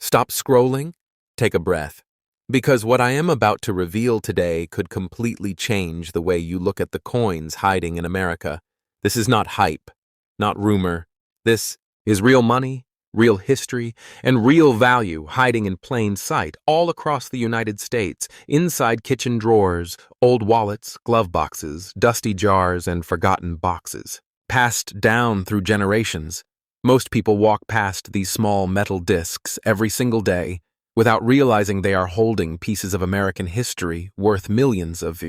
Stop scrolling, take a breath. Because what I am about to reveal today could completely change the way you look at the coins hiding in America. This is not hype, not rumor. This is real money, real history, and real value hiding in plain sight all across the United States, inside kitchen drawers, old wallets, glove boxes, dusty jars, and forgotten boxes. Passed down through generations. Most people walk past these small metal discs every single day without realizing they are holding pieces of American history worth millions of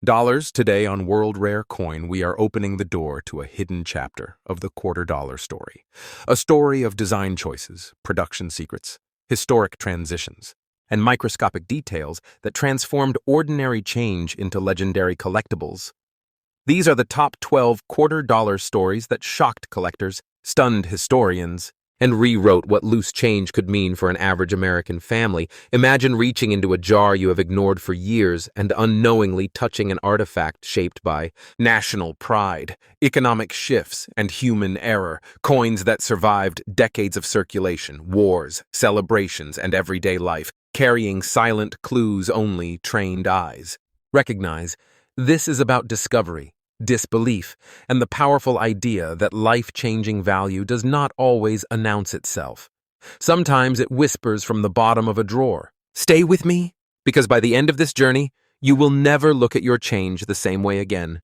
dollars. Today on World Rare Coin, we are opening the door to a hidden chapter of the $250 story. A story of design choices, production secrets, historic transitions, and microscopic details that transformed ordinary change into legendary collectibles. These are the top 12 $250 stories that shocked collectors, stunned historians, and rewrote what loose change could mean for an average American family. Imagine reaching into a jar you have ignored for years and unknowingly touching an artifact shaped by national pride, economic shifts, and human error, coins that survived decades of circulation, wars, celebrations, and everyday life, carrying silent clues only trained eyes recognize. This is about discovery, disbelief, and the powerful idea that life-changing value does not always announce itself. Sometimes it whispers from the bottom of a drawer. Stay with me, because by the end of this journey, you will never look at your change the same way again.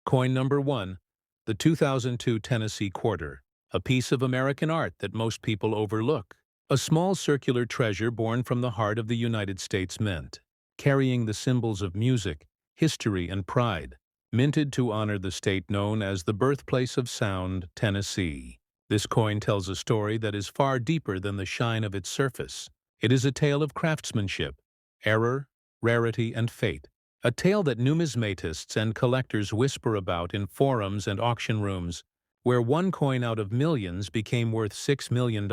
Coin number 1, the 2002 Tennessee Quarter, a piece of American art that most people overlook. A small circular treasure born from the heart of the United States Mint, carrying the symbols of music, history, and pride, minted to honor the state known as the birthplace of sound, Tennessee. This coin tells a story that is far deeper than the shine of its surface. It is a tale of craftsmanship, error, rarity, and fate. A tale that numismatists and collectors whisper about in forums and auction rooms, where one coin out of millions became worth $6 million.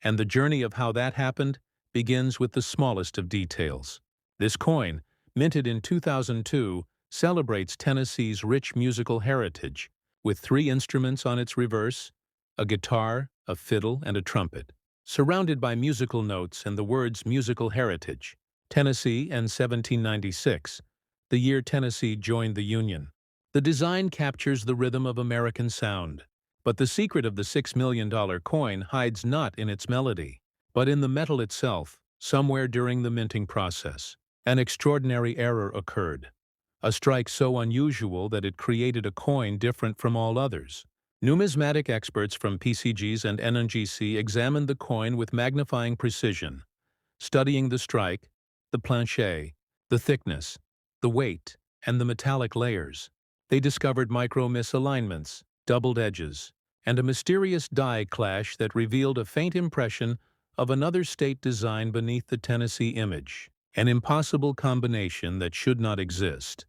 And the journey of how that happened begins with the smallest of details. This coin, minted in 2002, celebrates Tennessee's rich musical heritage, with 3 instruments on its reverse, a guitar, a fiddle, and a trumpet. Surrounded by musical notes and the words musical heritage, Tennessee and 1796, the year Tennessee joined the Union. The design captures the rhythm of American sound, but the secret of the $6 million coin hides not in its melody, but in the metal itself. Somewhere during the minting process, an extraordinary error occurred, a strike so unusual that it created a coin different from all others. Numismatic experts from PCGs and NNGC examined the coin with magnifying precision, studying the strike, the planchet, the thickness, the weight, and the metallic layers. They discovered micro-misalignments, doubled edges, and a mysterious die clash that revealed a faint impression of another state design beneath the Tennessee image. An impossible combination that should not exist.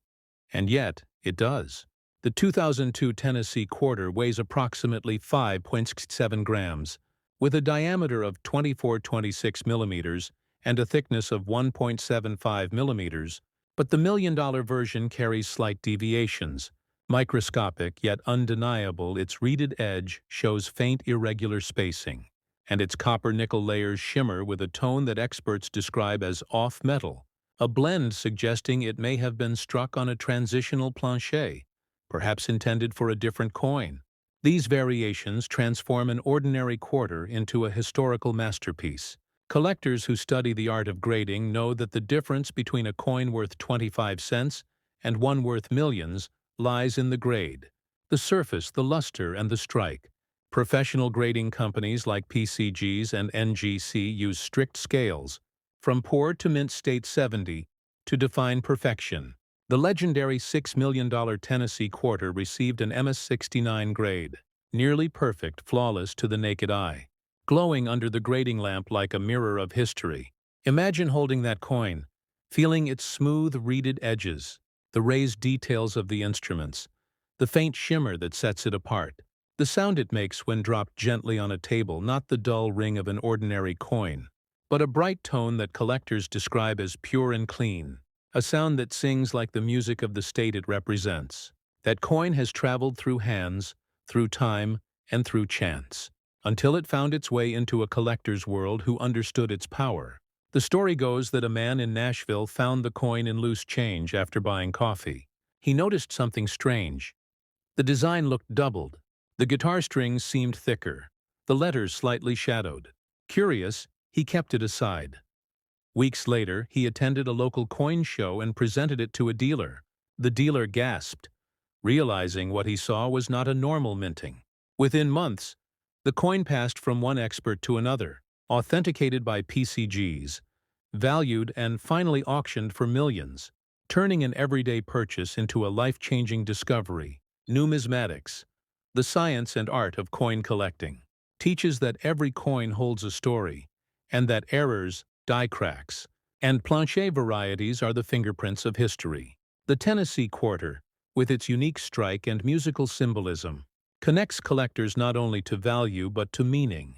And yet, it does. The 2002 Tennessee Quarter weighs approximately 5.7 grams, with a diameter of 24-26 millimeters and a thickness of 1.75 millimeters, but the $1 million version carries slight deviations. Microscopic yet undeniable, its reeded edge shows faint irregular spacing, and its copper-nickel layers shimmer with a tone that experts describe as off-metal, a blend suggesting it may have been struck on a transitional planchet, perhaps intended for a different coin. These variations transform an ordinary quarter into a historical masterpiece. Collectors who study the art of grading know that the difference between a coin worth 25 cents and one worth millions lies in the grade, the surface, the luster, and the strike. Professional grading companies like PCGs and NGC use strict scales, from poor to mint state 70, to define perfection. The legendary $6 million Tennessee Quarter received an MS-69 grade, nearly perfect, flawless to the naked eye, glowing under the grading lamp like a mirror of history. Imagine holding that coin, feeling its smooth, reeded edges, the raised details of the instruments, the faint shimmer that sets it apart. The sound it makes when dropped gently on a table, not the dull ring of an ordinary coin, but a bright tone that collectors describe as pure and clean, a sound that sings like the music of the state it represents. That coin has traveled through hands, through time, and through chance. until it found its way into a collector's world who understood its power. The story goes that a man in Nashville found the coin in loose change after buying coffee. He noticed something strange. The design looked doubled. The guitar strings seemed thicker, the letters slightly shadowed. Curious, he kept it aside. Weeks later, he attended a local coin show and presented it to a dealer. The dealer gasped, realizing what he saw was not a normal minting. Within months, the coin passed from one expert to another, authenticated by PCGs, valued and finally auctioned for millions, turning an everyday purchase into a life-changing discovery. Numismatics, the science and art of coin collecting, teaches that every coin holds a story, and that errors, die cracks, and planche varieties are the fingerprints of history. The Tennessee Quarter, with its unique strike and musical symbolism, connects collectors not only to value but to meaning,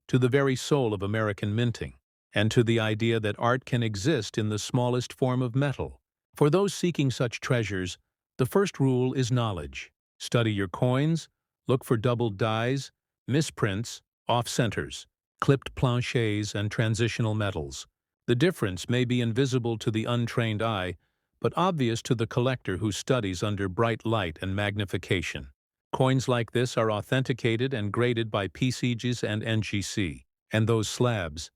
to the very soul of American minting, and to the idea that art can exist in the smallest form of metal. For those seeking such treasures, the first rule is knowledge. Study your coins, look for doubled dies, misprints, off-centers, clipped planches, and transitional metals. The difference may be invisible to the untrained eye, but obvious to the collector who studies under bright light and magnification. Coins like this are authenticated and graded by PCGs and NGC, and those slabs,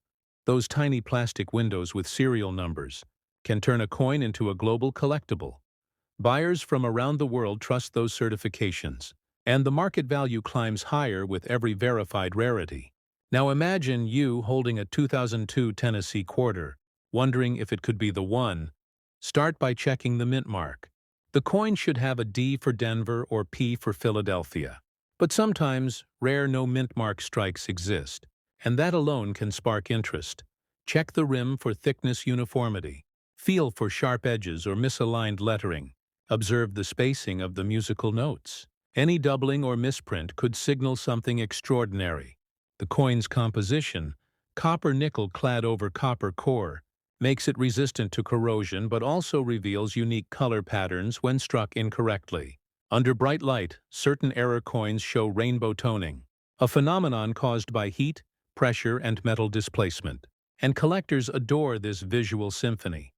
those tiny plastic windows with serial numbers, can turn a coin into a global collectible. Buyers from around the world trust those certifications, and the market value climbs higher with every verified rarity. Now imagine you holding a 2002 Tennessee Quarter, wondering if it could be the one. Start by checking the mint mark. The coin should have a D for Denver or P for Philadelphia. But sometimes, rare no mint mark strikes exist, and that alone can spark interest. Check the rim for thickness uniformity. Feel for sharp edges or misaligned lettering. Observe the spacing of the musical notes. Any doubling or misprint could signal something extraordinary. The coin's composition, copper-nickel clad over copper core, makes it resistant to corrosion but also reveals unique color patterns when struck incorrectly. Under bright light, certain error coins show rainbow toning, a phenomenon caused by heat, pressure, and metal displacement. And collectors adore this visual symphony.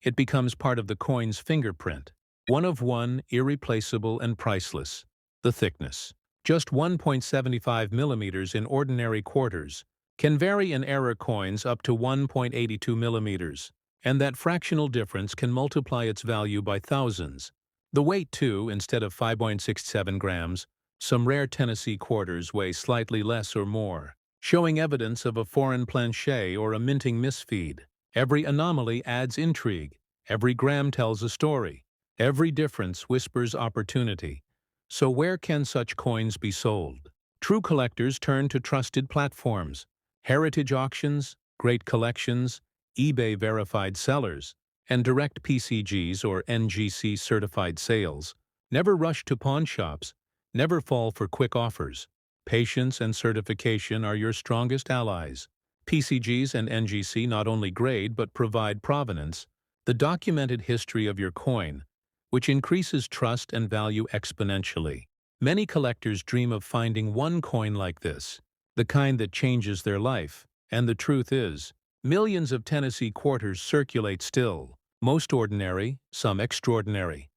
It becomes part of the coin's fingerprint. One of one, irreplaceable and priceless. The thickness, just 1.75 millimeters in ordinary quarters, can vary in error coins up to 1.82 millimeters, and that fractional difference can multiply its value by thousands. The weight too, instead of 5.67 grams, some rare Tennessee quarters weigh slightly less or more, showing evidence of a foreign planche or a minting misfeed. Every anomaly adds intrigue, every gram tells a story, every difference whispers opportunity. So where can such coins be sold? True collectors turn to trusted platforms, heritage auctions, great collections, eBay-verified sellers, and direct PCGs or NGC certified sales. Never rush to pawn shops, never fall for quick offers. Patience and certification are your strongest allies. PCGs and NGC not only grade but provide provenance, the documented history of your coin, which increases trust and value exponentially. Many collectors dream of finding one coin like this, the kind that changes their life, and the truth is, millions of Tennessee quarters circulate still, most ordinary, some extraordinary.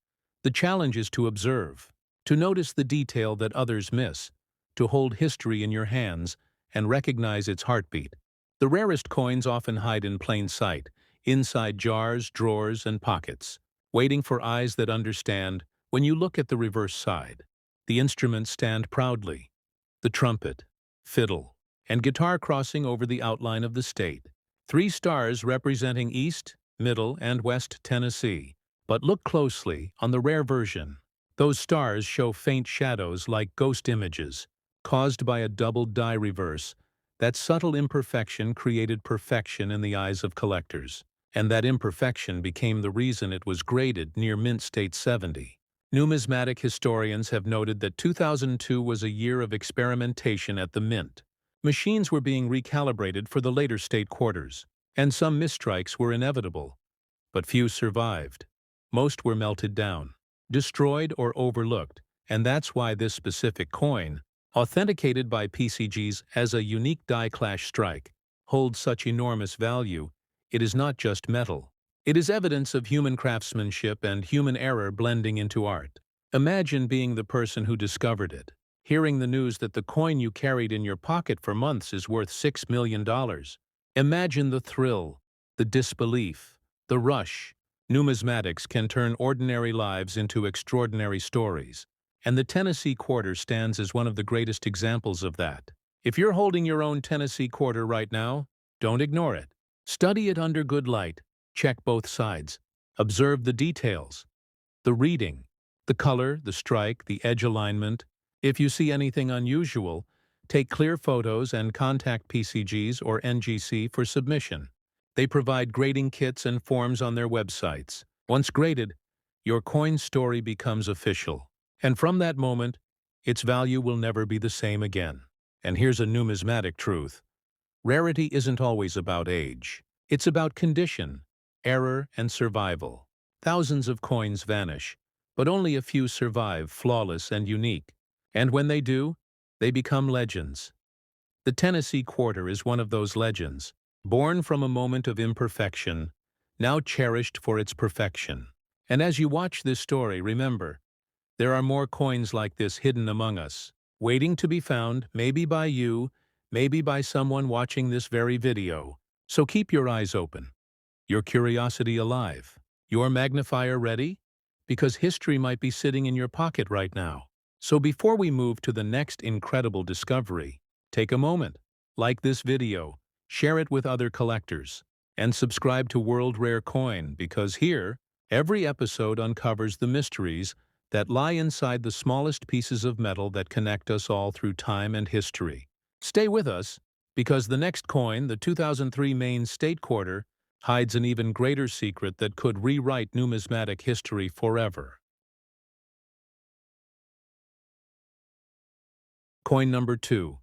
The challenge is to observe, to notice the detail that others miss, to hold history in your hands and recognize its heartbeat. The rarest coins often hide in plain sight, inside jars, drawers, and pockets, waiting for eyes that understand. When you look at the reverse side, the instruments stand proudly, the trumpet, fiddle, and guitar crossing over the outline of the state. 3 stars representing East, Middle, and West Tennessee. But look closely on the rare version. Those stars show faint shadows like ghost images, caused by a doubled die reverse. That subtle imperfection created perfection in the eyes of collectors, and that imperfection became the reason it was graded near Mint State 70. Numismatic historians have noted that 2002 was a year of experimentation at the Mint. Machines were being recalibrated for the later state quarters, and some misstrikes were inevitable. But few survived. Most were melted down, destroyed or overlooked, and that's why this specific coin, authenticated by PCGs as a unique die-clash strike, holds such enormous value, it is not just metal. It is evidence of human craftsmanship and human error blending into art. Imagine being the person who discovered it, hearing the news that the coin you carried in your pocket for months is worth $6 million. Imagine the thrill, the disbelief, the rush. Numismatics can turn ordinary lives into extraordinary stories, and the Tennessee quarter stands as one of the greatest examples of that. If you're holding your own Tennessee quarter right now, don't ignore it. Study it under good light. Check both sides. Observe the details. The reading, the color, the strike, the edge alignment. If you see anything unusual, take clear photos and contact PCGs or NGC for submission. They provide grading kits and forms on their websites. Once graded, your coin's story becomes official. And from that moment, its value will never be the same again. And here's a numismatic truth. Rarity isn't always about age. It's about condition, error, and survival. Thousands of coins vanish, but only a few survive flawless and unique. And when they do, they become legends. The Tennessee quarter is one of those legends, born from a moment of imperfection, now cherished for its perfection. And as you watch this story, remember, there are more coins like this hidden among us, waiting to be found, maybe by you, maybe by someone watching this very video. So keep your eyes open, your curiosity alive, your magnifier ready, because history might be sitting in your pocket right now. So before we move to the next incredible discovery, take a moment, like this video, share it with other collectors, and subscribe to World Rare Coin, because here, every episode uncovers the mysteries that lie inside the smallest pieces of metal that connect us all through time and history. Stay with us, because the next coin, the 2003 Maine State Quarter, hides an even greater secret that could rewrite numismatic history forever. Coin number 2.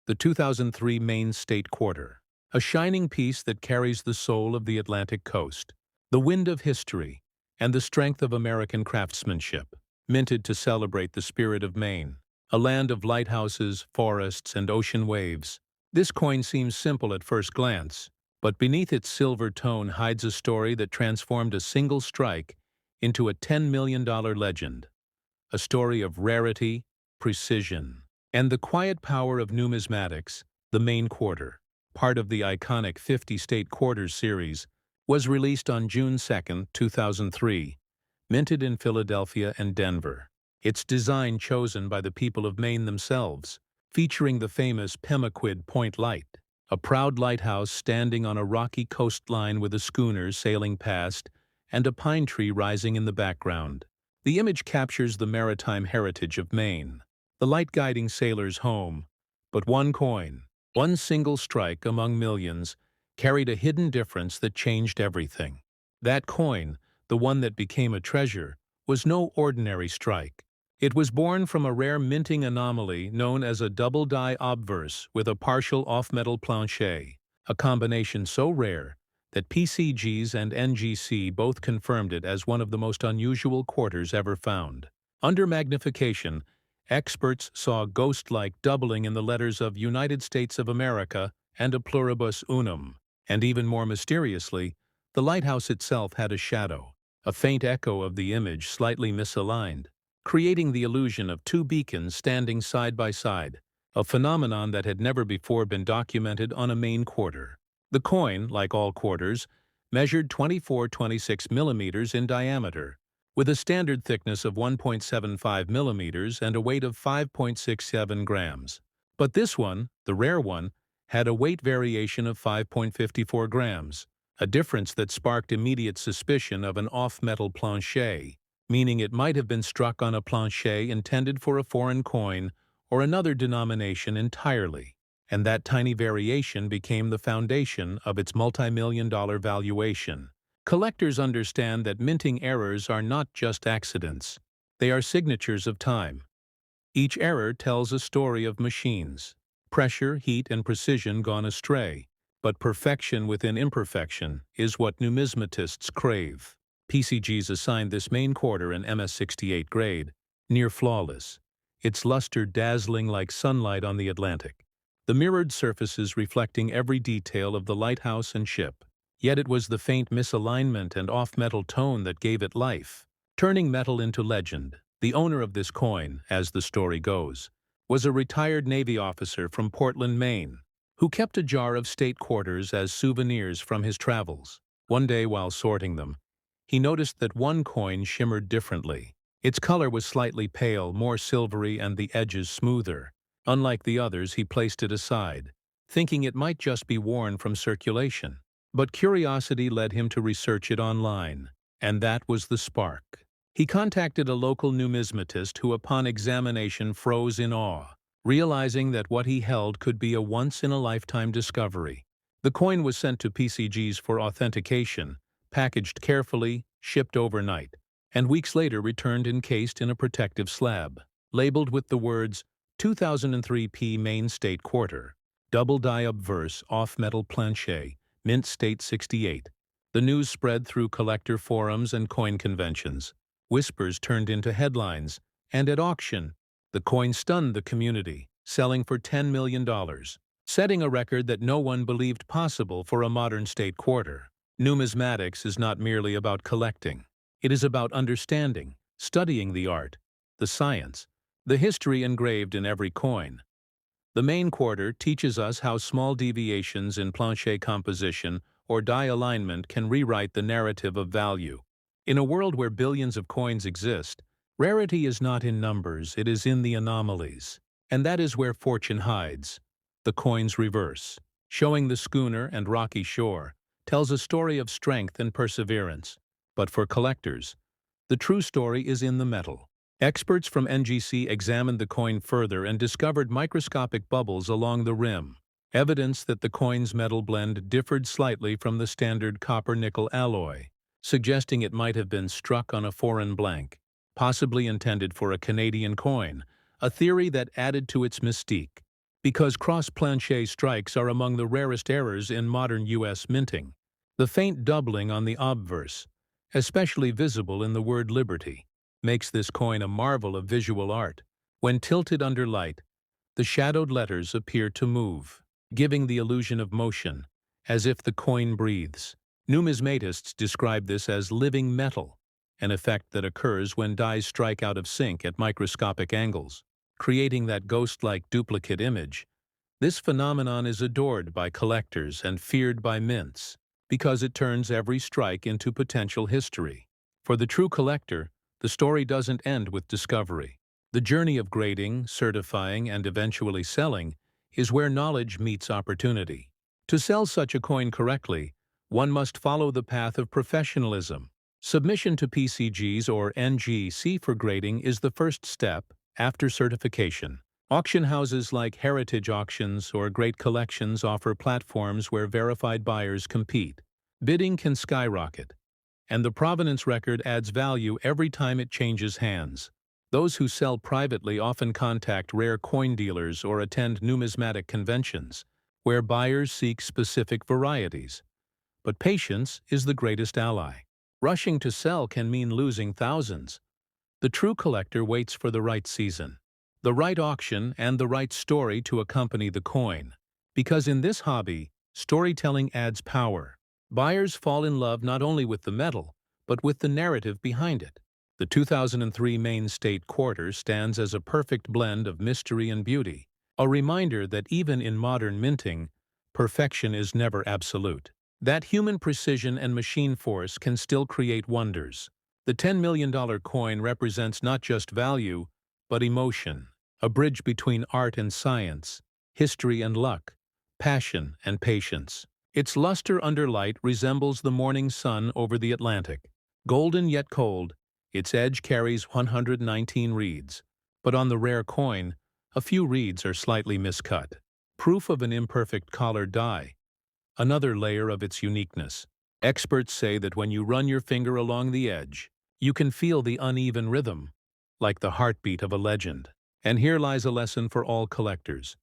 The 2003 Maine State Quarter. A shining piece that carries the soul of the Atlantic coast, the wind of history, and the strength of American craftsmanship. Minted to celebrate the spirit of Maine, a land of lighthouses, forests, and ocean waves. This coin seems simple at first glance, but beneath its silver tone hides a story that transformed a single strike into a $10 million legend. A story of rarity, precision, and the quiet power of numismatics. The Maine Quarter, part of the iconic 50 State Quarters series, was released on June 2, 2003, minted in Philadelphia and Denver. Its design chosen by the people of Maine themselves, featuring the famous Pemaquid Point Light, a proud lighthouse standing on a rocky coastline with a schooner sailing past and a pine tree rising in the background. The image captures the maritime heritage of Maine, the light guiding sailors home. But one coin, one single strike among millions, carried a hidden difference that changed everything. That coin, the one that became a treasure, was no ordinary strike. It was born from a rare minting anomaly known as a double-die obverse with a partial off-metal planchet, a combination so rare that PCGs and NGC both confirmed it as one of the most unusual quarters ever found. Under magnification, experts saw ghost-like doubling in the letters of United States of America and a pluribus unum, and even more mysteriously, the lighthouse itself had a shadow, a faint echo of the image slightly misaligned, creating the illusion of two beacons standing side by side, a phenomenon that had never before been documented on a Maine quarter. The coin, like all quarters, measured 24-26 millimeters in diameter, with a standard thickness of 1.75 millimeters and a weight of 5.67 grams. But this one, the rare one, had a weight variation of 5.54 grams, a difference that sparked immediate suspicion of an off-metal planchet, meaning it might have been struck on a planchet intended for a foreign coin or another denomination entirely, and that tiny variation became the foundation of its multi-million-dollar valuation. Collectors understand that minting errors are not just accidents. They are signatures of time. Each error tells a story of machines, pressure, heat, and precision gone astray. But perfection within imperfection is what numismatists crave. PCGs assigned this Maine quarter an MS-68 grade, near flawless. its luster dazzling like sunlight on the Atlantic, the mirrored surfaces reflecting every detail of the lighthouse and ship. Yet it was the faint misalignment and off-metal tone that gave it life, turning metal into legend. The owner of this coin, as the story goes, was a retired Navy officer from Portland, Maine, who kept a jar of state quarters as souvenirs from his travels. One day while sorting them, he noticed that one coin shimmered differently. Its color was slightly pale, more silvery, and the edges smoother. Unlike the others, he placed it aside, thinking it might just be worn from circulation. But curiosity led him to research it online, and that was the spark. He contacted a local numismatist who, upon examination, froze in awe, realizing that what he held could be a once-in-a-lifetime discovery. The coin was sent to PCGs for authentication, packaged carefully, shipped overnight, and weeks later returned encased in a protective slab, labeled with the words 2003 P Main State Quarter, double die obverse off-metal planche, Mint State 68. The news spread through collector forums and coin conventions. Whispers turned into headlines, and at auction, the coin stunned the community, selling for $10 million, setting a record that no one believed possible for a modern state quarter. Numismatics is not merely about collecting. It is about understanding, studying the art, the science, the history engraved in every coin. The main quarter teaches us how small deviations in planche composition or die alignment can rewrite the narrative of value. In a world where billions of coins exist, rarity is not in numbers, it is in the anomalies. And that is where fortune hides. The coin's reverse, showing the schooner and rocky shore, tells a story of strength and perseverance. But for collectors, the true story is in the metal. Experts from NGC examined the coin further and discovered microscopic bubbles along the rim, evidence that the coin's metal blend differed slightly from the standard copper-nickel alloy, suggesting it might have been struck on a foreign blank, possibly intended for a Canadian coin, a theory that added to its mystique. Because cross-planche strikes are among the rarest errors in modern U.S. minting, the faint doubling on the obverse, especially visible in the word liberty, makes this coin a marvel of visual art. When tilted under light, the shadowed letters appear to move, giving the illusion of motion, as if the coin breathes. Numismatists describe this as living metal, an effect that occurs when dies strike out of sync at microscopic angles, creating that ghost-like duplicate image. This phenomenon is adored by collectors and feared by mints, because it turns every strike into potential history. For the true collector, the story doesn't end with discovery. The journey of grading, certifying, and eventually selling is where knowledge meets opportunity. To sell such a coin correctly, one must follow the path of professionalism. Submission to PCGs or NGC for grading is the first step after certification. Auction houses like Heritage Auctions or Great Collections offer platforms where verified buyers compete. Bidding can skyrocket, and the provenance record adds value every time it changes hands. Those who sell privately often contact rare coin dealers or attend numismatic conventions, where buyers seek specific varieties. But patience is the greatest ally. Rushing to sell can mean losing thousands. The true collector waits for the right season, the right auction, and the right story to accompany the coin. Because in this hobby, storytelling adds power. Buyers fall in love not only with the metal, but with the narrative behind it. The 2003 Main State Quarter stands as a perfect blend of mystery and beauty, a reminder that even in modern minting, perfection is never absolute. That human precision and machine force can still create wonders. The $10 million coin represents not just value, but emotion, a bridge between art and science, history and luck, passion and patience. Its luster under light resembles the morning sun over the Atlantic. Golden yet cold, its edge carries 119 reeds, but on the rare coin, a few reeds are slightly miscut. Proof of an imperfect collar die. Another layer of its uniqueness. Experts say that when you run your finger along the edge, you can feel the uneven rhythm, like the heartbeat of a legend. And here lies a lesson for all collectors.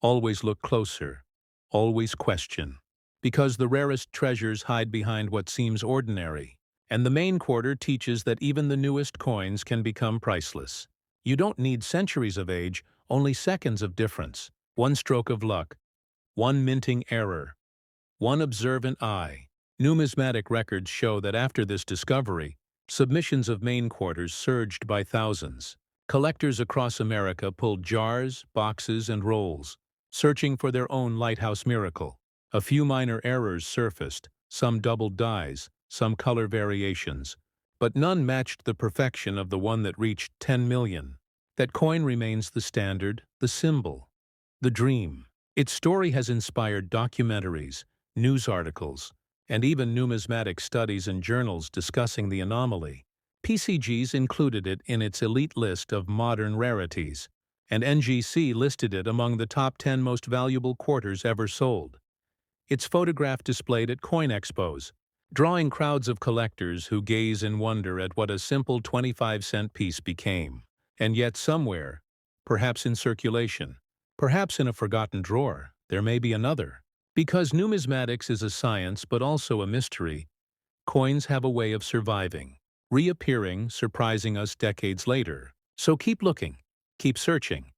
Always look closer. Always question. Because the rarest treasures hide behind what seems ordinary. And the main quarter teaches that even the newest coins can become priceless. You don't need centuries of age, only seconds of difference. One stroke of luck, one minting error, one observant eye. Numismatic records show that after this discovery, submissions of main quarters surged by thousands. Collectors across America pulled jars, boxes, and rolls, searching for their own lighthouse miracle. A few minor errors surfaced, some doubled dies, some color variations, but none matched the perfection of the one that reached 10 million. That coin remains the standard, the symbol, the dream. Its story has inspired documentaries, news articles, and even numismatic studies and journals discussing the anomaly. PCG's included it in its elite list of modern rarities, and NGC listed it among the top 10 most valuable quarters ever sold. Its photograph displayed at coin expos, drawing crowds of collectors who gaze in wonder at what a simple 25-cent piece became. And yet somewhere, perhaps in circulation, perhaps in a forgotten drawer, there may be another. Because numismatics is a science but also a mystery, coins have a way of surviving, reappearing, surprising us decades later. So keep looking, keep searching,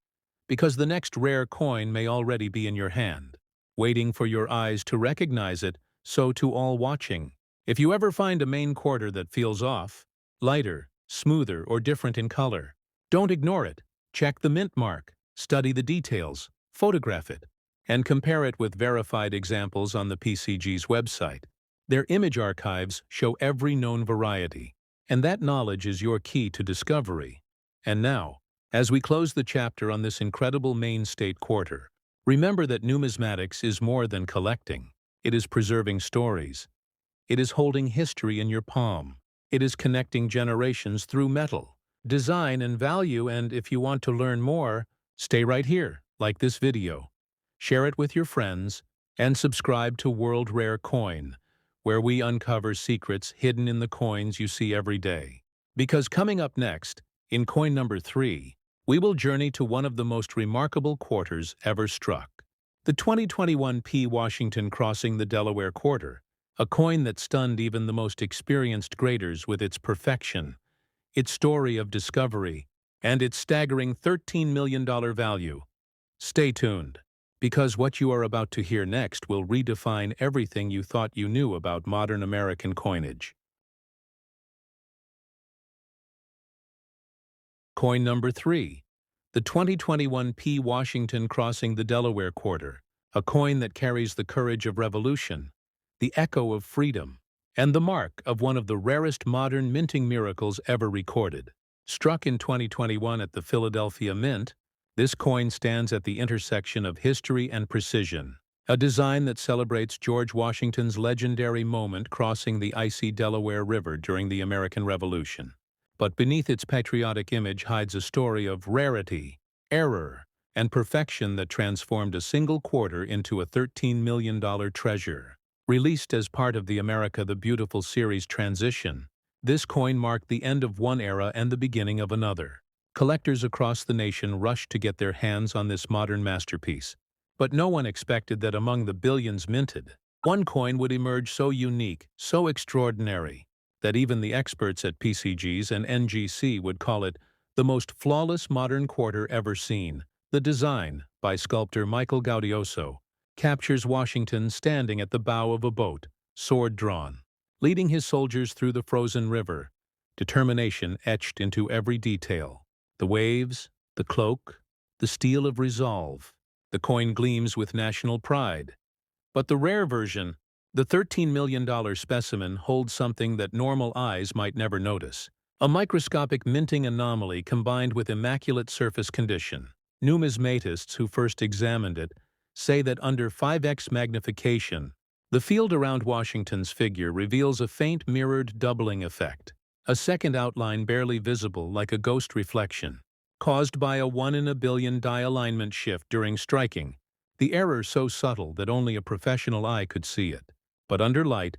because the next rare coin may already be in your hand, waiting for your eyes to recognize it. So to all watching, if you ever find a main quarter that feels off, lighter, smoother, or different in color, don't ignore it. Check the mint mark, study the details, photograph it, and compare it with verified examples on the PCG's website. Their image archives show every known variety, and that knowledge is your key to discovery. And now, as we close the chapter on this incredible Maine State quarter, remember that numismatics is more than collecting. It is preserving stories. It is holding history in your palm. It is connecting generations through metal, design, and value. And if you want to learn more, stay right here, like this video, share it with your friends, and subscribe to World Rare Coin, where we uncover secrets hidden in the coins you see every day. Because coming up next, in coin number 3, we will journey to one of the most remarkable quarters ever struck. The 2021 P. Washington crossing the Delaware quarter, a coin that stunned even the most experienced graders with its perfection, its story of discovery, and its staggering $13 million value. Stay tuned, because what you are about to hear next will redefine everything you thought you knew about modern American coinage. Coin number 3. The 2021 P. Washington crossing the Delaware quarter, a coin that carries the courage of revolution, the echo of freedom, and the mark of one of the rarest modern minting miracles ever recorded. Struck in 2021 at the Philadelphia Mint, this coin stands at the intersection of history and precision, a design that celebrates George Washington's legendary moment crossing the icy Delaware River during the American Revolution. But beneath its patriotic image hides a story of rarity, error, and perfection that transformed a single quarter into a $13 million treasure. Released as part of the America the Beautiful series transition, this coin marked the end of one era and the beginning of another. Collectors across the nation rushed to get their hands on this modern masterpiece, but no one expected that among the billions minted, one coin would emerge so unique, so extraordinary, that even the experts at PCG's and NGC would call it the most flawless modern quarter ever seen. The design, by sculptor Michael Gaudioso, captures Washington standing at the bow of a boat, sword drawn, leading his soldiers through the frozen river, determination etched into every detail. The waves, the cloak, the steel of resolve. The coin gleams with national pride. But the rare version, the $13 million specimen, holds something that normal eyes might never notice. A microscopic minting anomaly combined with immaculate surface condition. Numismatists who first examined it say that under 5x magnification, the field around Washington's figure reveals a faint mirrored doubling effect, a second outline barely visible like a ghost reflection, caused by a 1 in a billion die alignment shift during striking, the error so subtle that only a professional eye could see it. But under light,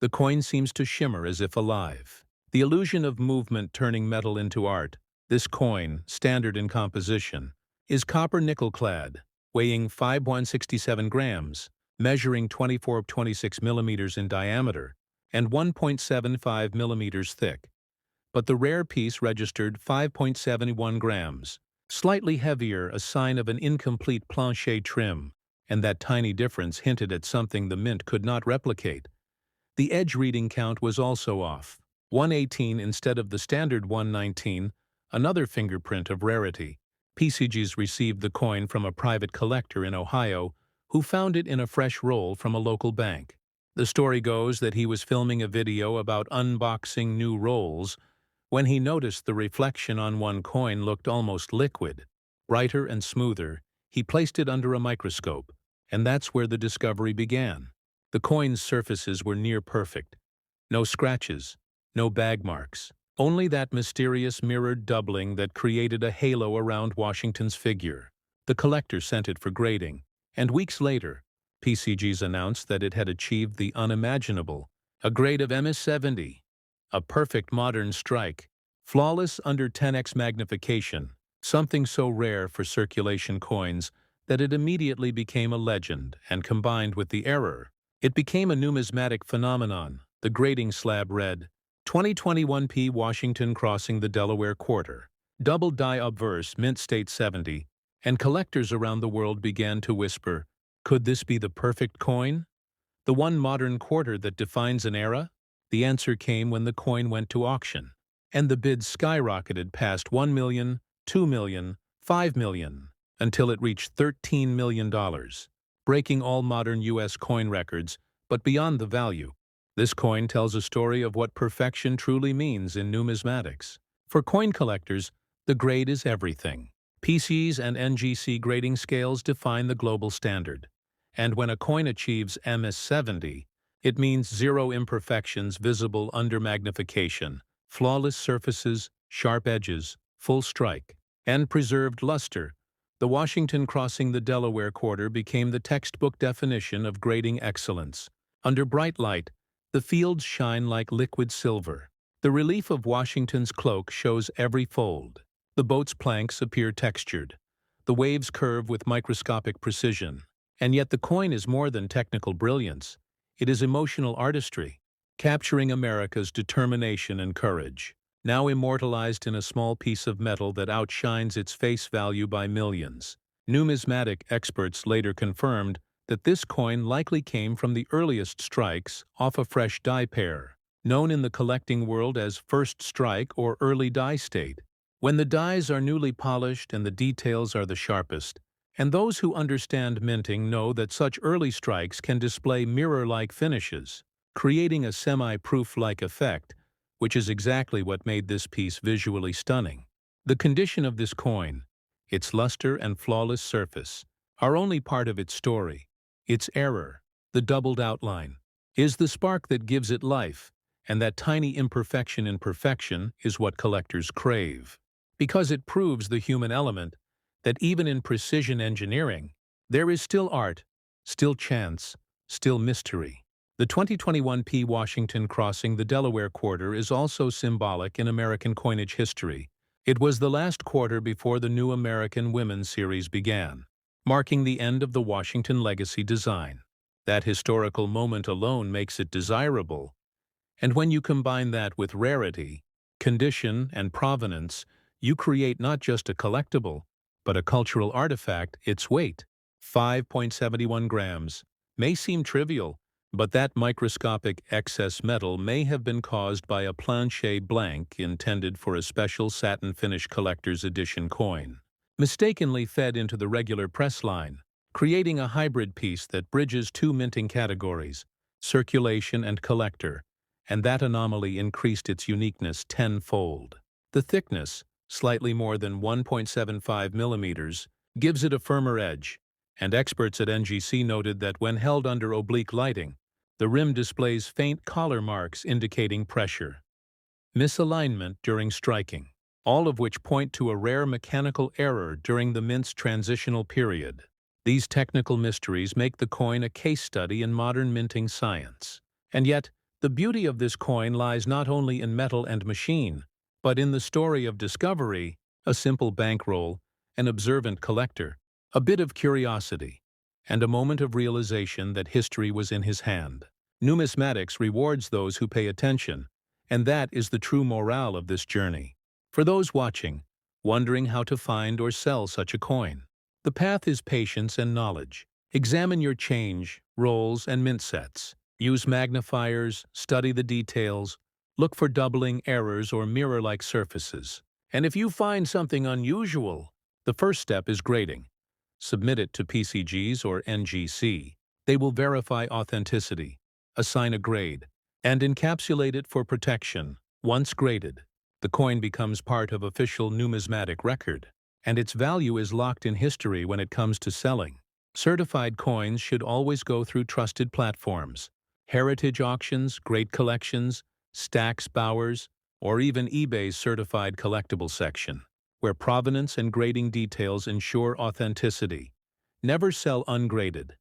the coin seems to shimmer as if alive. The illusion of movement turning metal into art. This coin, standard in composition, is copper-nickel clad, weighing 5,167 grams, measuring 24-26 millimeters in diameter, and 1.75 millimeters thick. but the rare piece registered 5.71 grams, slightly heavier, a sign of an incomplete plancher trim, and that tiny difference hinted at something the mint could not replicate. The edge reading count was also off, 118 instead of the standard 119, another fingerprint of rarity. PCGs received the coin from a private collector in Ohio who found it in a fresh roll from a local bank. The story goes that he was filming a video about unboxing new rolls when he noticed the reflection on one coin looked almost liquid, brighter and smoother. He placed it under a microscope, and that's where the discovery began. The coin's surfaces were near perfect. No scratches, no bag marks, only that mysterious mirrored doubling that created a halo around Washington's figure. The collector sent it for grading, and weeks later, PCGs announced that it had achieved the unimaginable, a grade of MS-70, a perfect modern strike, flawless under 10x magnification, something so rare for circulation coins that it immediately became a legend, and combined with the error, it became a numismatic phenomenon. The grading slab read, 2021 P. Washington crossing the Delaware Quarter, double die obverse, mint state 70, and collectors around the world began to whisper, could this be the perfect coin? The one modern quarter that defines an era? The answer came when the coin went to auction, and the bids skyrocketed past 1 million, 2 million, 5 million, until it reached $13 million. Breaking all modern U.S. coin records, but beyond the value. This coin tells a story of what perfection truly means in numismatics. For coin collectors, the grade is everything. PCs and NGC grading scales define the global standard. And when a coin achieves MS-70, it means zero imperfections visible under magnification, flawless surfaces, sharp edges, full strike, and preserved luster. The Washington crossing the Delaware Quarter became the textbook definition of grading excellence. Under bright light, the fields shine like liquid silver. The relief of Washington's cloak shows every fold. The boat's planks appear textured. The waves curve with microscopic precision. And yet the coin is more than technical brilliance. It is emotional artistry, capturing America's determination and courage, now immortalized in a small piece of metal that outshines its face value by millions. Numismatic experts later confirmed that this coin likely came from the earliest strikes off a fresh die pair, known in the collecting world as first strike or early die state, when the dies are newly polished and the details are the sharpest. And those who understand minting know that such early strikes can display mirror-like finishes, creating a semi-proof-like effect, which is exactly what made this piece visually stunning. The condition of this coin, its luster and flawless surface, are only part of its story. Its error, the doubled outline, is the spark that gives it life, and that tiny imperfection in perfection is what collectors crave. Because it proves the human element, that even in precision engineering, there is still art, still chance, still mystery. The 2021 P. Washington crossing the Delaware Quarter is also symbolic in American coinage history. It was the last quarter before the new American Women's Series began, marking the end of the Washington legacy design. That historical moment alone makes it desirable. And when you combine that with rarity, condition, and provenance, you create not just a collectible, but a cultural artifact. Its weight, 5.71 grams, may seem trivial, but that microscopic excess metal may have been caused by a plancher blank intended for a special satin finish collector's edition coin, mistakenly fed into the regular press line, creating a hybrid piece that bridges two minting categories, circulation and collector, and that anomaly increased its uniqueness tenfold. The thickness, slightly more than 1.75 millimeters, gives it a firmer edge, and experts at NGC noted that when held under oblique lighting, the rim displays faint collar marks indicating pressure, misalignment during striking, all of which point to a rare mechanical error during the mint's transitional period. These technical mysteries make the coin a case study in modern minting science. And yet, the beauty of this coin lies not only in metal and machine, but in the story of discovery, a simple bankroll, an observant collector, a bit of curiosity, and a moment of realization that history was in his hand. Numismatics rewards those who pay attention, And that is the true morale of this journey. For those watching, wondering how to find or sell such a coin, the path is patience and knowledge. Examine your change, rolls, and mint sets. Use magnifiers, study the details, look for doubling errors or mirror-like surfaces. And if you find something unusual, the first step is grading. Submit it to PCGs or NGC. They will verify authenticity, assign a grade, and encapsulate it for protection. Once graded, the coin becomes part of official numismatic record, and its value is locked in history when it comes to selling. Certified coins should always go through trusted platforms. Heritage auctions, great collections, Stacks Bowers, or even eBay's certified collectible section, where provenance and grading details ensure authenticity. Never sell ungraded.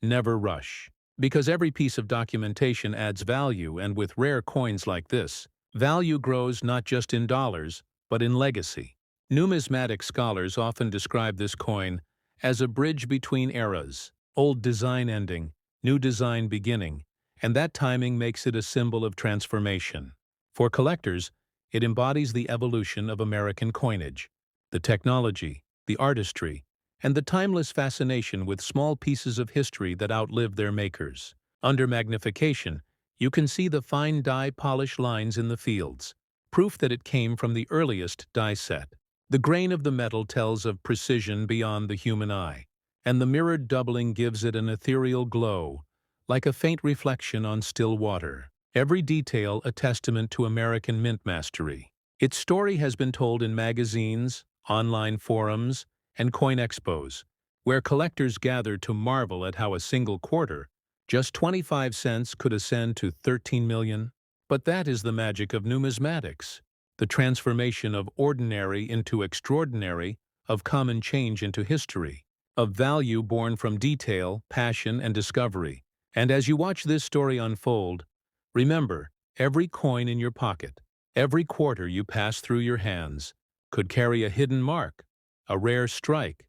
Never rush. Because every piece of documentation adds value, and with rare coins like this, value grows not just in dollars, but in legacy. Numismatic scholars often describe this coin as a bridge between eras, old design ending, new design beginning, and that timing makes it a symbol of transformation. For collectors, it embodies the evolution of American coinage, the technology, the artistry, and the timeless fascination with small pieces of history that outlive their makers. Under magnification, you can see the fine die polish lines in the fields, proof that it came from the earliest die set. The grain of the metal tells of precision beyond the human eye, and the mirrored doubling gives it an ethereal glow, like a faint reflection on still water. Every detail a testament to American mint mastery. Its story has been told in magazines, online forums, and coin expos, where collectors gather to marvel at how a single quarter, just 25 cents, could ascend to 13 million. But that is the magic of numismatics, the transformation of ordinary into extraordinary, of common change into history, of value born from detail, passion, and discovery. And as you watch this story unfold, remember, every coin in your pocket, every quarter you pass through your hands, could carry a hidden mark, a rare strike,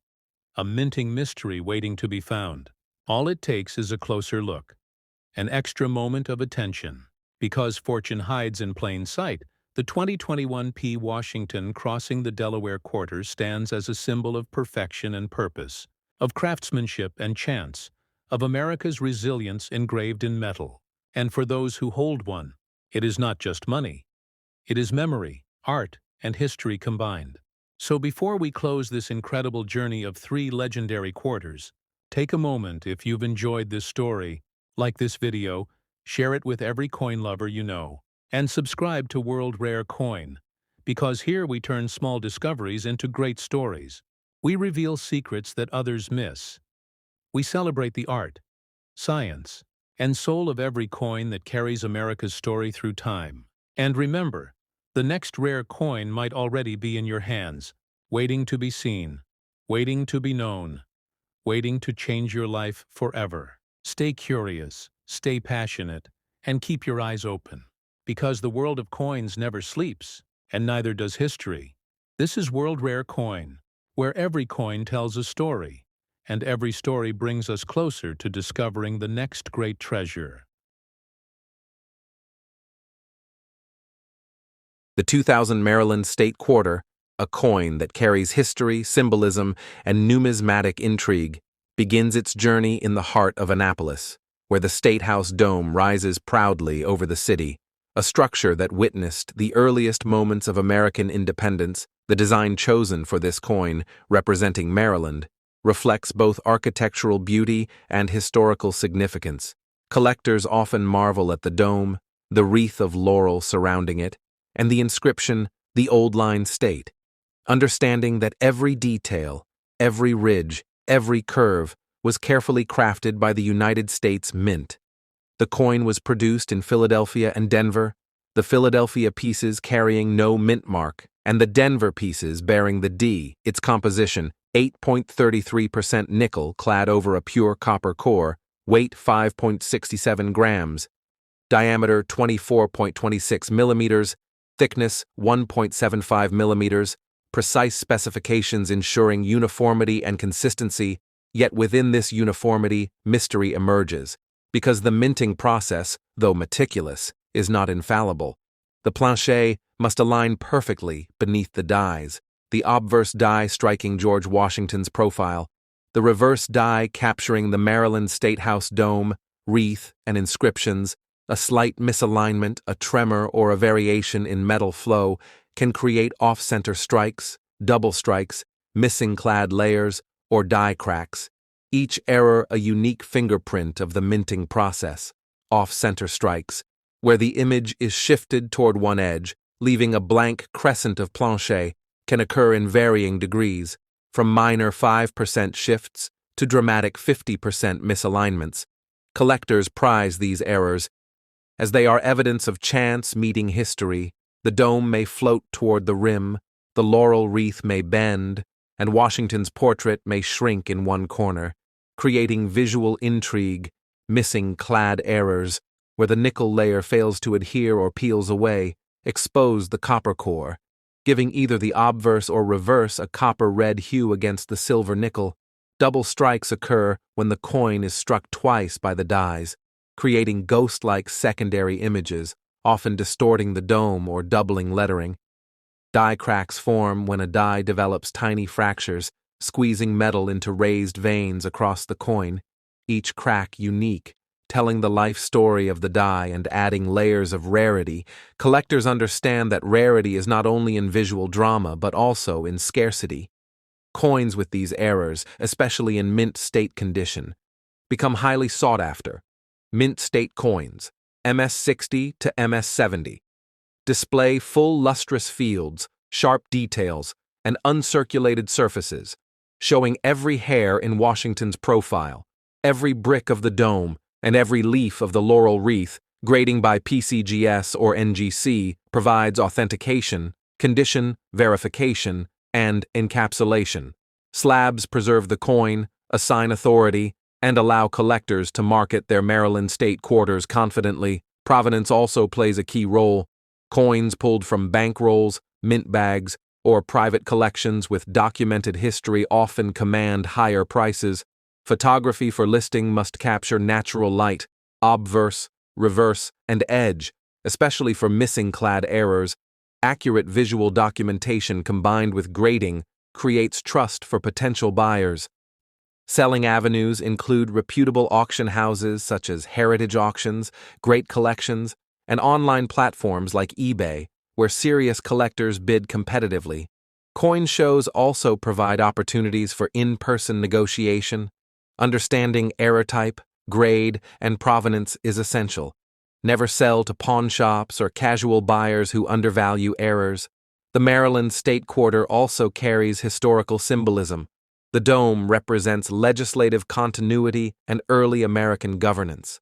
a minting mystery waiting to be found. All it takes is a closer look, an extra moment of attention. Because fortune hides in plain sight, the 2021 P. Washington crossing the Delaware Quarter stands as a symbol of perfection and purpose, of craftsmanship and chance, of America's resilience engraved in metal. And for those who hold one, it is not just money. It is memory, art, and history combined. So before we close this incredible journey of 3 legendary quarters, take a moment. If you've enjoyed this story, like this video, share it with every coin lover you know, and subscribe to World Rare Coin, because here we turn small discoveries into great stories. We reveal secrets that others miss. We celebrate the art, science, and soul of every coin that carries America's story through time. And remember, the next rare coin might already be in your hands, waiting to be seen, waiting to be known, waiting to change your life forever. Stay curious, stay passionate, and keep your eyes open, because the world of coins never sleeps, and neither does history. This is World Rare Coin, where every coin tells a story, and every story brings us closer to discovering the next great treasure. The 2000 Maryland State Quarter, a coin that carries history, symbolism, and numismatic intrigue, begins its journey in the heart of Annapolis, where the State House dome rises proudly over the city, a structure that witnessed the earliest moments of American independence. The design chosen for this coin, representing Maryland, reflects both architectural beauty and historical significance. Collectors often marvel at the dome, the wreath of laurel surrounding it, and the inscription, "The Old Line State," understanding that every detail, every ridge, every curve was carefully crafted by the United States Mint. The coin was produced in Philadelphia and Denver, the Philadelphia pieces carrying no mint mark, and the Denver pieces bearing the D. Its composition, 8.33% nickel clad over a pure copper core, weight 5.67 grams, diameter 24.26 millimeters, thickness 1.75 millimeters, precise specifications ensuring uniformity and consistency. Yet within this uniformity, mystery emerges, because the minting process, though meticulous, is not infallible. The planche must align perfectly beneath the dies, the obverse die striking George Washington's profile, the reverse die capturing the Maryland State House dome, wreath, and inscriptions. A slight misalignment, a tremor, or a variation in metal flow can create off-center strikes, double strikes, missing clad layers, or die cracks, each error a unique fingerprint of the minting process. Off-center strikes, where the image is shifted toward one edge, leaving a blank crescent of planche, can occur in varying degrees, from minor 5% shifts to dramatic 50% misalignments. Collectors prize these errors, as they are evidence of chance meeting history. The dome may float toward the rim, the laurel wreath may bend, and Washington's portrait may shrink in one corner, creating visual intrigue. Missing clad errors, where the nickel layer fails to adhere or peels away, expose the copper core, giving either the obverse or reverse a copper-red hue against the silver nickel. Double strikes occur when the coin is struck twice by the dies, creating ghost-like secondary images, often distorting the dome or doubling lettering. Die cracks form when a die develops tiny fractures, squeezing metal into raised veins across the coin, each crack unique, telling the life story of the die and adding layers of rarity. Collectors understand that rarity is not only in visual drama but also in scarcity. Coins with these errors, especially in mint state condition, become highly sought after. Mint state coins, MS-60 to MS-70, display full lustrous fields, sharp details, and uncirculated surfaces, showing every hair in Washington's profile, every brick of the dome, and every leaf of the laurel wreath. Grading by PCGS or NGC provides authentication, condition, verification, and encapsulation. Slabs preserve the coin, assign authority, and allow collectors to market their Maryland state quarters confidently. Provenance also plays a key role. Coins pulled from bank rolls, mint bags, or private collections with documented history often command higher prices. Photography for listing must capture natural light, obverse, reverse, and edge, especially for missing clad errors. Accurate visual documentation combined with grading creates trust for potential buyers. Selling avenues include reputable auction houses such as heritage auctions, great collections, and online platforms like eBay, where serious collectors bid competitively. Coin shows also provide opportunities for in-person negotiation. Understanding error type, grade, and provenance is essential. Never sell to pawn shops or casual buyers who undervalue errors. The Maryland State Quarter also carries historical symbolism. The dome represents legislative continuity and early American governance.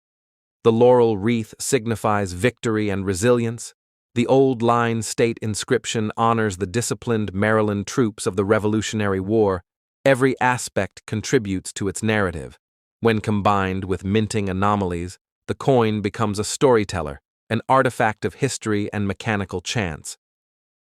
The laurel wreath signifies victory and resilience. The old line state inscription honors the disciplined Maryland troops of the Revolutionary War. Every aspect contributes to its narrative. When combined with minting anomalies, the coin becomes a storyteller, an artifact of history and mechanical chance.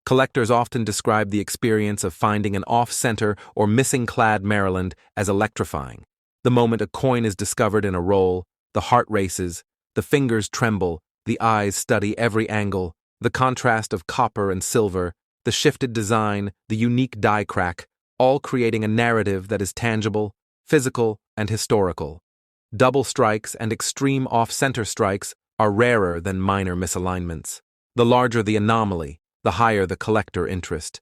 Collectors often describe the experience of finding an off-center or missing-clad Maryland as electrifying. The moment a coin is discovered in a roll, the heart races, the fingers tremble, the eyes study every angle, the contrast of copper and silver, the shifted design, the unique die crack, all creating a narrative that is tangible, physical, and historical. Double strikes and extreme off-center strikes are rarer than minor misalignments. The larger the anomaly, the higher the collector interest.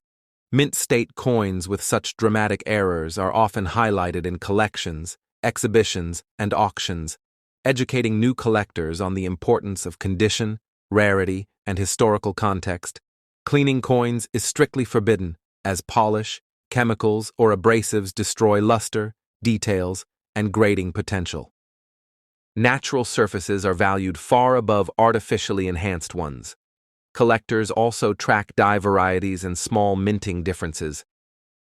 Mint state coins with such dramatic errors are often highlighted in collections, exhibitions, and auctions, educating new collectors on the importance of condition, rarity, and historical context. Cleaning coins is strictly forbidden, as polish, chemicals, or abrasives destroy luster, details, and grading potential. Natural surfaces are valued far above artificially enhanced ones. Collectors also track die varieties and small minting differences.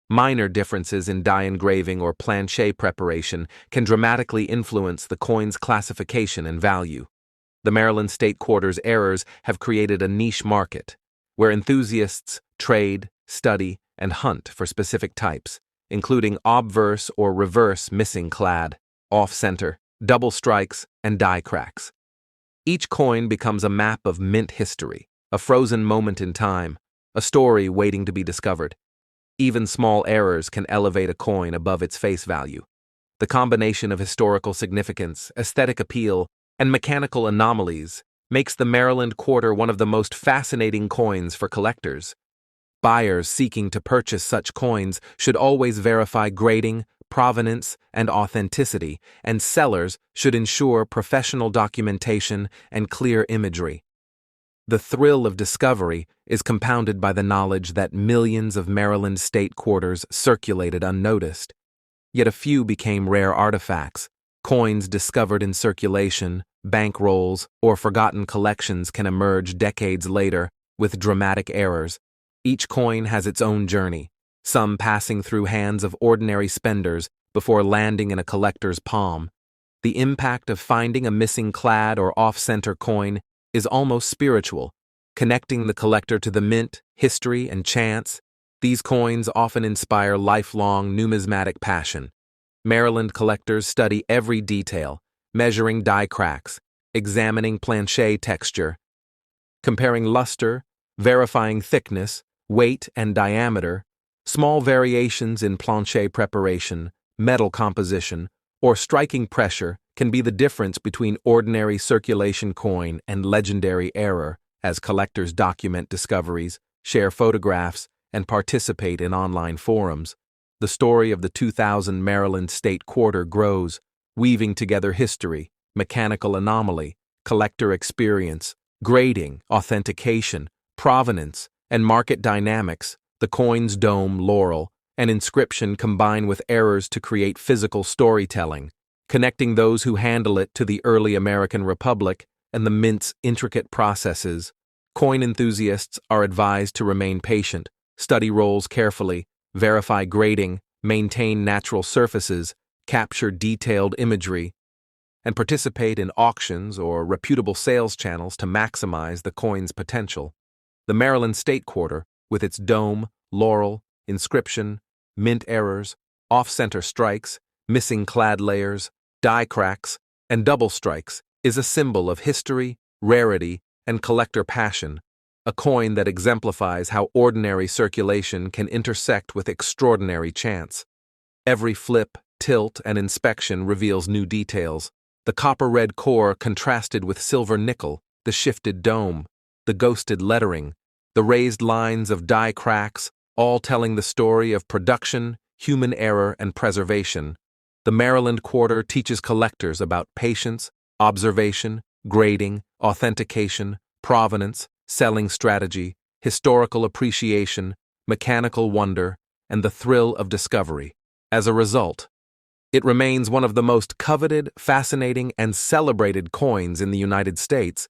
Minor differences in die engraving or planche preparation can dramatically influence the coin's classification and value. The Maryland State Quarter's errors have created a niche market, where enthusiasts trade, study, and hunt for specific types, including obverse or reverse missing clad, off-center, double strikes, and die cracks. Each coin becomes a map of mint history, a frozen moment in time, a story waiting to be discovered. Even small errors can elevate a coin above its face value. The combination of historical significance, aesthetic appeal, and mechanical anomalies makes the Maryland quarter one of the most fascinating coins for collectors. Buyers seeking to purchase such coins should always verify grading, provenance, and authenticity, and sellers should ensure professional documentation and clear imagery. The thrill of discovery is compounded by the knowledge that millions of Maryland state quarters circulated unnoticed. Yet a few became rare artifacts. Coins discovered in circulation, bankrolls, or forgotten collections can emerge decades later with dramatic errors. Each coin has its own journey, some passing through hands of ordinary spenders before landing in a collector's palm. The impact of finding a missing clad or off-center coin is almost spiritual, connecting the collector to the mint, history, and chance. These coins often inspire lifelong numismatic passion. Maryland collectors study every detail, measuring die cracks, examining plancher texture, comparing luster, verifying thickness, weight, and diameter. Small variations in plancher preparation, metal composition, or striking pressure can be the difference between ordinary circulation coin and legendary error as collectors document discoveries, share photographs, and participate in online forums. The story of the 2000 Maryland State Quarter grows, weaving together history, mechanical anomaly, collector experience, grading, authentication, provenance, and market dynamics. The coin's dome, laurel, and inscription combine with errors to create physical storytelling, connecting those who handle it to the early American Republic and the mint's intricate processes. Coin enthusiasts are advised to remain patient, study rolls carefully, verify grading, maintain natural surfaces, capture detailed imagery, and participate in auctions or reputable sales channels to maximize the coin's potential. The Maryland State Quarter, with its dome, laurel, inscription, mint errors, off-center strikes, missing clad layers, die cracks, and double strikes, is a symbol of history, rarity, and collector passion, a coin that exemplifies how ordinary circulation can intersect with extraordinary chance. Every flip, tilt, and inspection reveals new details. The copper-red core contrasted with silver nickel, the shifted dome, the ghosted lettering, the raised lines of die cracks, all telling the story of production, human error, and preservation. The Maryland Quarter teaches collectors about patience, observation, grading, authentication, provenance, selling strategy, historical appreciation, mechanical wonder, and the thrill of discovery. As a result, it remains one of the most coveted, fascinating, and celebrated coins in the United States,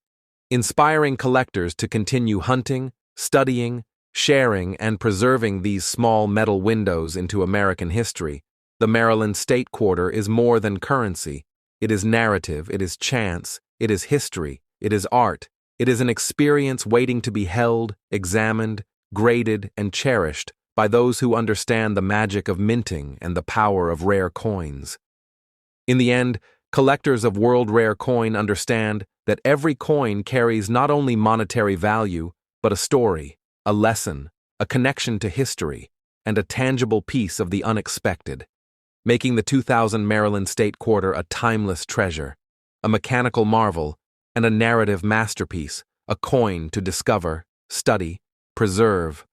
inspiring collectors to continue hunting, studying, sharing, and preserving these small metal windows into American history. The Maryland State Quarter is more than currency. It is narrative, it is chance, it is history, it is art. It is an experience waiting to be held, examined, graded, and cherished by those who understand the magic of minting and the power of rare coins. In the end, collectors of world rare coin understand that every coin carries not only monetary value, but a story, a lesson, a connection to history, and a tangible piece of the unexpected, making the 2000 Maryland State Quarter a timeless treasure, a mechanical marvel, and a narrative masterpiece, a coin to discover, study, preserve,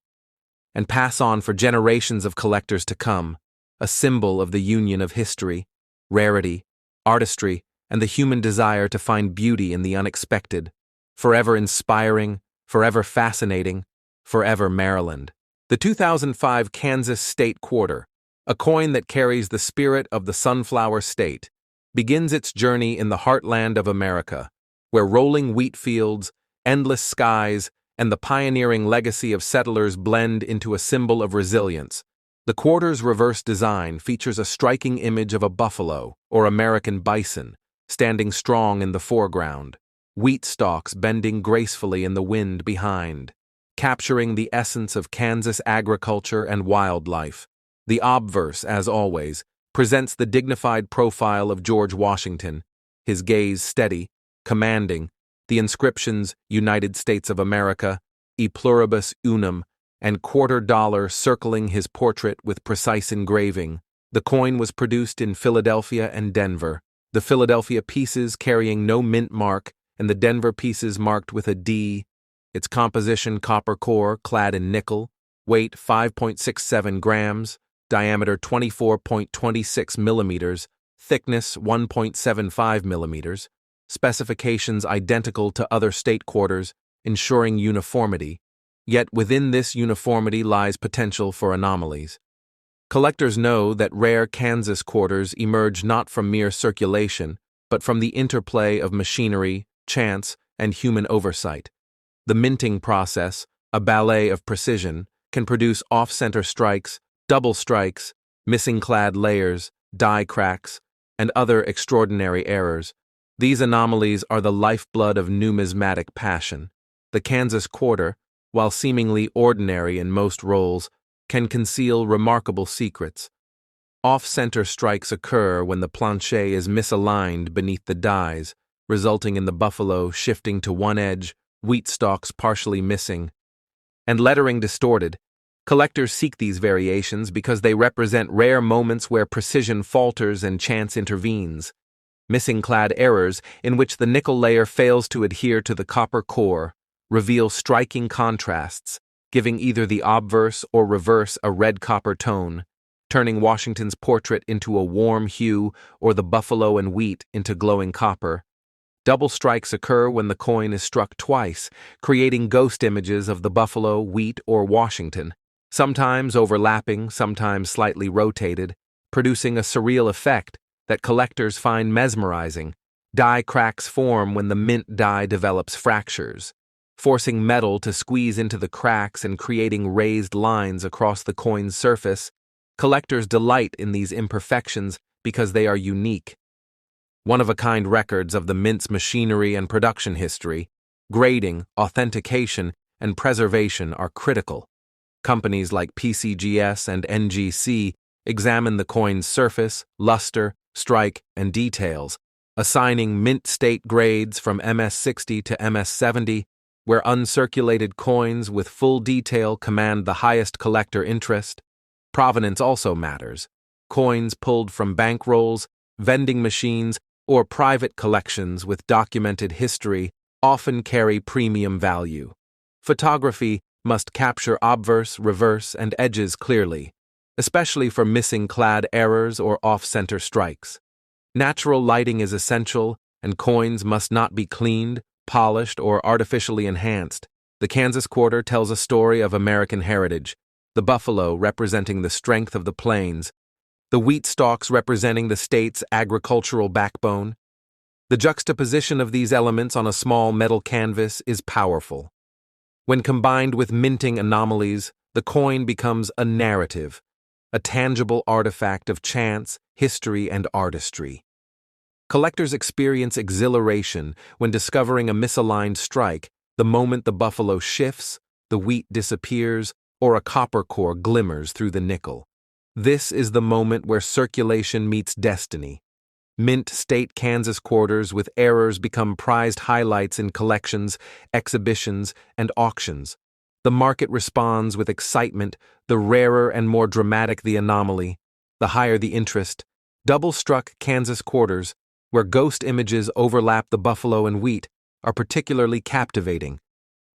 and pass on for generations of collectors to come, a symbol of the union of history, rarity, artistry, and the human desire to find beauty in the unexpected, forever inspiring, forever fascinating, forever Maryland. The 2005 Kansas State Quarter, a coin that carries the spirit of the Sunflower State, begins its journey in the heartland of America, where rolling wheat fields, endless skies, and the pioneering legacy of settlers blend into a symbol of resilience. The quarter's reverse design features a striking image of a buffalo, or American bison, standing strong in the foreground, wheat stalks bending gracefully in the wind behind, capturing the essence of Kansas agriculture and wildlife. The obverse, as always, presents the dignified profile of George Washington, his gaze steady, commanding, The inscriptions United States of America, e pluribus unum, and $quarter circling his portrait with precise engraving. The coin was produced in Philadelphia and Denver, the Philadelphia pieces carrying no mint mark and the Denver pieces marked with a D. Its composition copper core clad in nickel, weight 5.67 grams, diameter 24.26 millimeters, thickness 1.75 millimeters, specifications identical to other state quarters, ensuring uniformity, yet within this uniformity lies potential for anomalies. Collectors know that rare Kansas quarters emerge not from mere circulation, but from the interplay of machinery, chance, and human oversight. The minting process, a ballet of precision, can produce off-center strikes, double strikes, missing-clad layers, die cracks, and other extraordinary errors. These anomalies are the lifeblood of numismatic passion. The Kansas quarter, while seemingly ordinary in most roles, can conceal remarkable secrets. Off-center strikes occur when the plancher is misaligned beneath the dies, resulting in the buffalo shifting to one edge, wheat stalks partially missing, and lettering distorted. Collectors seek these variations because they represent rare moments where precision falters and chance intervenes. Missing-clad errors, in which the nickel layer fails to adhere to the copper core, reveal striking contrasts, giving either the obverse or reverse a red copper tone, turning Washington's portrait into a warm hue or the buffalo and wheat into glowing copper. Double strikes occur when the coin is struck twice, creating ghost images of the buffalo, wheat, or Washington, sometimes overlapping, sometimes slightly rotated, producing a surreal effect that collectors find mesmerizing. Die cracks form when the mint die develops fractures, forcing metal to squeeze into the cracks and creating raised lines across the coin's surface. Collectors delight in these imperfections because they are unique. One-of-a-kind records of the mint's machinery and production history, grading, authentication, and preservation are critical. Companies like PCGS and NGC examine the coin's surface, luster, strike, and details, assigning mint state grades from MS60 to MS70, where uncirculated coins with full detail command the highest collector interest. Provenance also matters. Coins pulled from bankrolls, vending machines, or private collections with documented history often carry premium value. Photography must capture obverse, reverse, and edges clearly, especially for missing-clad errors or off-center strikes. Natural lighting is essential, and coins must not be cleaned, polished, or artificially enhanced. The Kansas quarter tells a story of American heritage, the buffalo representing the strength of the plains, the wheat stalks representing the state's agricultural backbone. The juxtaposition of these elements on a small metal canvas is powerful. When combined with minting anomalies, the coin becomes a narrative, a tangible artifact of chance, history, and artistry. Collectors experience exhilaration when discovering a misaligned strike, the moment the buffalo shifts, the wheat disappears, or a copper core glimmers through the nickel. This is the moment where circulation meets destiny. Mint state Kansas quarters with errors become prized highlights in collections, exhibitions, and auctions. The market responds with excitement. The rarer and more dramatic the anomaly, the higher the interest. Double-struck Kansas quarters, where ghost images overlap the buffalo and wheat, are particularly captivating.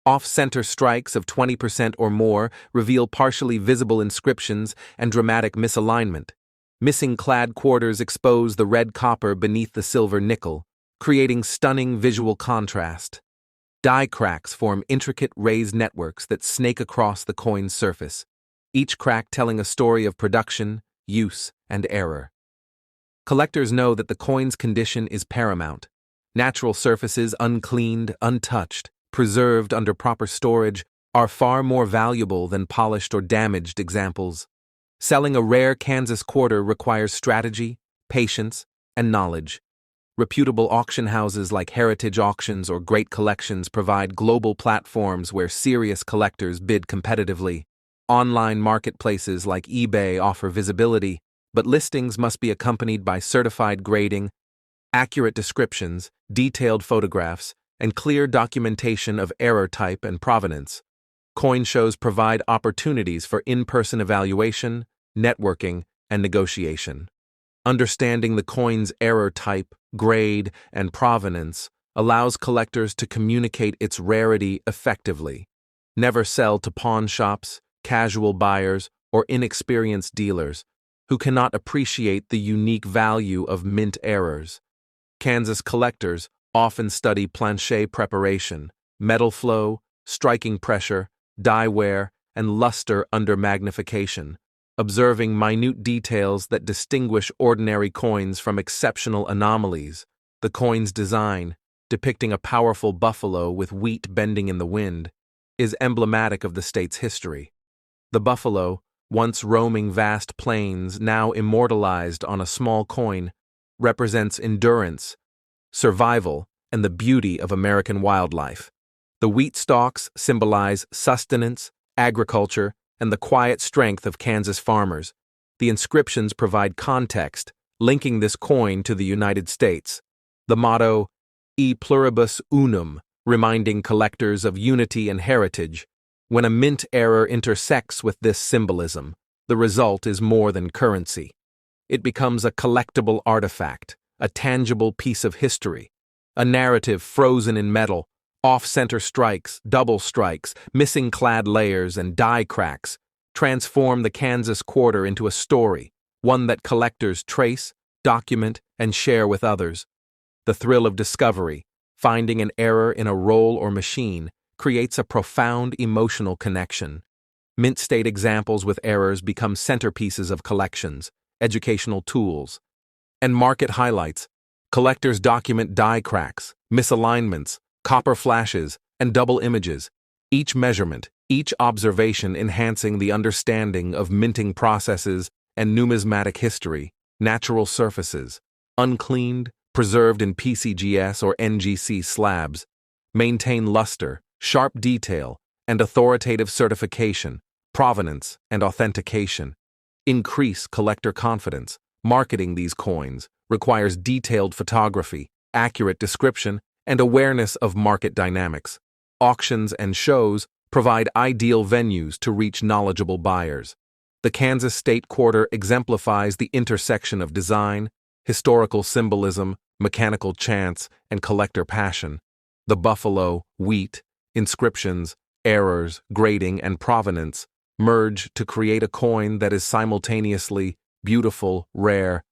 Off-center strikes of 20% or more reveal partially visible inscriptions and dramatic misalignment. Missing-clad quarters expose the red copper beneath the silver nickel, creating stunning visual contrast. Die cracks form intricate raised networks that snake across the coin's surface, each crack telling a story of production, use, and error. Collectors know that the coin's condition is paramount. Natural surfaces, uncleaned, untouched, preserved under proper storage, are far more valuable than polished or damaged examples. Selling a rare Kansas quarter requires strategy, patience, and knowledge. Reputable auction houses like Heritage Auctions or Great Collections provide global platforms where serious collectors bid competitively. Online marketplaces like eBay offer visibility, but listings must be accompanied by certified grading, accurate descriptions, detailed photographs, and clear documentation of error type and provenance. Coin shows provide opportunities for in-person evaluation, networking, and negotiation. Understanding the coin's error type, grade, and provenance allows collectors to communicate its rarity effectively. Never sell to pawn shops, casual buyers, or inexperienced dealers who cannot appreciate the unique value of mint errors. Kansas collectors often study plancher preparation, metal flow, striking pressure, die wear, and luster under magnification, observing minute details that distinguish ordinary coins from exceptional anomalies. The coin's design, depicting a powerful buffalo with wheat bending in the wind, is emblematic of the state's history. The buffalo, once roaming vast plains, now immortalized on a small coin, represents endurance, survival, and the beauty of American wildlife. The wheat stalks symbolize sustenance, agriculture, and the quiet strength of Kansas farmers. The inscriptions provide context, linking this coin to the United States. The motto, E pluribus unum, reminding collectors of unity and heritage. When a mint error intersects with this symbolism, the result is more than currency. It becomes a collectible artifact, a tangible piece of history, a narrative frozen in metal. Off-center strikes, double strikes, missing clad layers, and die cracks transform the Kansas quarter into a story, one that collectors trace, document, and share with others. The thrill of discovery, finding an error in a roll or machine, creates a profound emotional connection. Mint state examples with errors become centerpieces of collections, educational tools, and market highlights. Collectors document die cracks, misalignments, copper flashes, and double images, each measurement, each observation enhancing the understanding of minting processes and numismatic history. Natural surfaces, uncleaned, preserved in PCGS or NGC slabs, maintain luster, sharp detail, and authoritative certification, provenance, and authentication. Increase collector confidence. Marketing these coins requires detailed photography, accurate description, and awareness of market dynamics. Auctions and shows provide ideal venues to reach knowledgeable buyers. The Kansas State Quarter exemplifies the intersection of design, historical symbolism, mechanical chance, and collector passion. The buffalo, wheat, inscriptions, errors, grading, and provenance merge to create a coin that is simultaneously beautiful, rare,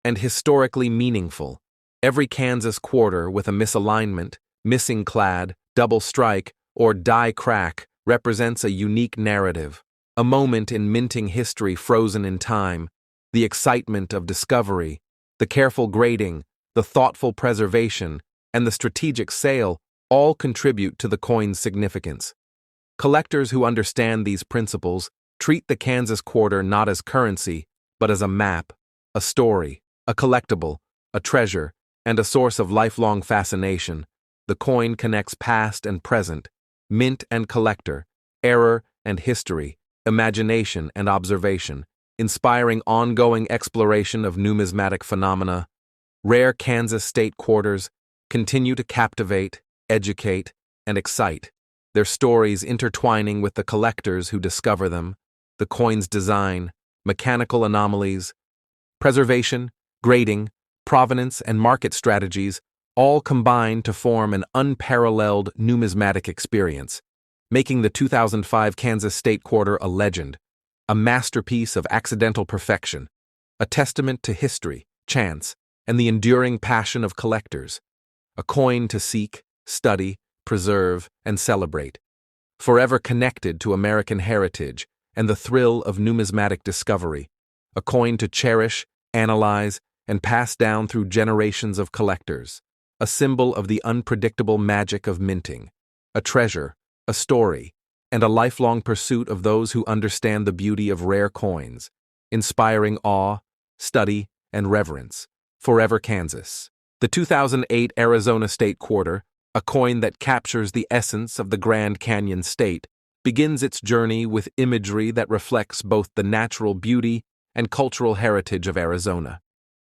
and historically meaningful. Every Kansas quarter with a misalignment, missing clad, double strike, or die crack represents a unique narrative, a moment in minting history frozen in time. The excitement of discovery, the careful grading, the thoughtful preservation, and the strategic sale all contribute to the coin's significance. Collectors who understand these principles treat the Kansas quarter not as currency, but as a map, a story, a collectible, a treasure, and a source of lifelong fascination. The coin connects past and present, mint and collector, error and history, imagination and observation, inspiring ongoing exploration of numismatic phenomena. Rare Kansas State quarters continue to captivate, educate, and excite, their stories intertwining with the collectors who discover them. The coin's design, mechanical anomalies, preservation, grading, provenance, and market strategies all combine to form an unparalleled numismatic experience, making the 2005 Kansas State Quarter a legend, a masterpiece of accidental perfection, a testament to history, chance, and the enduring passion of collectors, a coin to seek, study, preserve, and celebrate, forever connected to American heritage and the thrill of numismatic discovery, a coin to cherish, analyze, and pass down through generations of collectors, a symbol of the unpredictable magic of minting, a treasure, a story, and a lifelong pursuit of those who understand the beauty of rare coins, inspiring awe, study, and reverence. Forever Kansas. The 2008 Arizona State Quarter, a coin that captures the essence of the Grand Canyon State, begins its journey with imagery that reflects both the natural beauty and cultural heritage of Arizona.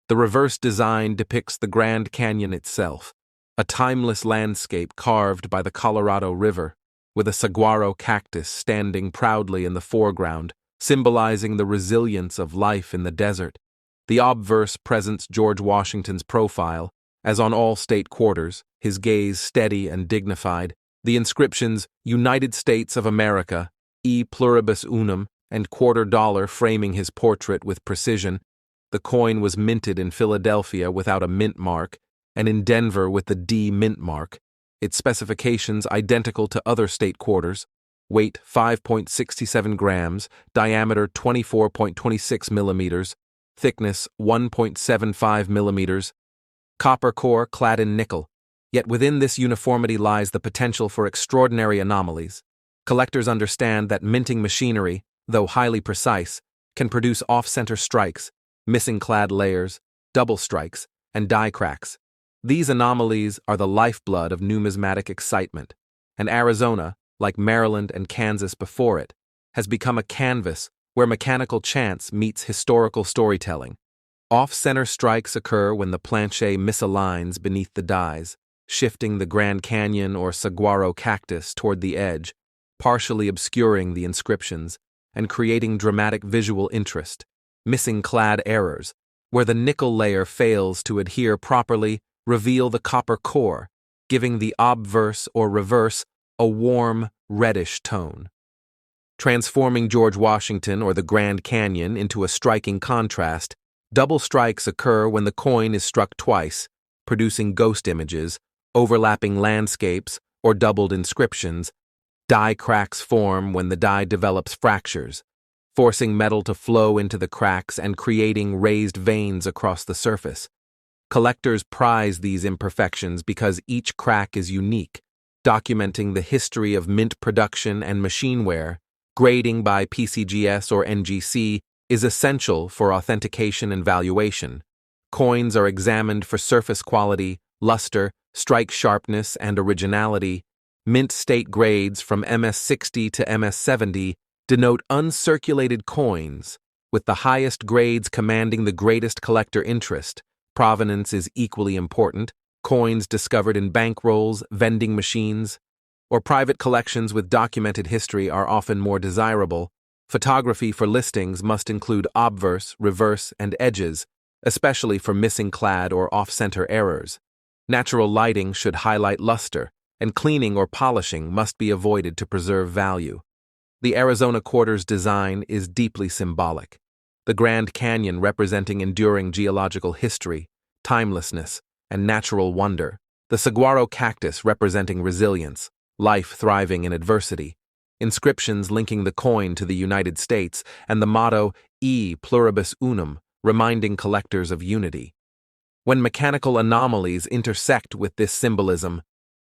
The reverse design depicts the Grand Canyon itself, a timeless landscape carved by the Colorado River, with a saguaro cactus standing proudly in the foreground, symbolizing the resilience of life in the desert. The obverse presents George Washington's profile, as on all state quarters, his gaze steady and dignified. The inscriptions United States of America, E pluribus unum, and $quarter framing his portrait with precision. The coin was minted in Philadelphia without a mint mark, and in Denver with the D mint mark. Its specifications identical to other state quarters: weight 5.67 grams, diameter 24.26 millimeters, thickness 1.75 millimeters, copper core clad in nickel. Yet within this uniformity lies the potential for extraordinary anomalies. Collectors understand that minting machinery, though highly precise, can produce off-center strikes, missing clad layers, double strikes, and die cracks. These anomalies are the lifeblood of numismatic excitement, and Arizona, like Maryland and Kansas before it, has become a canvas where mechanical chance meets historical storytelling. Off-center strikes occur when the planche misaligns beneath the dies, shifting the Grand Canyon or saguaro cactus toward the edge, partially obscuring the inscriptions and creating dramatic visual interest. Missing clad errors, where the nickel layer fails to adhere properly, reveal the copper core, giving the obverse or reverse a warm, reddish tone. Transforming George Washington or the Grand Canyon into a striking contrast, double strikes occur when the coin is struck twice, producing ghost images, overlapping landscapes, or doubled inscriptions. Die cracks form when the die develops fractures, forcing metal to flow into the cracks and creating raised veins across the surface. Collectors prize these imperfections because each crack is unique, documenting the history of mint production and machineware. Grading by PCGS or NGC is essential for authentication and valuation. Coins are examined for surface quality, luster, strike sharpness, and originality. Mint state grades from MS60 to MS70 denote uncirculated coins, with the highest grades commanding the greatest collector interest. Provenance is equally important. Coins discovered in bankrolls, vending machines, or private collections with documented history are often more desirable. Photography for listings must include obverse, reverse, and edges, especially for missing clad or off-center errors. Natural lighting should highlight luster, and cleaning or polishing must be avoided to preserve value. The Arizona quarter's design is deeply symbolic. The Grand Canyon representing enduring geological history, timelessness, and natural wonder. The saguaro cactus representing resilience, life thriving in adversity. Inscriptions linking the coin to the United States, and the motto E pluribus unum, reminding collectors of unity. When mechanical anomalies intersect with this symbolism,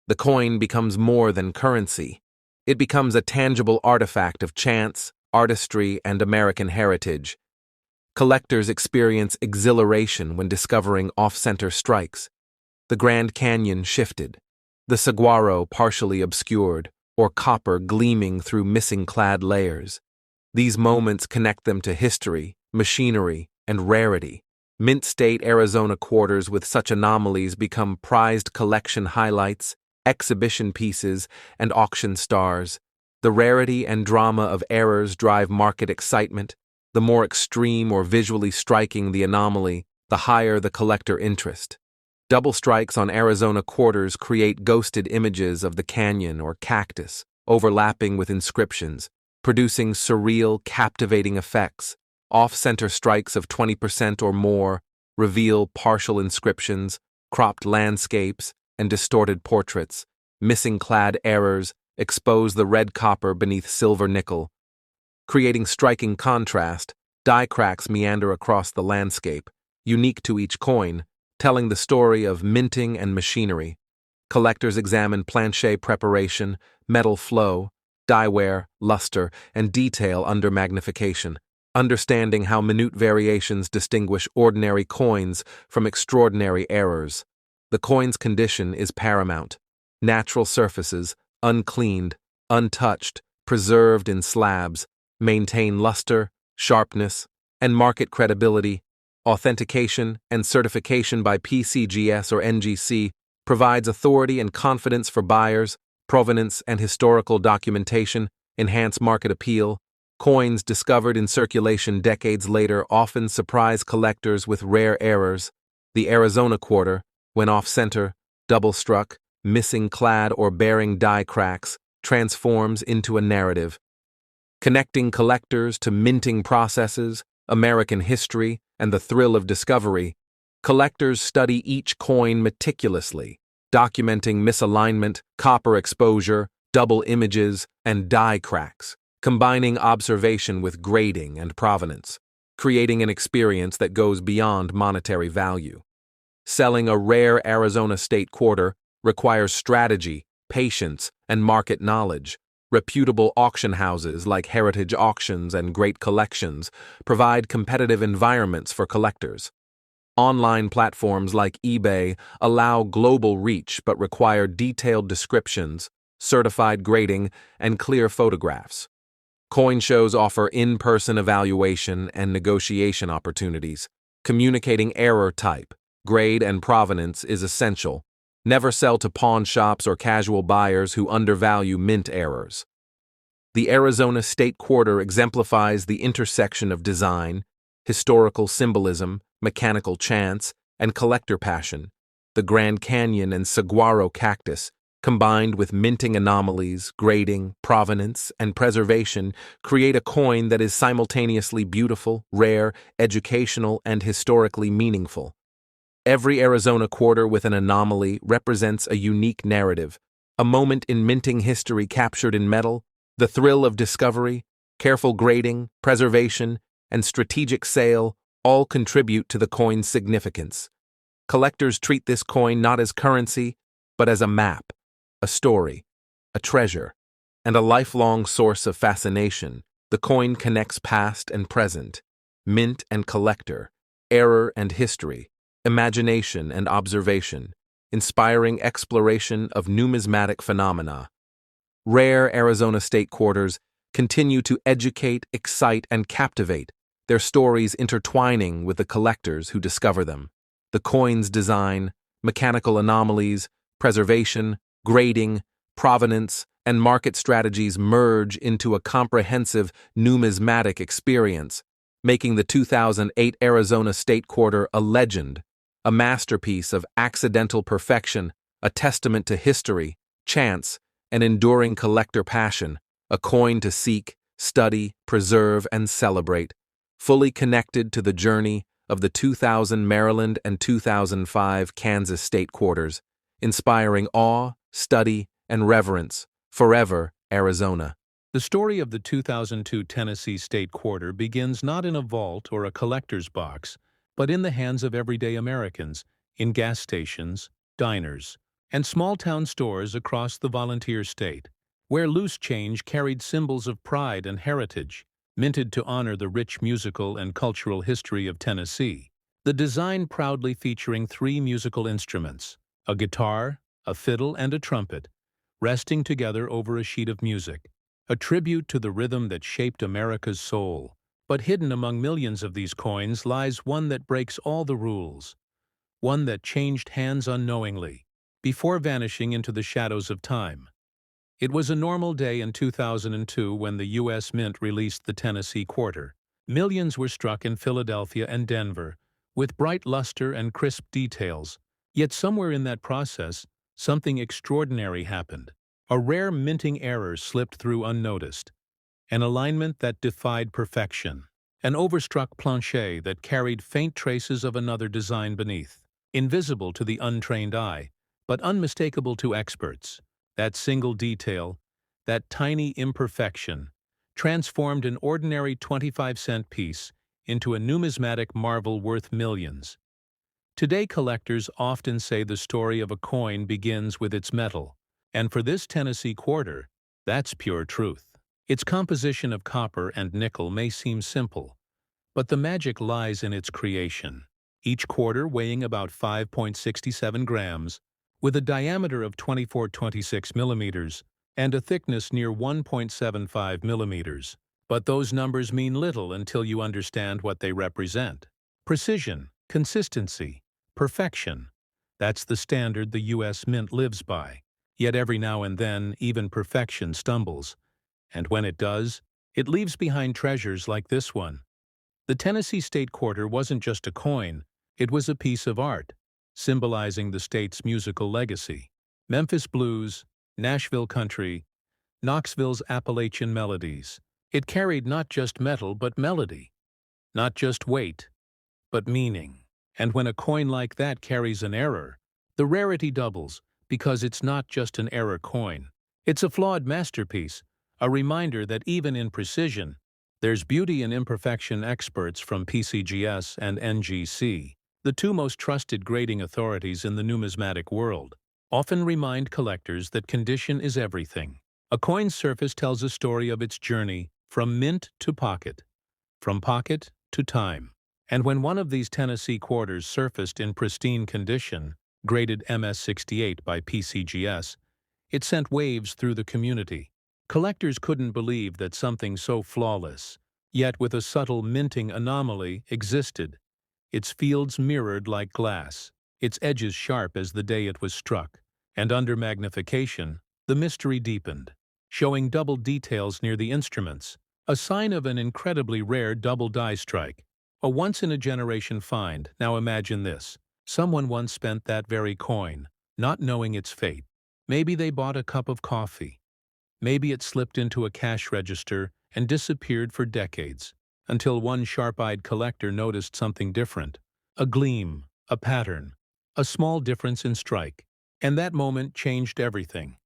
the coin becomes more than currency. It becomes a tangible artifact of chance, artistry, and American heritage. Collectors experience exhilaration when discovering off-center strikes. The Grand Canyon shifted, the saguaro partially obscured, or copper gleaming through missing clad layers. These moments connect them to history, machinery, and rarity. Mint State Arizona quarters with such anomalies become prized collection highlights, exhibition pieces, and auction stars. The rarity and drama of errors drive market excitement. The more extreme or visually striking the anomaly, the higher the collector interest. Double strikes on Arizona quarters create ghosted images of the canyon or cactus, overlapping with inscriptions, producing surreal, captivating effects. Off-center strikes of 20% or more reveal partial inscriptions, cropped landscapes, and distorted portraits. Missing clad errors expose the red copper beneath silver nickel. Creating striking contrast, die cracks meander across the landscape, unique to each coin, telling the story of minting and machinery. Collectors examine planche preparation, metal flow, die wear, luster, and detail under magnification, understanding how minute variations distinguish ordinary coins from extraordinary errors. The coin's condition is paramount. Natural surfaces, uncleaned, untouched, preserved in slabs, maintain luster, sharpness, and market credibility. Authentication and certification by PCGS or NGC provides authority and confidence for buyers, provenance and historical documentation, enhance market appeal. Coins discovered in circulation decades later often surprise collectors with rare errors. The Arizona quarter, when off-center, double-struck, missing clad or bearing die cracks, transforms into a narrative. Connecting collectors to minting processes, American history, and the thrill of discovery, collectors study each coin meticulously, documenting misalignment, copper exposure, double images, and die cracks, combining observation with grading and provenance, creating an experience that goes beyond monetary value. Selling a rare Arizona state quarter requires strategy, patience, and market knowledge. Reputable auction houses like Heritage Auctions and Great Collections provide competitive environments for collectors. Online platforms like eBay allow global reach but require detailed descriptions, certified grading, and clear photographs. Coin shows offer in-person evaluation and negotiation opportunities. Communicating error type, grade, and provenance is essential. Never sell to pawn shops or casual buyers who undervalue mint errors. The Arizona State Quarter exemplifies the intersection of design, historical symbolism, mechanical chance, and collector passion. The Grand Canyon and saguaro cactus, combined with minting anomalies, grading, provenance, and preservation, create a coin that is simultaneously beautiful, rare, educational, and historically meaningful. Every Arizona quarter with an anomaly represents a unique narrative, a moment in minting history captured in metal. The thrill of discovery, careful grading, preservation, and strategic sale all contribute to the coin's significance. Collectors treat this coin not as currency, but as a map, a story, a treasure, and a lifelong source of fascination. The coin connects past and present, mint and collector, error and history, imagination and observation, inspiring exploration of numismatic phenomena. Rare Arizona state quarters continue to educate, excite, and captivate, their stories intertwining with the collectors who discover them. The coin's design, mechanical anomalies, preservation, grading, provenance, and market strategies merge into a comprehensive numismatic experience, making the 2008 Arizona State Quarter a legend, a masterpiece of accidental perfection, a testament to history, chance, and enduring collector passion, a coin to seek, study, preserve, and celebrate, fully connected to the journey of the 2000 Maryland and 2005 Kansas State Quarters, inspiring awe, study, and reverence. Forever, Arizona. The story of the 2002 Tennessee State Quarter begins not in a vault or a collector's box, but in the hands of everyday Americans, in gas stations, diners, and small-town stores across the volunteer state, where loose change carried symbols of pride and heritage, minted to honor the rich musical and cultural history of Tennessee. The design proudly featuring 3 musical instruments, a guitar, a fiddle, and a trumpet, resting together over a sheet of music, a tribute to the rhythm that shaped America's soul. But hidden among millions of these coins lies one that breaks all the rules, one that changed hands unknowingly, before vanishing into the shadows of time. It was a normal day in 2002 when the U.S. Mint released the Tennessee Quarter. Millions were struck in Philadelphia and Denver, with bright luster and crisp details. Yet somewhere in that process, something extraordinary happened. A rare minting error slipped through unnoticed, an alignment that defied perfection, an overstruck plancher that carried faint traces of another design beneath. Invisible to the untrained eye, but unmistakable to experts, that single detail, that tiny imperfection, transformed an ordinary 25-cent piece into a numismatic marvel worth millions. Today, collectors often say the story of a coin begins with its metal, and for this Tennessee Quarter, that's pure truth. Its composition of copper and nickel may seem simple, but the magic lies in its creation. Each quarter weighing about 5.67 grams, with a diameter of 24-26 millimeters and a thickness near 1.75 millimeters. But those numbers mean little until you understand what they represent. Precision, consistency, perfection. That's the standard the U.S. Mint lives by. Yet every now and then, even perfection stumbles. And when it does, it leaves behind treasures like this one. The Tennessee State Quarter wasn't just a coin, it was a piece of art, symbolizing the state's musical legacy. Memphis blues, Nashville country, Knoxville's Appalachian melodies. It carried not just metal but melody, not just weight, but meaning. And when a coin like that carries an error, the rarity doubles because it's not just an error coin. It's a flawed masterpiece, a reminder that even in precision, there's beauty in imperfection. Experts from PCGS and NGC, the two most trusted grading authorities in the numismatic world, often remind collectors that condition is everything. A coin's surface tells a story of its journey from mint to pocket, from pocket to time. And when one of these Tennessee quarters surfaced in pristine condition, graded MS-68 by PCGS, it sent waves through the community. Collectors couldn't believe that something so flawless, yet with a subtle minting anomaly, existed. Its fields mirrored like glass, its edges sharp as the day it was struck, and under magnification, the mystery deepened, showing double details near the instruments, a sign of an incredibly rare double die strike. A once-in-a-generation find. Now imagine this. Someone once spent that very coin, not knowing its fate. Maybe they bought a cup of coffee. Maybe it slipped into a cash register and disappeared for decades, until one sharp-eyed collector noticed something different. A gleam, a pattern, a small difference in strike. And that moment changed everything.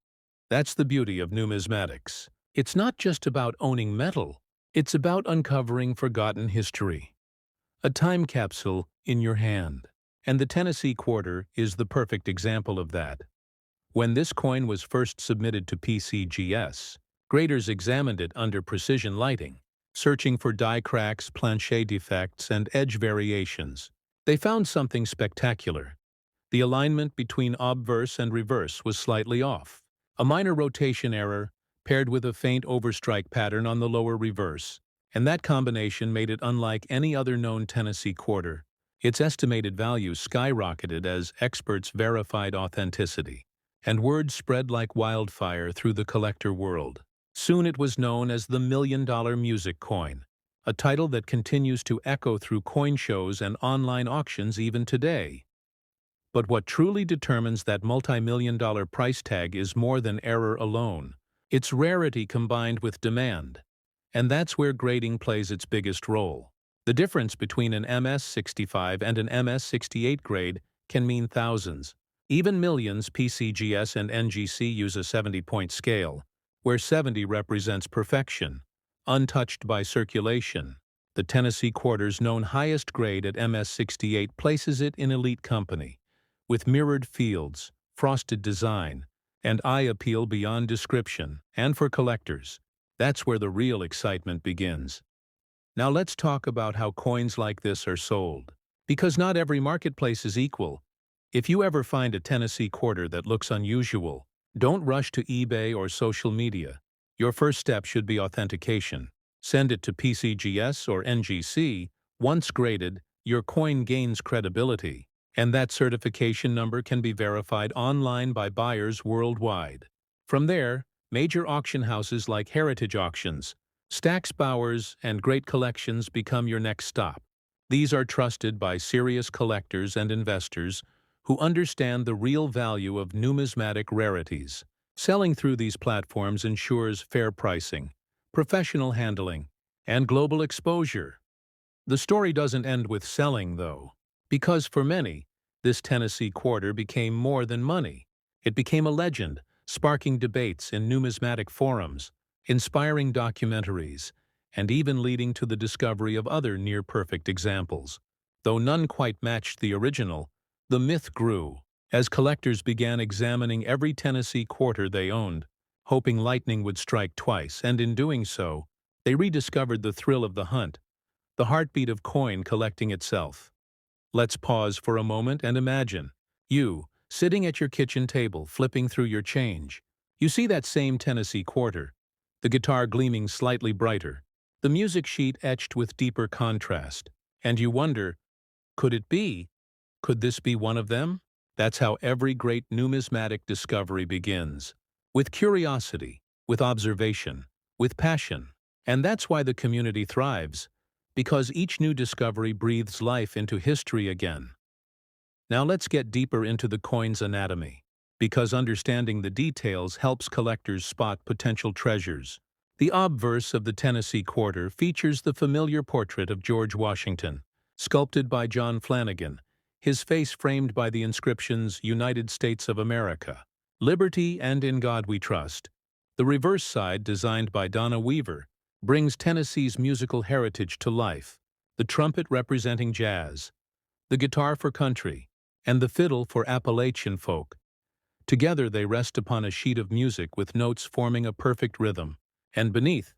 That's the beauty of numismatics. It's not just about owning metal. It's about uncovering forgotten history. A time capsule in your hand. And the Tennessee quarter is the perfect example of that. When this coin was first submitted to PCGS, graders examined it under precision lighting, searching for die cracks, planchet defects, and edge variations. They found something spectacular. The alignment between obverse and reverse was slightly off. A minor rotation error, paired with a faint overstrike pattern on the lower reverse, and that combination made it unlike any other known Tennessee quarter. Its estimated value skyrocketed as experts verified authenticity, and word spread like wildfire through the collector world. Soon it was known as the $1 million music coin, a title that continues to echo through coin shows and online auctions even today. But what truly determines that multi-million-dollar price tag is more than error alone. It's rarity combined with demand. And that's where grading plays its biggest role. The difference between an MS-65 and an MS-68 grade can mean thousands, even millions. PCGS and NGC use a 70-point scale, where 70 represents perfection, untouched by circulation. The Tennessee quarter's known highest grade at MS-68 places it in elite company, with mirrored fields, frosted design, and eye appeal beyond description. And for collectors, that's where the real excitement begins. Now let's talk about how coins like this are sold. Because not every marketplace is equal. If you ever find a Tennessee quarter that looks unusual, don't rush to eBay or social media. Your first step should be authentication. Send it to PCGS or NGC. Once graded, your coin gains credibility, and that certification number can be verified online by buyers worldwide. From there, major auction houses like Heritage Auctions, Stack's Bowers, and Great Collections become your next stop. These are trusted by serious collectors and investors who understand the real value of numismatic rarities. Selling through these platforms ensures fair pricing, professional handling, and global exposure. The story doesn't end with selling, though, because for many, this Tennessee quarter became more than money. It became a legend, sparking debates in numismatic forums, inspiring documentaries, and even leading to the discovery of other near-perfect examples. Though none quite matched the original, the myth grew as collectors began examining every Tennessee quarter they owned, hoping lightning would strike twice, and in doing so, they rediscovered the thrill of the hunt, the heartbeat of coin collecting itself. Let's pause for a moment and imagine you, sitting at your kitchen table, flipping through your change. You see that same Tennessee quarter, the guitar gleaming slightly brighter, the music sheet etched with deeper contrast, and you wonder, could it be? Could this be one of them? That's how every great numismatic discovery begins. With curiosity, with observation, with passion. And that's why the community thrives, because each new discovery breathes life into history again. Now let's get deeper into the coin's anatomy, because understanding the details helps collectors spot potential treasures. The obverse of the Tennessee quarter features the familiar portrait of George Washington, sculpted by John Flanagan, his face framed by the inscriptions United States of America, Liberty and In God We Trust. The reverse side, designed by Donna Weaver, brings Tennessee's musical heritage to life, the trumpet representing jazz, the guitar for country, and the fiddle for Appalachian folk. Together they rest upon a sheet of music with notes forming a perfect rhythm, and beneath,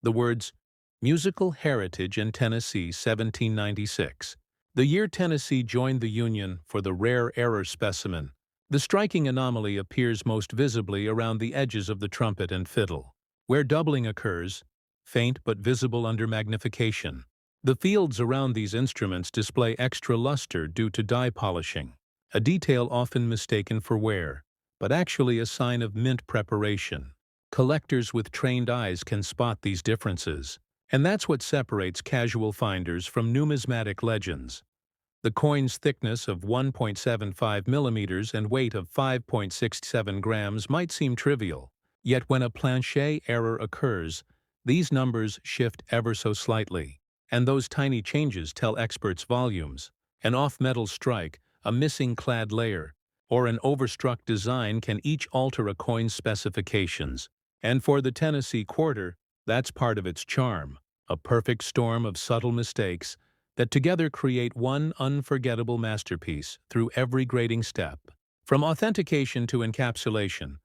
the words, Musical Heritage in Tennessee 1796. The year Tennessee joined the Union for the rare error specimen. The striking anomaly appears most visibly around the edges of the trumpet and fiddle, where doubling occurs, faint but visible under magnification. The fields around these instruments display extra luster due to dye polishing, a detail often mistaken for wear, but actually a sign of mint preparation. Collectors with trained eyes can spot these differences, and that's what separates casual finders from numismatic legends. The coin's thickness of 1.75 millimeters and weight of 5.67 grams might seem trivial, yet when a planchet error occurs, these numbers shift ever so slightly. And those tiny changes tell experts volumes. An off-metal strike, a missing clad layer, or an overstruck design can each alter a coin's specifications. And for the Tennessee quarter, that's part of its charm, a perfect storm of subtle mistakes that together create one unforgettable masterpiece through every grading step. From authentication to encapsulation,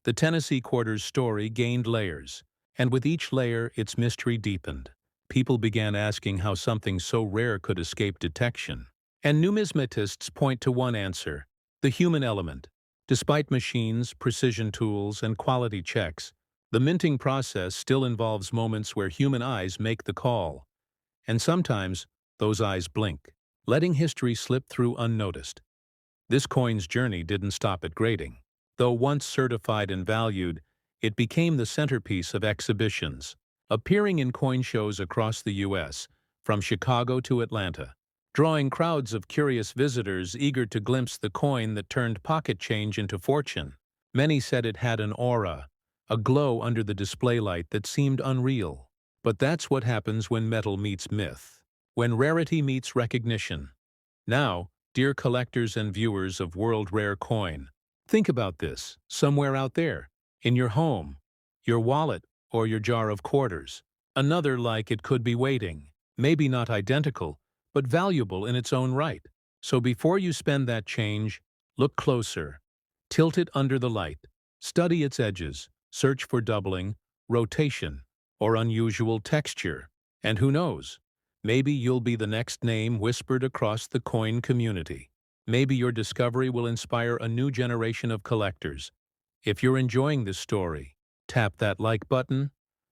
the Tennessee quarter's story gained layers, and with each layer its mystery deepened. People began asking how something so rare could escape detection. And numismatists point to one answer: the human element. Despite machines, precision tools, and quality checks, the minting process still involves moments where human eyes make the call. And sometimes, those eyes blink, letting history slip through unnoticed. This coin's journey didn't stop at grading. Though once certified and valued, it became the centerpiece of exhibitions, appearing in coin shows across the U.S., from Chicago to Atlanta, drawing crowds of curious visitors eager to glimpse the coin that turned pocket change into fortune. Many said it had an aura, a glow under the display light that seemed unreal. But that's what happens when metal meets myth, when rarity meets recognition. Now, dear collectors and viewers of World Rare Coin, think about this, somewhere out there, in your home, your wallet, or your jar of quarters. Another like it could be waiting, maybe not identical, but valuable in its own right. So before you spend that change, look closer. Tilt it under the light. Study its edges. Search for doubling, rotation, or unusual texture. And who knows? Maybe you'll be the next name whispered across the coin community. Maybe your discovery will inspire a new generation of collectors. If you're enjoying this story, tap that like button,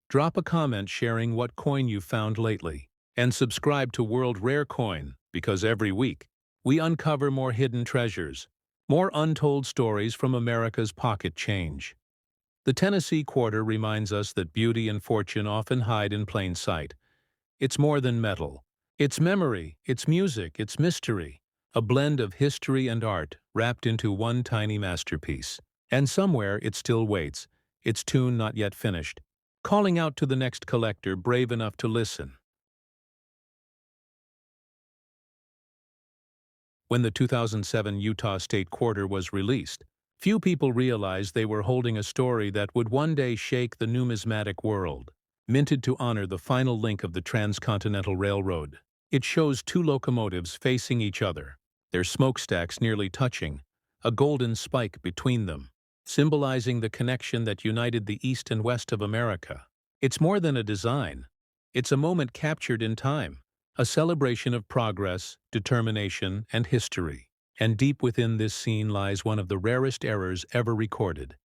drop a comment sharing what coin you found lately, and subscribe to World Rare Coin, because every week, we uncover more hidden treasures, more untold stories from America's pocket change. The Tennessee quarter reminds us that beauty and fortune often hide in plain sight. It's more than metal. It's memory, it's music, it's mystery, a blend of history and art wrapped into one tiny masterpiece. And somewhere it still waits, its tune not yet finished, calling out to the next collector brave enough to listen. When the 2007 Utah State Quarter was released, few people realized they were holding a story that would one day shake the numismatic world. Minted to honor the final link of the Transcontinental Railroad, it shows two locomotives facing each other, their smokestacks nearly touching, a golden spike between them, symbolizing the connection that united the East and West of America. It's more than a design. It's a moment captured in time, a celebration of progress, determination, and history. And deep within this scene lies one of the rarest errors ever recorded,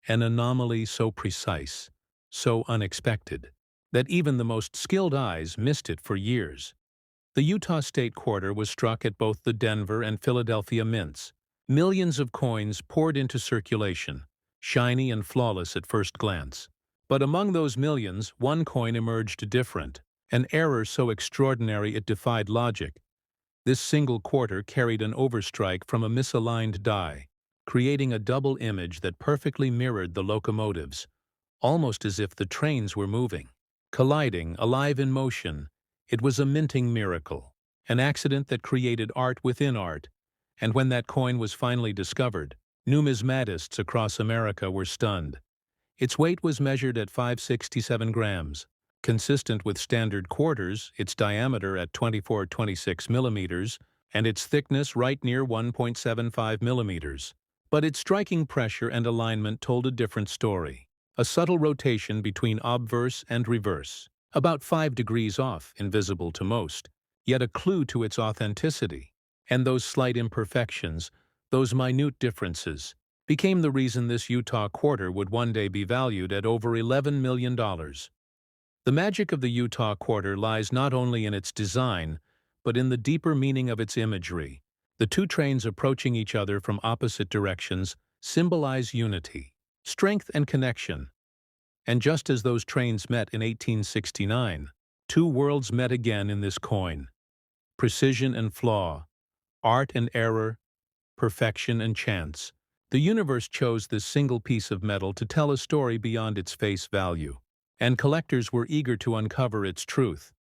an anomaly so precise, so unexpected, that even the most skilled eyes missed it for years. The Utah State Quarter was struck at both the Denver and Philadelphia mints, Millions of coins poured into circulation, shiny and flawless at first glance. But among those millions, one coin emerged different, an error so extraordinary it defied logic. This single quarter carried an overstrike from a misaligned die, creating a double image that perfectly mirrored the locomotives, almost as if the trains were moving. Colliding, alive in motion, it was a minting miracle, an accident that created art within art. And when that coin was finally discovered, numismatists across America were stunned. Its weight was measured at 567 grams, consistent with standard quarters, its diameter at 24-26 millimeters, and its thickness right near 1.75 millimeters. But its striking pressure and alignment told a different story. A subtle rotation between obverse and reverse, about 5 degrees off, invisible to most, yet a clue to its authenticity. And those slight imperfections, those minute differences, became the reason this Utah quarter would one day be valued at over $11 million. The magic of the Utah quarter lies not only in its design, but in the deeper meaning of its imagery. The two trains approaching each other from opposite directions symbolize unity, strength, and connection. And just as those trains met in 1869, two worlds met again in this coin. Precision and flaw, art and error, perfection and chance. The universe chose this single piece of metal to tell a story beyond its face value, and collectors were eager to uncover its truth.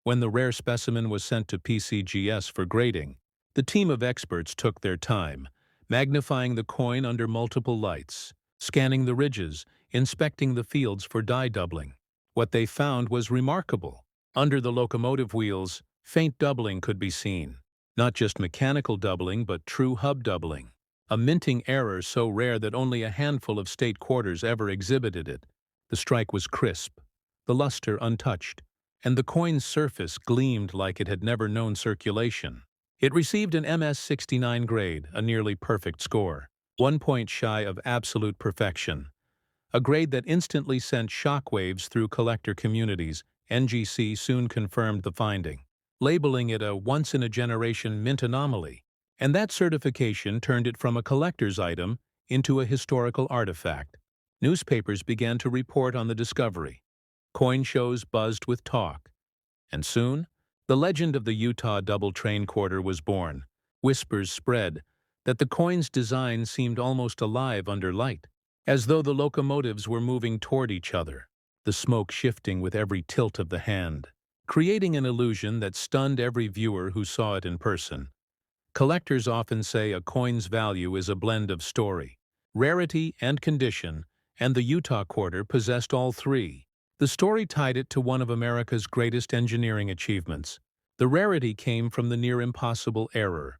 When the rare specimen was sent to PCGS for grading, the team of experts took their time, magnifying the coin under multiple lights, scanning the ridges, inspecting the fields for die doubling. What they found was remarkable. Under the locomotive wheels, faint doubling could be seen. Not just mechanical doubling, but true hub doubling. A minting error so rare that only a handful of state quarters ever exhibited it. The strike was crisp, the luster untouched, and the coin's surface gleamed like it had never known circulation. It received an MS-69 grade, a nearly perfect score, 1 point shy of absolute perfection. A grade that instantly sent shockwaves through collector communities. NGC soon confirmed the finding, labeling it a once-in-a-generation mint anomaly. And that certification turned it from a collector's item into a historical artifact. Newspapers began to report on the discovery. Coin shows buzzed with talk. And soon, the legend of the Utah double train quarter was born. Whispers spread that the coin's design seemed almost alive under light, as though the locomotives were moving toward each other, the smoke shifting with every tilt of the hand, creating an illusion that stunned every viewer who saw it in person. Collectors often say a coin's value is a blend of story, rarity, and condition, and the Utah quarter possessed all three. The story tied it to one of America's greatest engineering achievements. The rarity came from the near-impossible error,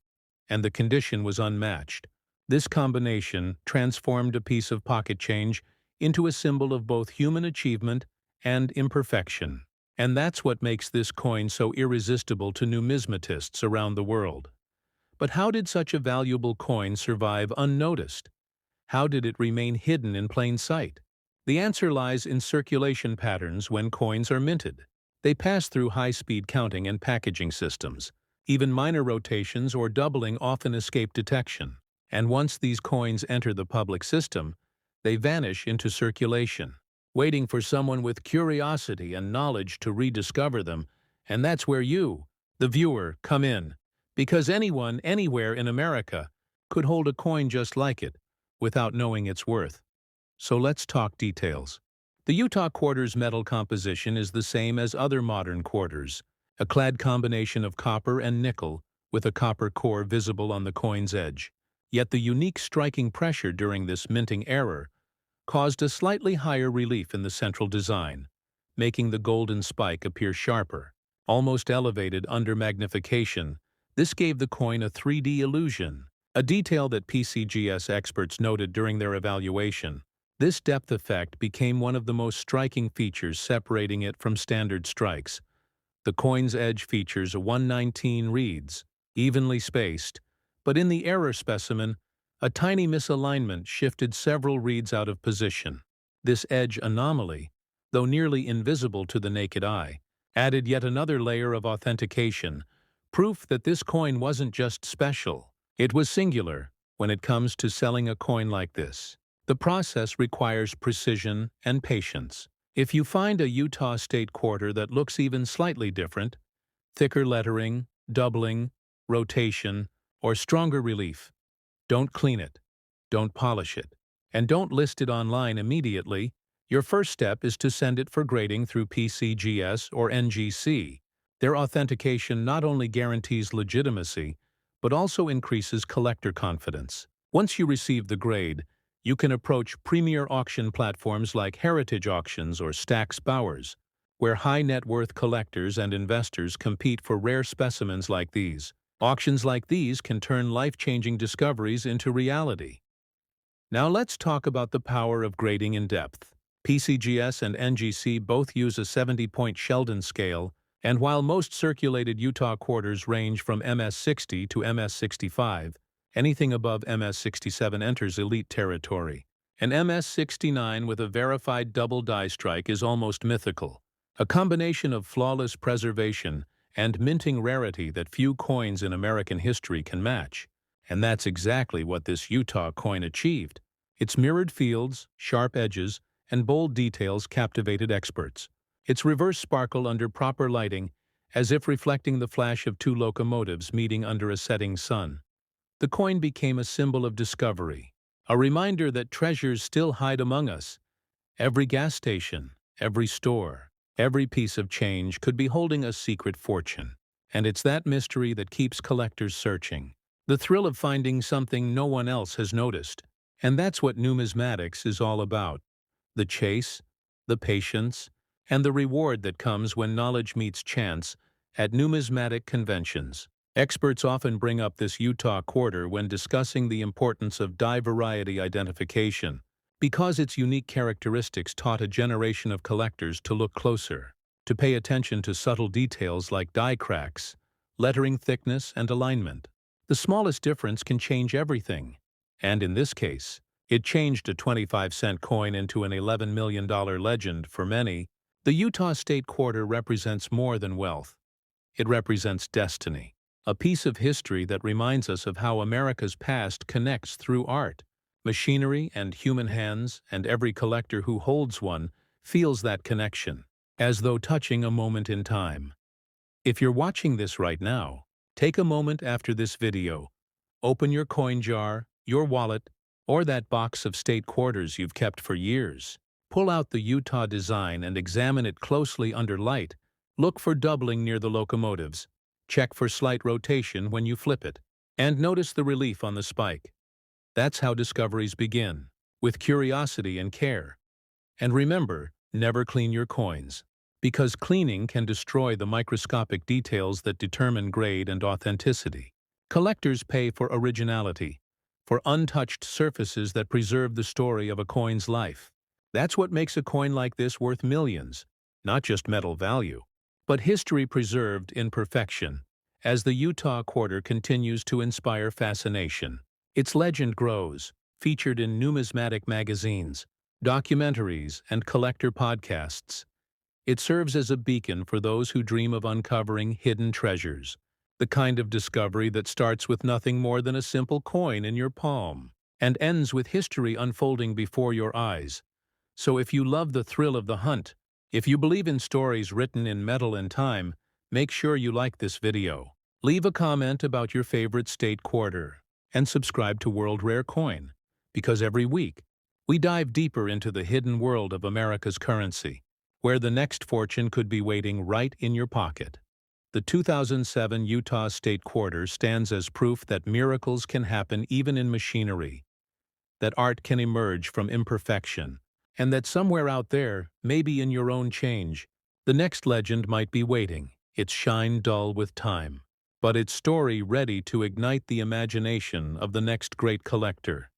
and the condition was unmatched. This combination transformed a piece of pocket change into a symbol of both human achievement and imperfection. And that's what makes this coin so irresistible to numismatists around the world. But how did such a valuable coin survive unnoticed? How did it remain hidden in plain sight? The answer lies in circulation patterns when coins are minted. They pass through high-speed counting and packaging systems. Even minor rotations or doubling often escape detection. And once these coins enter the public system, they vanish into circulation, waiting for someone with curiosity and knowledge to rediscover them. And that's where you, the viewer, come in. Because anyone, anywhere in America, could hold a coin just like it, without knowing its worth. So let's talk details. The Utah quarter's metal composition is the same as other modern quarters, a clad combination of copper and nickel, with a copper core visible on the coin's edge. Yet the unique striking pressure during this minting error caused a slightly higher relief in the central design, making the golden spike appear sharper, almost elevated under magnification. This gave the coin a 3D illusion, a detail that PCGS experts noted during their evaluation. This depth effect became one of the most striking features separating it from standard strikes. The coin's edge features 119 reeds, evenly spaced, but in the error specimen, a tiny misalignment shifted several reeds out of position. This edge anomaly, though nearly invisible to the naked eye, added yet another layer of authentication, proof that this coin wasn't just special, it was singular, when it comes to selling a coin like this. The process requires precision and patience. If you find a Utah State quarter that looks even slightly different, thicker lettering, doubling, rotation, or stronger relief, don't clean it, don't polish it, and don't list it online immediately. Your first step is to send it for grading through PCGS or NGC. Their authentication not only guarantees legitimacy, but also increases collector confidence. Once you receive the grade, you can approach premier auction platforms like Heritage Auctions or Stack's Bowers, where high-net-worth collectors and investors compete for rare specimens like these. Auctions like these can turn life-changing discoveries into reality. Now let's talk about the power of grading in depth. PCGS and NGC both use a 70-point Sheldon scale, and while most circulated Utah quarters range from MS-60 to MS-65, anything above MS-67 enters elite territory. An MS-69 with a verified double die strike is almost mythical, a combination of flawless preservation and minting rarity that few coins in American history can match. And that's exactly what this Utah coin achieved. Its mirrored fields, sharp edges, and bold details captivated experts. Its reverse sparkle under proper lighting, as if reflecting the flash of two locomotives meeting under a setting sun. The coin became a symbol of discovery, a reminder that treasures still hide among us. Every gas station, every store, every piece of change could be holding a secret fortune. And it's that mystery that keeps collectors searching. The thrill of finding something no one else has noticed. And that's what numismatics is all about. The chase, the patience, and the reward that comes when knowledge meets chance at numismatic conventions. Experts often bring up this Utah quarter when discussing the importance of die variety identification, because its unique characteristics taught a generation of collectors to look closer, to pay attention to subtle details like die cracks, lettering thickness, and alignment. The smallest difference can change everything. And in this case, it changed a 25-cent coin into an $11 million legend for many. The Utah State quarter represents more than wealth. It represents destiny, a piece of history that reminds us of how America's past connects through art, machinery, and human hands, and every collector who holds one feels that connection, as though touching a moment in time. If you're watching this right now, take a moment after this video, open your coin jar, your wallet, or that box of state quarters you've kept for years. Pull out the Utah design and examine it closely under light. Look for doubling near the locomotives. Check for slight rotation when you flip it. And notice the relief on the spike. That's how discoveries begin, with curiosity and care. And remember, never clean your coins, because cleaning can destroy the microscopic details that determine grade and authenticity. Collectors pay for originality, for untouched surfaces that preserve the story of a coin's life. That's what makes a coin like this worth millions, not just metal value, but history preserved in perfection. As the Utah quarter continues to inspire fascination, its legend grows, featured in numismatic magazines, documentaries, and collector podcasts. It serves as a beacon for those who dream of uncovering hidden treasures, the kind of discovery that starts with nothing more than a simple coin in your palm and ends with history unfolding before your eyes. So if you love the thrill of the hunt, if you believe in stories written in metal and time, make sure you like this video. Leave a comment about your favorite state quarter, and subscribe to World Rare Coin, because every week, we dive deeper into the hidden world of America's currency, where the next fortune could be waiting right in your pocket. The 2007 Utah State quarter stands as proof that miracles can happen even in machinery, that art can emerge from imperfection, and that somewhere out there, maybe in your own change, the next legend might be waiting, its shine dull with time, but its story ready to ignite the imagination of the next great collector.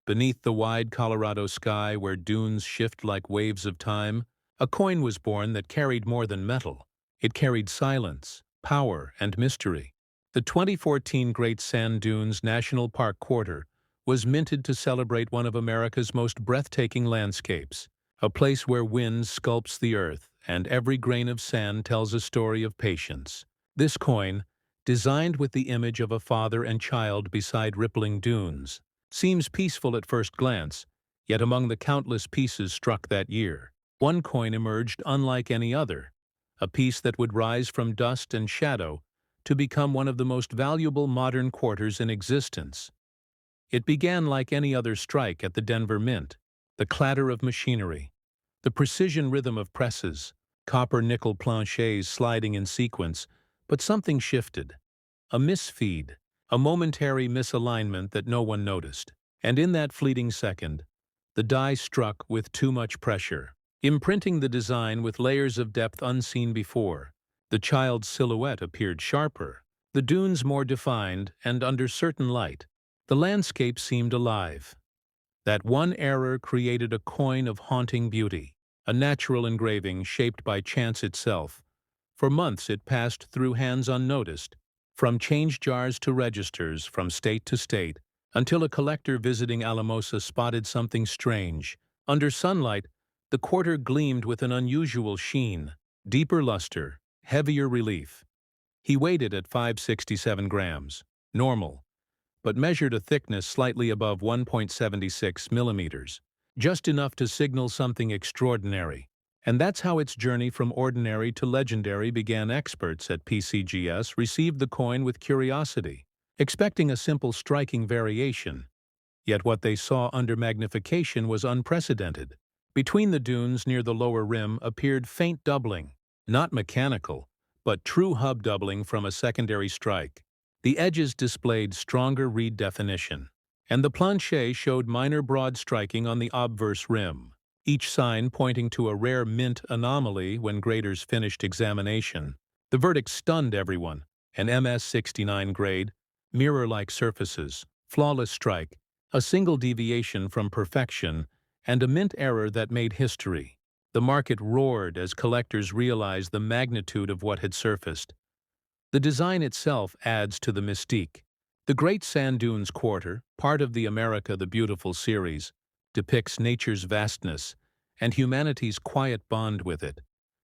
Beneath the wide Colorado sky where dunes shift like waves of time, a coin was born that carried more than metal. It carried silence, power, and mystery. The 2014 Great Sand Dunes National Park Quarter was minted to celebrate one of America's most breathtaking landscapes, a place where wind sculpts the earth and every grain of sand tells a story of patience. This coin, designed with the image of a father and child beside rippling dunes. Seems peaceful at first glance, yet among the countless pieces struck that year, one coin emerged unlike any other, a piece that would rise from dust and shadow to become one of the most valuable modern quarters in existence. It began like any other strike at the Denver Mint, the clatter of machinery, the precision rhythm of presses, copper-nickel planchets sliding in sequence, but something shifted. A misfeed, a momentary misalignment that no one noticed. And in that fleeting second, the die struck with too much pressure, imprinting the design with layers of depth unseen before. The child's silhouette appeared sharper, the dunes more defined, and under certain light, the landscape seemed alive. That one error created a coin of haunting beauty, a natural engraving shaped by chance itself. For months it passed through hands unnoticed, from change jars to registers, from state to state, until a collector visiting Alamosa spotted something strange. Under sunlight, the quarter gleamed with an unusual sheen, deeper luster, heavier relief. He weighed it at 567 grams, normal, but measured a thickness slightly above 1.76 millimeters, just enough to signal something extraordinary. And that's how its journey from ordinary to legendary began. Experts at PCGS received the coin with curiosity, expecting a simple striking variation. Yet what they saw under magnification was unprecedented. Between the dunes near the lower rim appeared faint doubling, not mechanical, but true hub doubling from a secondary strike. The edges displayed stronger reed definition, and the planchet showed minor broad striking on the obverse rim, each sign pointing to a rare mint anomaly. When graders finished examination, the verdict stunned everyone: an MS-69 grade, mirror-like surfaces, flawless strike, a single deviation from perfection, and a mint error that made history. The market roared as collectors realized the magnitude of what had surfaced. The design itself adds to the mystique. The Great Sand Dunes Quarter, part of the America the Beautiful series, depicts nature's vastness and humanity's quiet bond with it.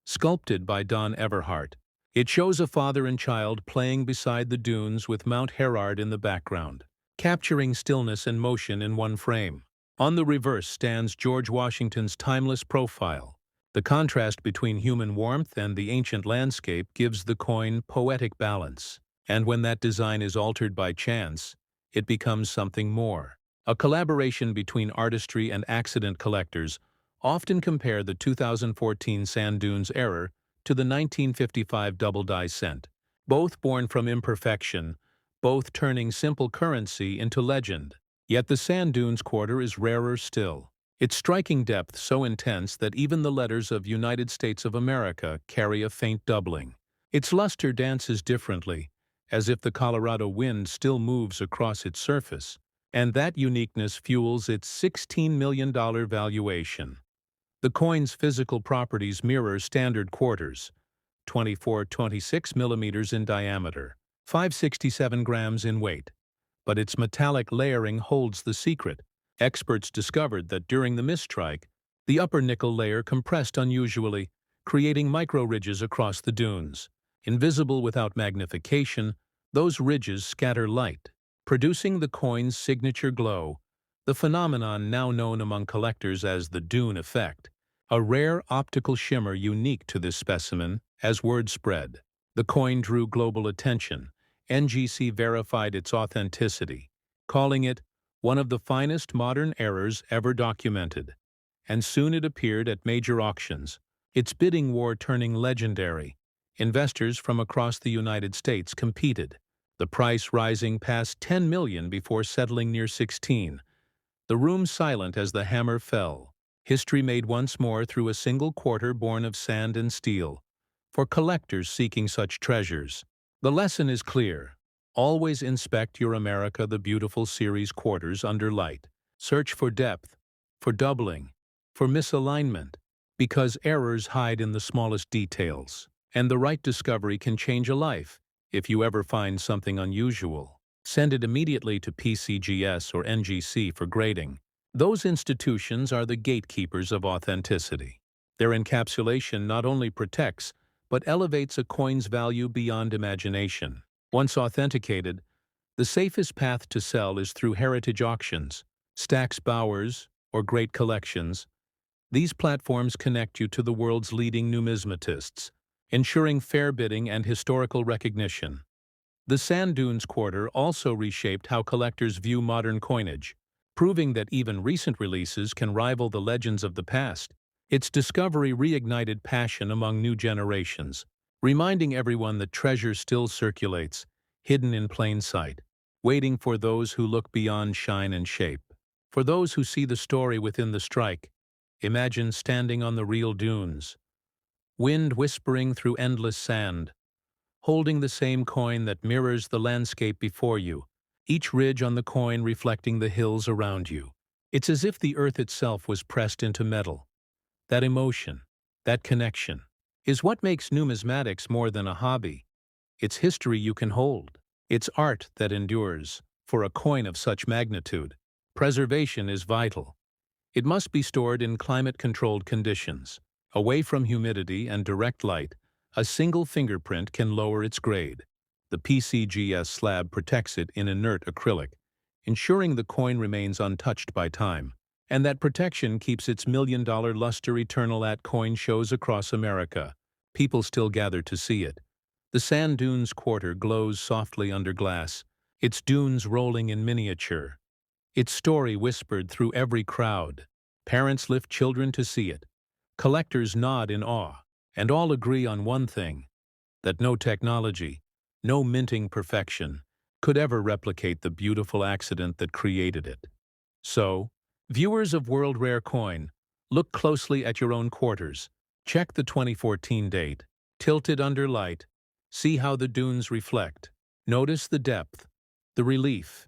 Sculpted by Don Everhart, it shows a father and child playing beside the dunes with Mount Herard in the background, capturing stillness and motion in one frame. On the reverse stands George Washington's timeless profile. The contrast between human warmth and the ancient landscape gives the coin poetic balance. And when that design is altered by chance, it becomes something more. A collaboration between artistry and accident. Collectors often compare the 2014 Sand Dunes error to the 1955 double die cent, both born from imperfection, both turning simple currency into legend. Yet the Sand Dunes quarter is rarer still. Its striking depth so intense that even the letters of United States of America carry a faint doubling. Its luster dances differently, as if the Colorado wind still moves across its surface, and that uniqueness fuels its $16 million valuation. The coin's physical properties mirror standard quarters: 24-26 millimeters in diameter, 567 grams in weight. But its metallic layering holds the secret. Experts discovered that during the mistrike, the upper nickel layer compressed unusually, creating micro-ridges across the dunes. Invisible without magnification, those ridges scatter light, producing the coin's signature glow, the phenomenon now known among collectors as the dune effect, a rare optical shimmer unique to this specimen. As word spread, the coin drew global attention. NGC verified its authenticity, calling it one of the finest modern errors ever documented. And soon it appeared at major auctions, its bidding war turning legendary. Investors from across the United States competed, the price rising past $10 million before settling near 16. The room silent as the hammer fell. History made once more through a single quarter born of sand and steel. For collectors seeking such treasures, the lesson is clear. Always inspect your America the Beautiful series quarters under light. Search for depth, for doubling, for misalignment, because errors hide in the smallest details. And the right discovery can change a life. If you ever find something unusual, send it immediately to PCGS or NGC for grading. Those institutions are the gatekeepers of authenticity. Their encapsulation not only protects, but elevates a coin's value beyond imagination. Once authenticated, the safest path to sell is through heritage auctions, Stack's Bowers, or Great Collections. These platforms connect you to the world's leading numismatists, ensuring fair bidding and historical recognition. The Sand Dunes Quarter also reshaped how collectors view modern coinage, proving that even recent releases can rival the legends of the past. Its discovery reignited passion among new generations, reminding everyone that treasure still circulates, hidden in plain sight, waiting for those who look beyond shine and shape. For those who see the story within the strike, imagine standing on the real dunes, wind whispering through endless sand, holding the same coin that mirrors the landscape before you, each ridge on the coin reflecting the hills around you. It's as if the earth itself was pressed into metal. That emotion, that connection, is what makes numismatics more than a hobby. It's history you can hold. It's art that endures. For a coin of such magnitude, preservation is vital. It must be stored in climate-controlled conditions. Away from humidity and direct light, a single fingerprint can lower its grade. The PCGS slab protects it in inert acrylic, ensuring the coin remains untouched by time. And that protection keeps its million-dollar luster eternal at coin shows across America. People still gather to see it. The Sand Dunes Quarter glows softly under glass, its dunes rolling in miniature. Its story whispered through every crowd. Parents lift children to see it. Collectors nod in awe, and all agree on one thing, that no technology, no minting perfection, could ever replicate the beautiful accident that created it. So, viewers of World Rare Coin, look closely at your own quarters. Check the 2014 date, tilt it under light, see how the dunes reflect. Notice the depth, the relief,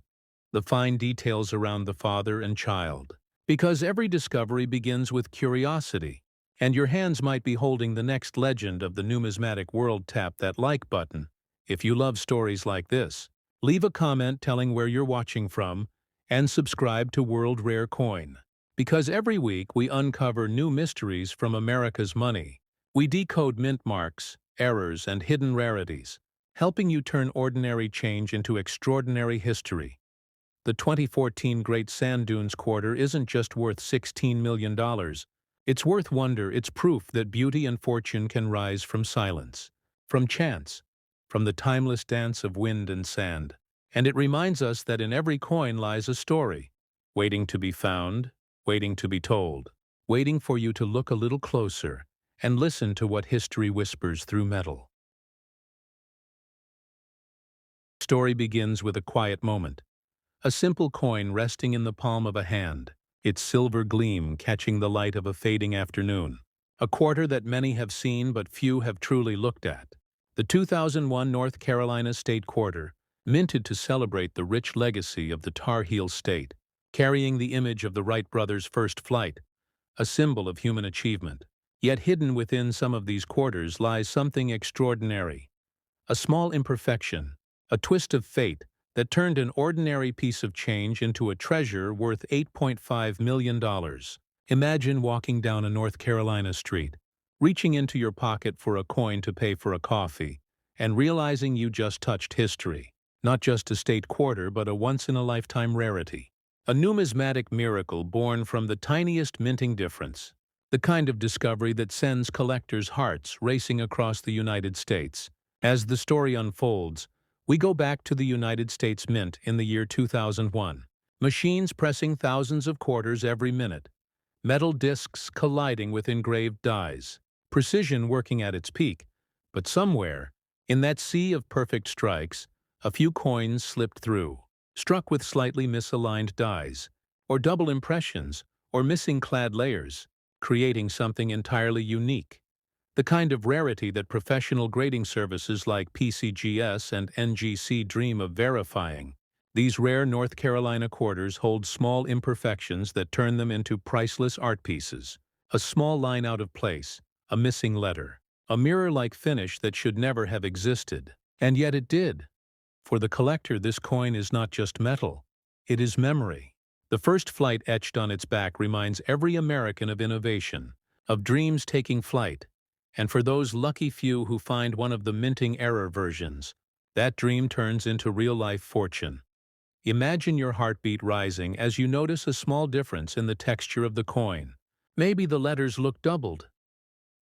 the fine details around the father and child. Because every discovery begins with curiosity, and your hands might be holding the next legend of the numismatic world. Tap that like button if you love stories like this. Leave a comment telling where you're watching from, and subscribe to World Rare Coin. Because every week we uncover new mysteries from America's money. We decode mint marks, errors, and hidden rarities, helping you turn ordinary change into extraordinary history. The 2014 Great Sand Dunes Quarter isn't just worth $16 million. It's worth wonder. It's proof that beauty and fortune can rise from silence, from chance, from the timeless dance of wind and sand. And it reminds us that in every coin lies a story, waiting to be found, waiting to be told, waiting for you to look a little closer and listen to what history whispers through metal. The story begins with a quiet moment. A simple coin resting in the palm of a hand, its silver gleam catching the light of a fading afternoon. A quarter that many have seen but few have truly looked at. The 2001 North Carolina State Quarter, minted to celebrate the rich legacy of the Tar Heel State, carrying the image of the Wright brothers' first flight, a symbol of human achievement. Yet hidden within some of these quarters lies something extraordinary. A small imperfection, a twist of fate, that turned an ordinary piece of change into a treasure worth $8.5 million. Imagine walking down a North Carolina street, reaching into your pocket for a coin to pay for a coffee, and realizing you just touched history. Not just a state quarter, but a once-in-a-lifetime rarity. A numismatic miracle born from the tiniest minting difference. The kind of discovery that sends collectors' hearts racing across the United States. As the story unfolds, we go back to the United States Mint in the year 2001. Machines pressing thousands of quarters every minute. Metal discs colliding with engraved dies. Precision working at its peak. But somewhere, in that sea of perfect strikes, a few coins slipped through, struck with slightly misaligned dies, or double impressions, or missing clad layers, creating something entirely unique. The kind of rarity that professional grading services like PCGS and NGC dream of verifying. These rare North Carolina quarters hold small imperfections that turn them into priceless art pieces. A small line out of place, a missing letter, a mirror-like finish that should never have existed. And yet it did. For the collector, this coin is not just metal, it is memory. The first flight etched on its back reminds every American of innovation, of dreams taking flight. And for those lucky few who find one of the minting error versions, That dream turns into real-life fortune. Imagine your heartbeat rising as you notice a small difference in the texture of the coin. Maybe the letters look doubled.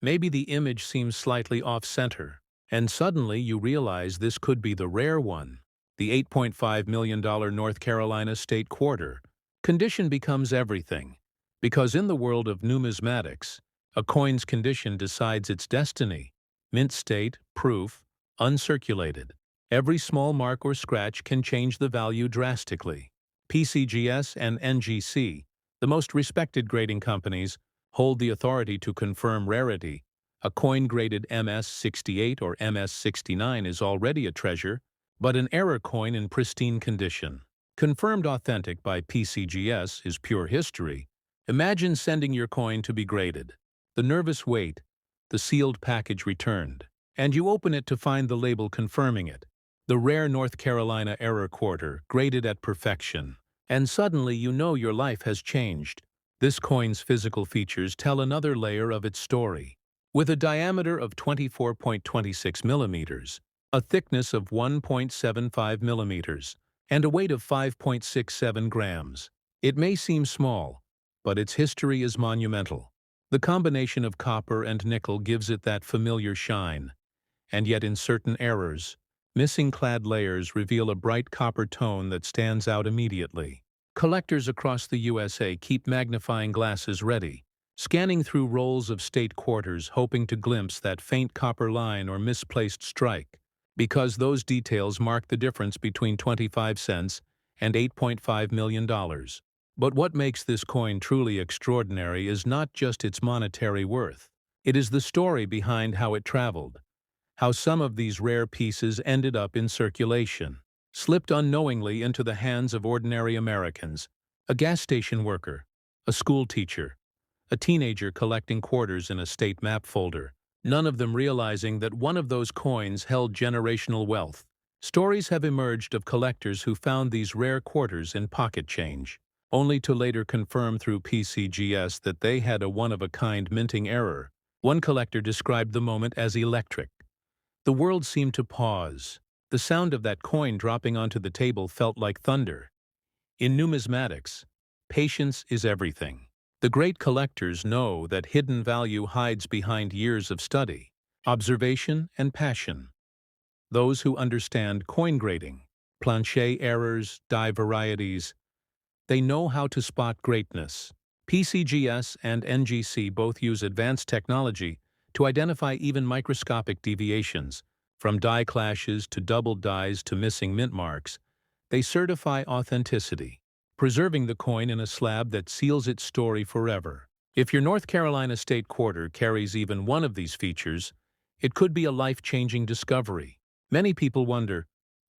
Maybe the image seems slightly off-center. And suddenly you realize this could be the rare one, the $8.5 million North Carolina state quarter. Condition becomes everything. Because in the world of numismatics, a coin's condition decides its destiny. Mint state, proof, uncirculated. Every small mark or scratch can change the value drastically. PCGS and NGC, the most respected grading companies, hold the authority to confirm rarity. A coin graded MS-68 or MS-69 is already a treasure, but an error coin in pristine condition, confirmed authentic by PCGS, is pure history. Imagine sending your coin to be graded. The nervous wait, the sealed package returned, and you open it to find the label confirming it. The rare North Carolina error quarter, graded at perfection. And suddenly you know your life has changed. This coin's physical features tell another layer of its story. With a diameter of 24.26 millimeters, a thickness of 1.75 millimeters, and a weight of 5.67 grams, it may seem small, but its history is monumental. The combination of copper and nickel gives it that familiar shine, and yet in certain errors, missing clad layers reveal a bright copper tone that stands out immediately. Collectors across the USA keep magnifying glasses ready, scanning through rolls of state quarters hoping to glimpse that faint copper line or misplaced strike, because those details mark the difference between 25 cents and $8.5 million. But what makes this coin truly extraordinary is not just its monetary worth. It is the story behind how it traveled, how some of these rare pieces ended up in circulation, slipped unknowingly into the hands of ordinary Americans, a gas station worker, a school teacher, a teenager collecting quarters in a state map folder, none of them realizing that one of those coins held generational wealth. Stories have emerged of collectors who found these rare quarters in pocket change, only to later confirm through PCGS that they had a one-of-a-kind minting error. One collector described the moment as electric. The world seemed to pause. The sound of that coin dropping onto the table felt like thunder. In numismatics, patience is everything. The great collectors know that hidden value hides behind years of study, observation, and passion. Those who understand coin grading, planchet errors, die varieties, they know how to spot greatness. PCGS and NGC both use advanced technology to identify even microscopic deviations, from die clashes to doubled dies to missing mint marks. They certify authenticity, preserving the coin in a slab that seals its story forever. If your North Carolina state quarter carries even one of these features, it could be a life-changing discovery. Many people wonder,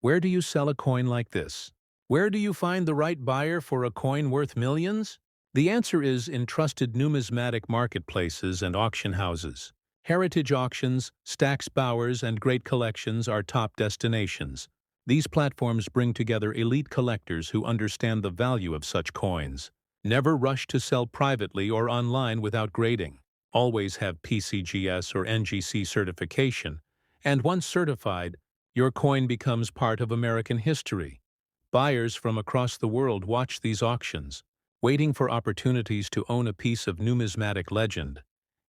where do you sell a coin like this? Where do you find the right buyer for a coin worth millions? The answer is in trusted numismatic marketplaces and auction houses. Heritage auctions, Stack's Bowers, and Great Collections are top destinations. These platforms bring together elite collectors who understand the value of such coins. Never rush to sell privately or online without grading. Always have PCGS or NGC certification, and once certified, your coin becomes part of American history. Buyers from across the world watch these auctions, waiting for opportunities to own a piece of numismatic legend.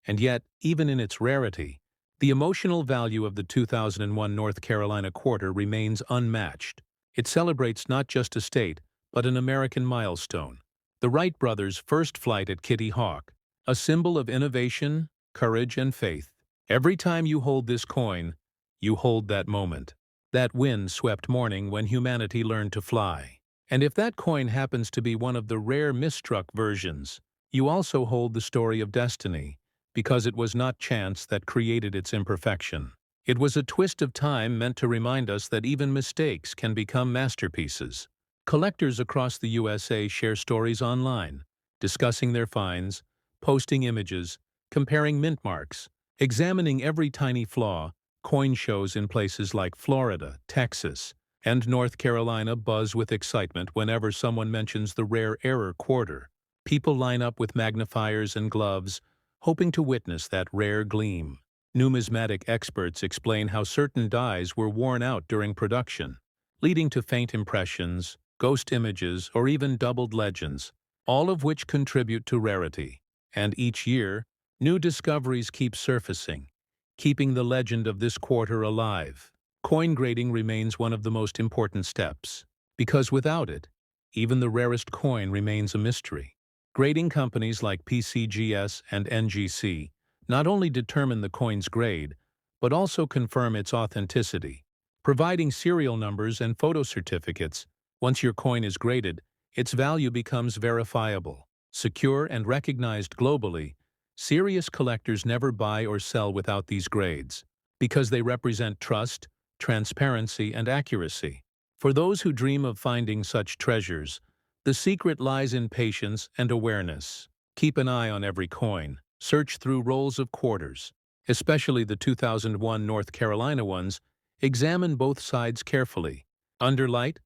And yet, even in its rarity, the emotional value of the 2001 North Carolina quarter remains unmatched. It celebrates not just a state, but an American milestone. The Wright brothers' first flight at Kitty Hawk, a symbol of innovation, courage, and faith. Every time you hold this coin, you hold that moment. That wind-swept morning when humanity learned to fly. And if that coin happens to be one of the rare misstruck versions, you also hold the story of destiny, because it was not chance that created its imperfection. It was a twist of time meant to remind us that even mistakes can become masterpieces. Collectors across the USA share stories online, discussing their finds, posting images, comparing mint marks, examining every tiny flaw. Coin shows in places like Florida, Texas, and North Carolina buzz with excitement whenever someone mentions the rare error quarter. People line up with magnifiers and gloves, hoping to witness that rare gleam. Numismatic experts explain how certain dies were worn out during production, leading to faint impressions, ghost images, or even doubled legends, all of which contribute to rarity. And each year, new discoveries keep surfacing, keeping the legend of this quarter alive. Coin grading remains one of the most important steps, because without it, even the rarest coin remains a mystery. Grading companies like PCGS and NGC not only determine the coin's grade, but also confirm its authenticity, providing serial numbers and photo certificates. Once your coin is graded, its value becomes verifiable, secure, and recognized globally. Serious collectors never buy or sell without these grades, because they represent trust, transparency, and accuracy. For those who dream of finding such treasures, the secret lies in patience and awareness. Keep an eye on every coin. Search through rolls of quarters, especially the 2001 North Carolina ones. Examine both sides carefully. Under light,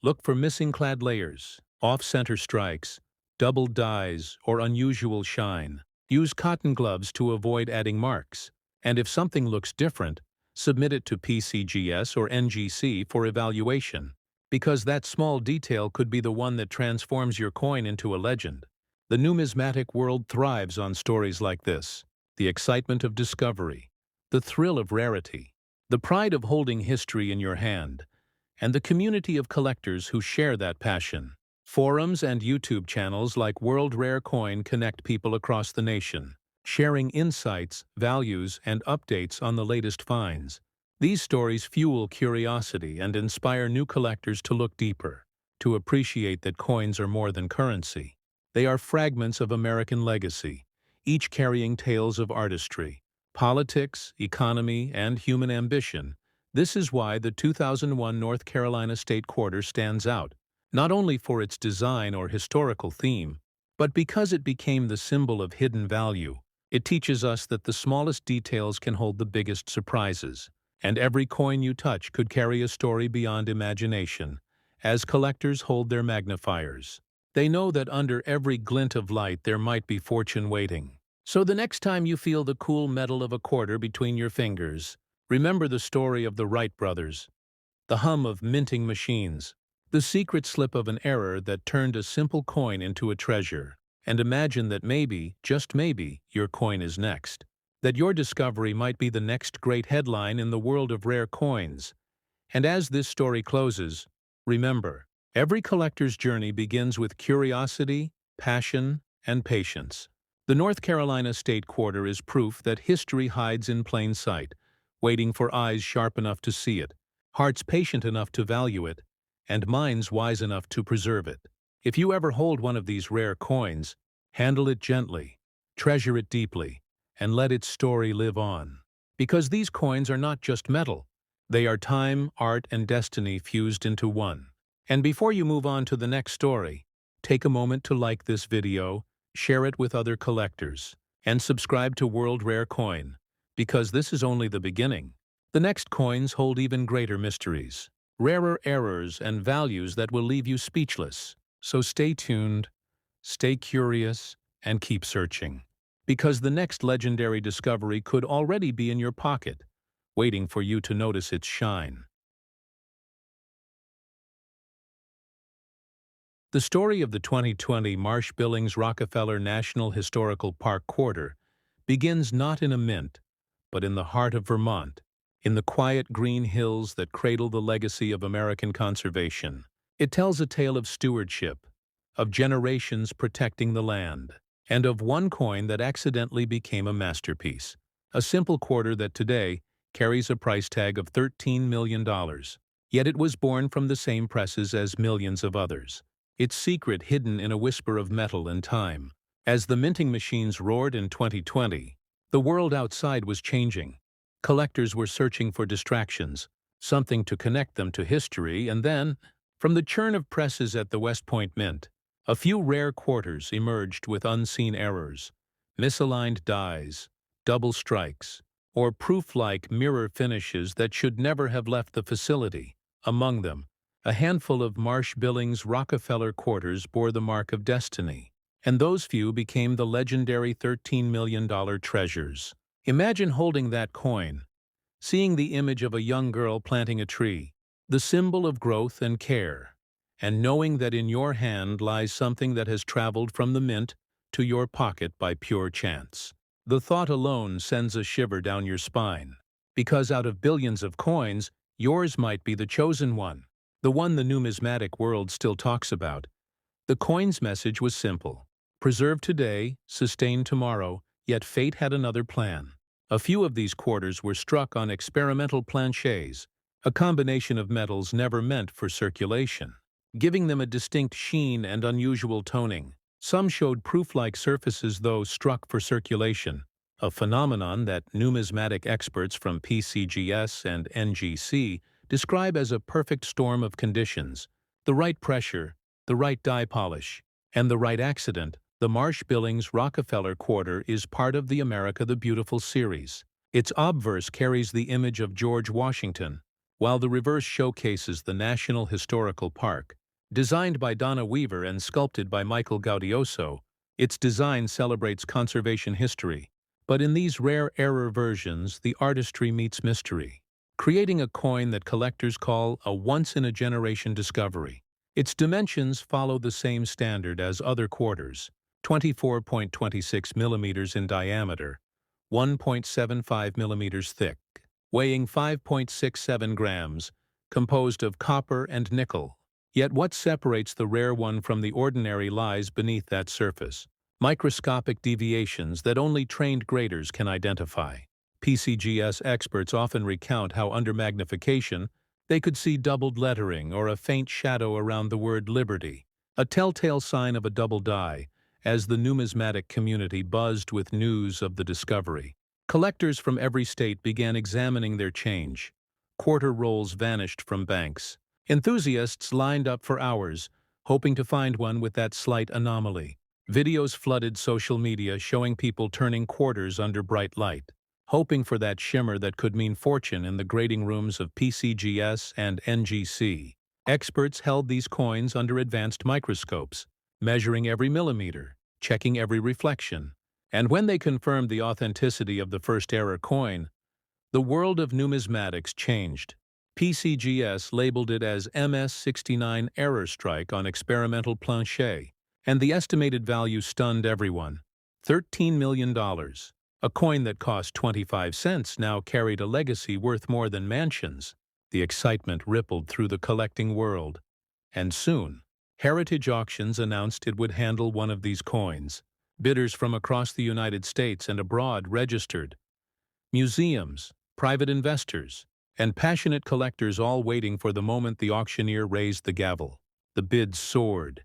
look for missing clad layers, off-center strikes, doubled dies, or unusual shine. Use cotton gloves to avoid adding marks. And if something looks different, submit it to PCGS or NGC for evaluation, because that small detail could be the one that transforms your coin into a legend. The numismatic world thrives on stories like this: the excitement of discovery, the thrill of rarity, the pride of holding history in your hand, and the community of collectors who share that passion. Forums and YouTube channels like World Rare Coin connect people across the nation, sharing insights, values, and updates on the latest finds. These stories fuel curiosity and inspire new collectors to look deeper, to appreciate that coins are more than currency. They are fragments of American legacy, each carrying tales of artistry, politics, economy, and human ambition. This is why the 2001 North Carolina State Quarter stands out, not only for its design or historical theme, but because it became the symbol of hidden value. It teaches us that the smallest details can hold the biggest surprises, and every coin you touch could carry a story beyond imagination. As collectors hold their magnifiers, they know that under every glint of light there might be fortune waiting. So the next time you feel the cool metal of a quarter between your fingers, remember the story of the Wright brothers, the hum of minting machines, the secret slip of an error that turned a simple coin into a treasure. And imagine that maybe, just maybe, your coin is next. That your discovery might be the next great headline in the world of rare coins. And as this story closes, remember, every collector's journey begins with curiosity, passion, and patience. The North Carolina State Quarter is proof that history hides in plain sight, waiting for eyes sharp enough to see it, hearts patient enough to value it, and minds wise enough to preserve it. If you ever hold one of these rare coins, handle it gently, treasure it deeply, and let its story live on. Because these coins are not just metal, they are time, art, and destiny fused into one. And before you move on to the next story, take a moment to like this video, share it with other collectors, and subscribe to World Rare Coin, because this is only the beginning. The next coins hold even greater mysteries, rarer errors, and values that will leave you speechless. So stay tuned, stay curious, and keep searching, because the next legendary discovery could already be in your pocket, waiting for you to notice its shine. The story of the 2020 Marsh-Billings-Rockefeller National Historical Park Quarter begins not in a mint, but in the heart of Vermont, in the quiet green hills that cradle the legacy of American conservation. It tells a tale of stewardship, of generations protecting the land, and of one coin that accidentally became a masterpiece, a simple quarter that today carries a price tag of $13 million. Yet it was born from the same presses as millions of others, its secret hidden in a whisper of metal and time. As the minting machines roared in 2020, the world outside was changing. Collectors were searching for distractions, something to connect them to history, and then, from the churn of presses at the West Point Mint, a few rare quarters emerged with unseen errors, misaligned dies, double strikes, or proof-like mirror finishes that should never have left the facility. Among them, a handful of Marsh-Billings-Rockefeller quarters bore the mark of destiny, and those few became the legendary $13 million treasures. Imagine holding that coin, seeing the image of a young girl planting a tree, the symbol of growth and care, and knowing that in your hand lies something that has traveled from the mint to your pocket by pure chance. The thought alone sends a shiver down your spine, because out of billions of coins, yours might be the chosen one, the one the numismatic world still talks about. The coin's message was simple: preserve today, sustain tomorrow, yet fate had another plan. A few of these quarters were struck on experimental planchets, a combination of metals never meant for circulation, giving them a distinct sheen and unusual toning. Some showed proof-like surfaces, though struck for circulation, a phenomenon that numismatic experts from PCGS and NGC describe as a perfect storm of conditions: the right pressure, the right die polish, and the right accident. The Marsh-Billings Rockefeller Quarter is part of the America the Beautiful series. Its obverse carries the image of George Washington, while the reverse showcases the National Historical Park. Designed by Donna Weaver and sculpted by Michael Gaudioso, its design celebrates conservation history. But in these rare error versions, the artistry meets mystery, creating a coin that collectors call a once-in-a-generation discovery. Its dimensions follow the same standard as other quarters: 24.26 millimeters in diameter, 1.75 millimeters thick, weighing 5.67 grams, composed of copper and nickel. Yet what separates the rare one from the ordinary lies beneath that surface: microscopic deviations that only trained graders can identify. PCGS experts often recount how under magnification, they could see doubled lettering or a faint shadow around the word Liberty, a telltale sign of a double die. As the numismatic community buzzed with news of the discovery, collectors from every state began examining their change. Quarter rolls vanished from banks. Enthusiasts lined up for hours, hoping to find one with that slight anomaly. Videos flooded social media showing people turning quarters under bright light, hoping for that shimmer that could mean fortune in the grading rooms of PCGS and NGC. Experts held these coins under advanced microscopes, measuring every millimeter, checking every reflection. And when they confirmed the authenticity of the first error coin, the world of numismatics changed. PCGS labeled it as MS69 Error Strike on experimental planchet, and the estimated value stunned everyone: $13 million. A coin that cost 25 cents now carried a legacy worth more than mansions. The excitement rippled through the collecting world, and soon, Heritage Auctions announced it would handle one of these coins. Bidders from across the United States and abroad registered. Museums, private investors, and passionate collectors all waiting for the moment the auctioneer raised the gavel. The bids soared,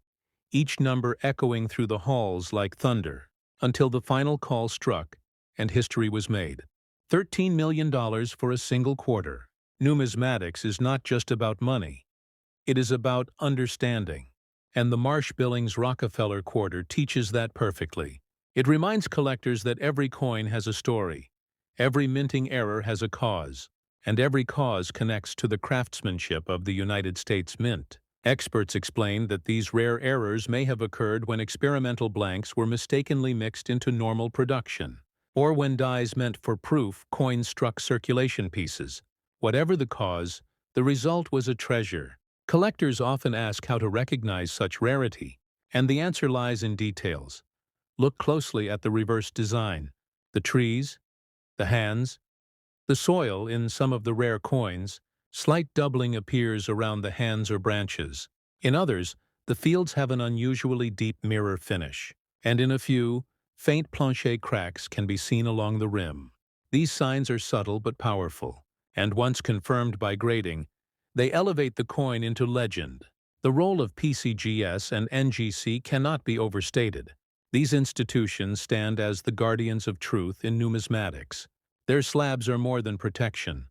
each number echoing through the halls like thunder, until the final call struck, and history was made. $13 million for a single quarter. Numismatics is not just about money. It is about understanding. And the Marsh-Billings Rockefeller Quarter teaches that perfectly. It reminds collectors that every coin has a story, every minting error has a cause, and every cause connects to the craftsmanship of the United States Mint. Experts explain that these rare errors may have occurred when experimental blanks were mistakenly mixed into normal production, or when dies meant for proof coins struck circulation pieces. Whatever the cause, the result was a treasure. Collectors often ask how to recognize such rarity, and the answer lies in details. Look closely at the reverse design: the trees, the hands, the soil in some of the rare coins. Slight doubling appears around the hands or branches. In others, the fields have an unusually deep mirror finish, and in a few, faint planchet cracks can be seen along the rim. These signs are subtle but powerful, and once confirmed by grading, they elevate the coin into legend. The role of PCGS and NGC cannot be overstated. These institutions stand as the guardians of truth in numismatics. Their slabs are more than protection.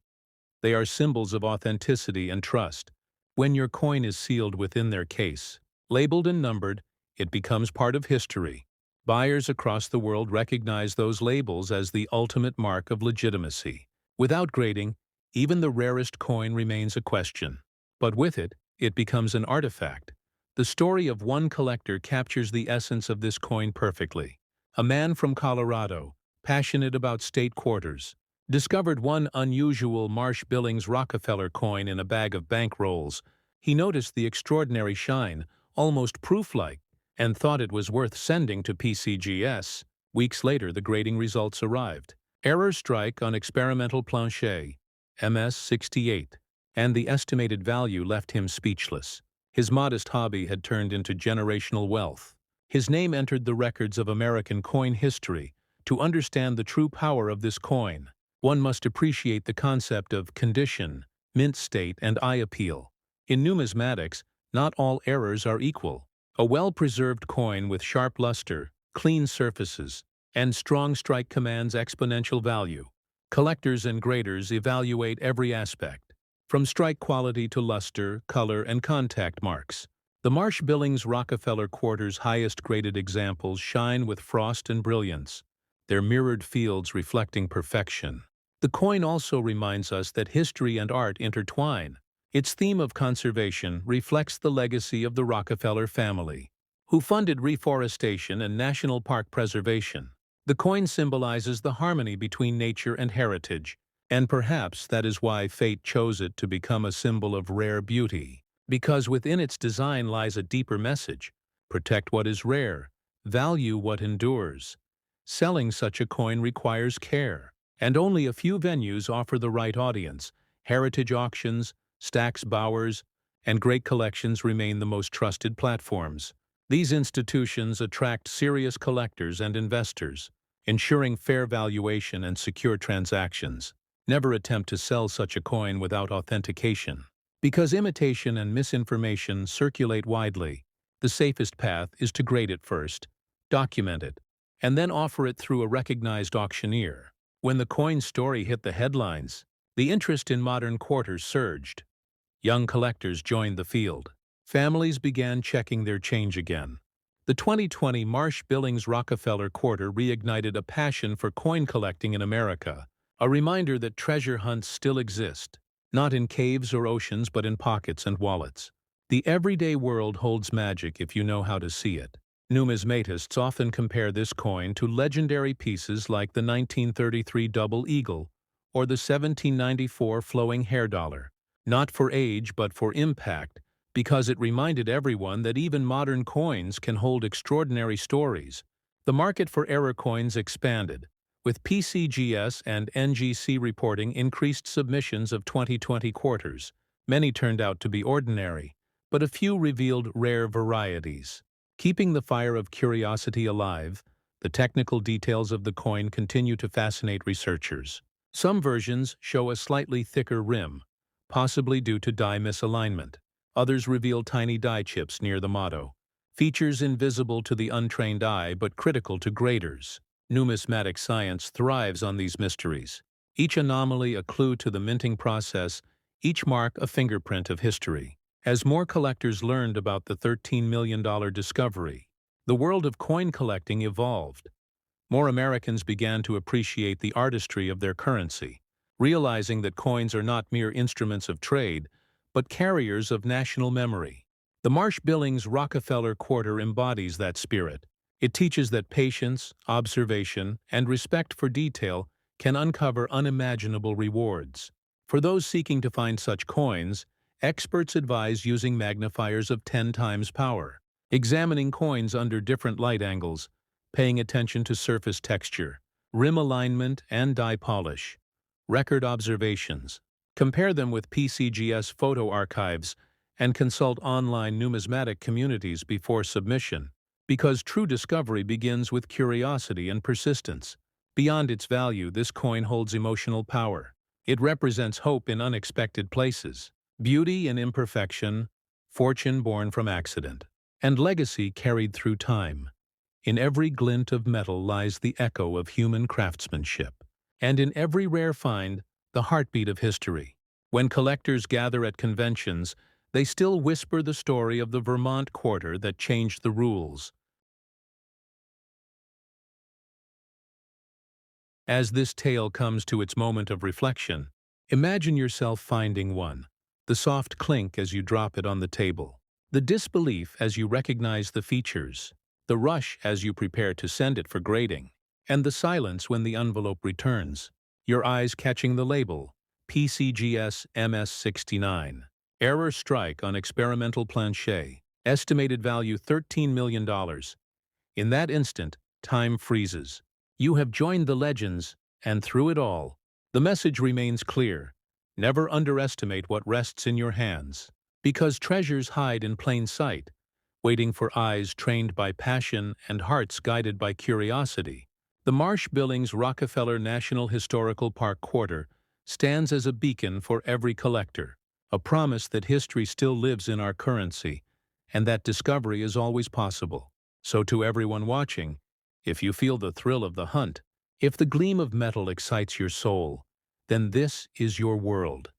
They are symbols of authenticity and trust. When your coin is sealed within their case, labeled and numbered, it becomes part of history. Buyers across the world recognize those labels as the ultimate mark of legitimacy. Without grading, even the rarest coin remains a question. But with it, it becomes an artifact. The story of one collector captures the essence of this coin perfectly. A man from Colorado, passionate about state quarters, discovered one unusual Marsh Billings Rockefeller coin in a bag of bank rolls. He noticed the extraordinary shine, almost proof-like, and thought it was worth sending to PCGS. Weeks later, the grading results arrived. Error strike on experimental plancher, MS-68, and the estimated value left him speechless. His modest hobby had turned into generational wealth. His name entered the records of American coin history. To understand the true power of this coin, one must appreciate the concept of condition, mint state, and eye appeal. In numismatics, not all errors are equal. A well-preserved coin with sharp luster, clean surfaces, and strong strike commands exponential value. Collectors and graders evaluate every aspect, from strike quality to luster, color, and contact marks. The Marsh Billings Rockefeller quarter's highest-graded examples shine with frost and brilliance, their mirrored fields reflecting perfection. The coin also reminds us that history and art intertwine. Its theme of conservation reflects the legacy of the Rockefeller family, who funded reforestation and national park preservation. The coin symbolizes the harmony between nature and heritage, and perhaps that is why fate chose it to become a symbol of rare beauty. Because within its design lies a deeper message: protect what is rare, value what endures. Selling such a coin requires care, and only a few venues offer the right audience. Heritage auctions, Stack's Bowers, and great collections remain the most trusted platforms. These institutions attract serious collectors and investors, ensuring fair valuation and secure transactions. Never attempt to sell such a coin without authentication. Because imitation and misinformation circulate widely, the safest path is to grade it first, document it, and then offer it through a recognized auctioneer. When the coin story hit the headlines, the interest in modern quarters surged. Young collectors joined the field. Families began checking their change again. The 2020 Marsh Billings Rockefeller quarter reignited a passion for coin collecting in America, a reminder that treasure hunts still exist, not in caves or oceans but in pockets and wallets. The everyday world holds magic if you know how to see it. Numismatists often compare this coin to legendary pieces like the 1933 Double Eagle or the 1794 Flowing Hair Dollar, not for age but for impact, because it reminded everyone that even modern coins can hold extraordinary stories. The market for error coins expanded, with PCGS and NGC reporting increased submissions of 2020 quarters. Many turned out to be ordinary, but a few revealed rare varieties. Keeping the fire of curiosity alive, the technical details of the coin continue to fascinate researchers. Some versions show a slightly thicker rim, possibly due to die misalignment. Others reveal tiny die chips near the motto, features invisible to the untrained eye but critical to graders. Numismatic science thrives on these mysteries. Each anomaly a clue to the minting process, each mark a fingerprint of history. As more collectors learned about the $13 million discovery, the world of coin collecting evolved. More Americans began to appreciate the artistry of their currency, realizing that coins are not mere instruments of trade, but carriers of national memory. The Marsh Billings Rockefeller quarter embodies that spirit. It teaches that patience, observation, and respect for detail can uncover unimaginable rewards. For those seeking to find such coins, experts advise using magnifiers of 10 times power, examining coins under different light angles, paying attention to surface texture, rim alignment, and die polish. Record observations. Compare them with PCGS photo archives and consult online numismatic communities before submission, because true discovery begins with curiosity and persistence. Beyond its value, this coin holds emotional power. It represents hope in unexpected places, beauty in imperfection, fortune born from accident, and legacy carried through time. In every glint of metal lies the echo of human craftsmanship, and in every rare find, the heartbeat of history. When collectors gather at conventions, they still whisper the story of the Vermont quarter that changed the rules. As this tale comes to its moment of reflection, imagine yourself finding one, the soft clink as you drop it on the table, the disbelief as you recognize the features, the rush as you prepare to send it for grading. And the silence when the envelope returns, your eyes catching the label, PCGS MS69. Error strike on experimental plancher. Estimated value $13 million. In that instant, time freezes. You have joined the legends, and through it all, the message remains clear. Never underestimate what rests in your hands. Because treasures hide in plain sight, waiting for eyes trained by passion and hearts guided by curiosity. The Marsh-Billings Rockefeller National Historical Park Quarter stands as a beacon for every collector, a promise that history still lives in our currency, and that discovery is always possible. So to everyone watching, if you feel the thrill of the hunt, if the gleam of metal excites your soul, then this is your world.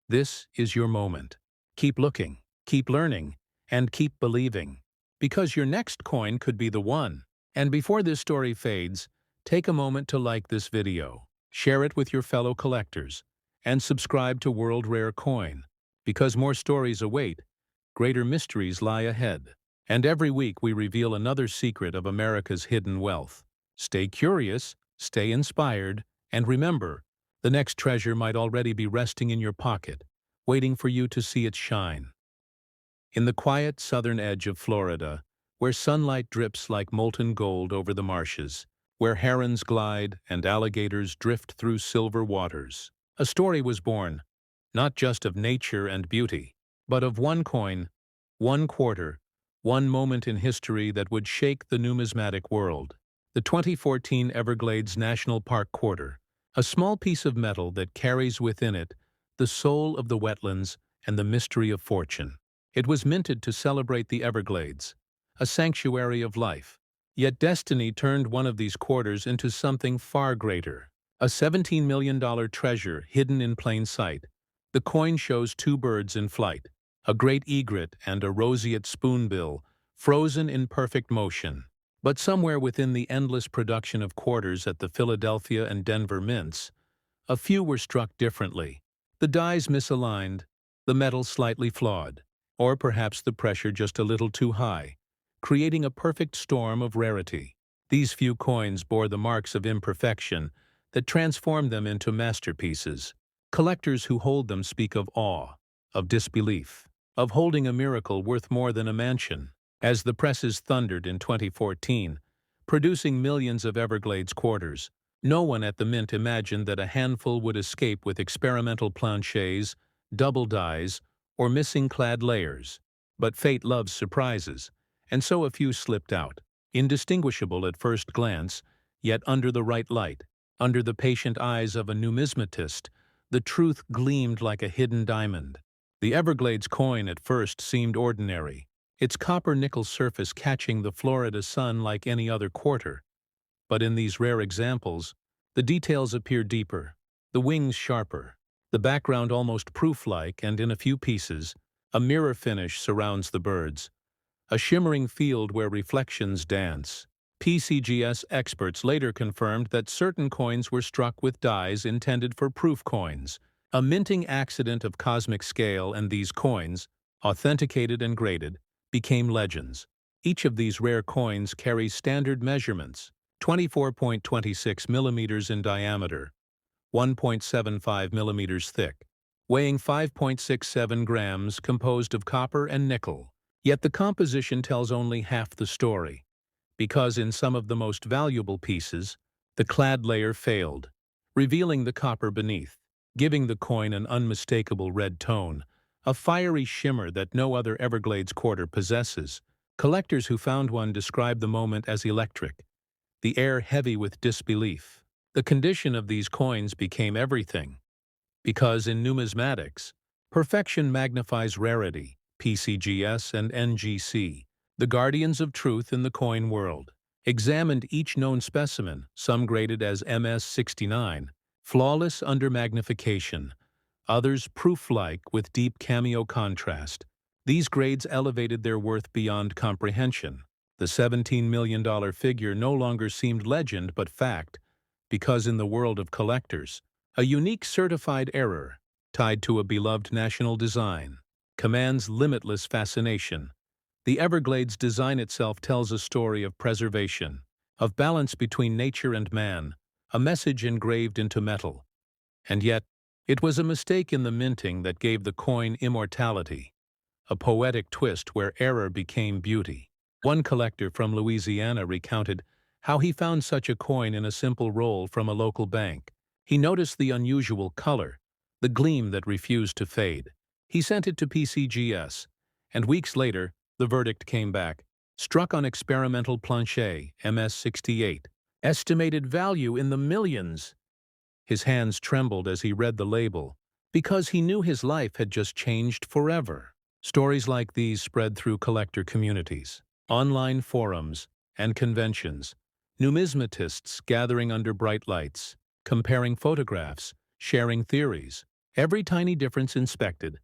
This is your moment. Keep looking, keep learning, and keep believing, because your next coin could be the one. And before this story fades, take a moment to like this video, share it with your fellow collectors, and subscribe to World Rare Coin, because more stories await, greater mysteries lie ahead. And every week we reveal another secret of America's hidden wealth. Stay curious, stay inspired, and remember, the next treasure might already be resting in your pocket, waiting for you to see it shine. In the quiet southern edge of Florida, where sunlight drips like molten gold over the marshes, where herons glide and alligators drift through silver waters, a story was born, not just of nature and beauty, but of one coin, one quarter, one moment in history that would shake the numismatic world. The 2014 Everglades National Park Quarter, a small piece of metal that carries within it the soul of the wetlands and the mystery of fortune. It was minted to celebrate the Everglades, a sanctuary of life. Yet destiny turned one of these quarters into something far greater. A $17 million treasure hidden in plain sight. The coin shows two birds in flight, a great egret and a roseate spoonbill, frozen in perfect motion. But somewhere within the endless production of quarters at the Philadelphia and Denver mints, a few were struck differently. The dies misaligned, the metal slightly flawed, or perhaps the pressure just a little too high, creating a perfect storm of rarity. These few coins bore the marks of imperfection that transformed them into masterpieces. Collectors who hold them speak of awe, of disbelief, of holding a miracle worth more than a mansion. As the presses thundered in 2014, producing millions of Everglades quarters, no one at the mint imagined that a handful would escape with experimental planchers, double dies, or missing clad layers. But fate loves surprises, and so a few slipped out, indistinguishable at first glance, yet under the right light, under the patient eyes of a numismatist, the truth gleamed like a hidden diamond. The Everglades coin at first seemed ordinary, its copper-nickel surface catching the Florida sun like any other quarter. But in these rare examples, the details appear deeper, the wings sharper, the background almost proof-like, and in a few pieces, a mirror finish surrounds the birds, a shimmering field where reflections dance. PCGS experts later confirmed that certain coins were struck with dies intended for proof coins, a minting accident of cosmic scale, and these coins, authenticated and graded, became legends. Each of these rare coins carries standard measurements, 24.26 millimeters in diameter, 1.75 millimeters thick, weighing 5.67 grams, composed of copper and nickel. Yet the composition tells only half the story, because in some of the most valuable pieces, the clad layer failed, revealing the copper beneath, giving the coin an unmistakable red tone, a fiery shimmer that no other Everglades quarter possesses. Collectors who found one describe the moment as electric, the air heavy with disbelief. The condition of these coins became everything, because in numismatics, perfection magnifies rarity. PCGS and NGC, the guardians of truth in the coin world, examined each known specimen, some graded as MS69, flawless under magnification, others proof-like with deep cameo contrast. These grades elevated their worth beyond comprehension. The $17 million figure no longer seemed legend but fact, because in the world of collectors, a unique certified error, tied to a beloved national design, commands limitless fascination. The Everglades design itself tells a story of preservation, of balance between nature and man, a message engraved into metal. And yet, it was a mistake in the minting that gave the coin immortality, a poetic twist where error became beauty. One collector from Louisiana recounted how he found such a coin in a simple roll from a local bank. He noticed the unusual color, the gleam that refused to fade. He sent it to PCGS, and weeks later, the verdict came back. Struck on experimental planchet, MS-68. Estimated value in the millions. His hands trembled as he read the label, because he knew his life had just changed forever. Stories like these spread through collector communities, online forums, and conventions. Numismatists gathering under bright lights, comparing photographs, sharing theories. Every tiny difference inspected,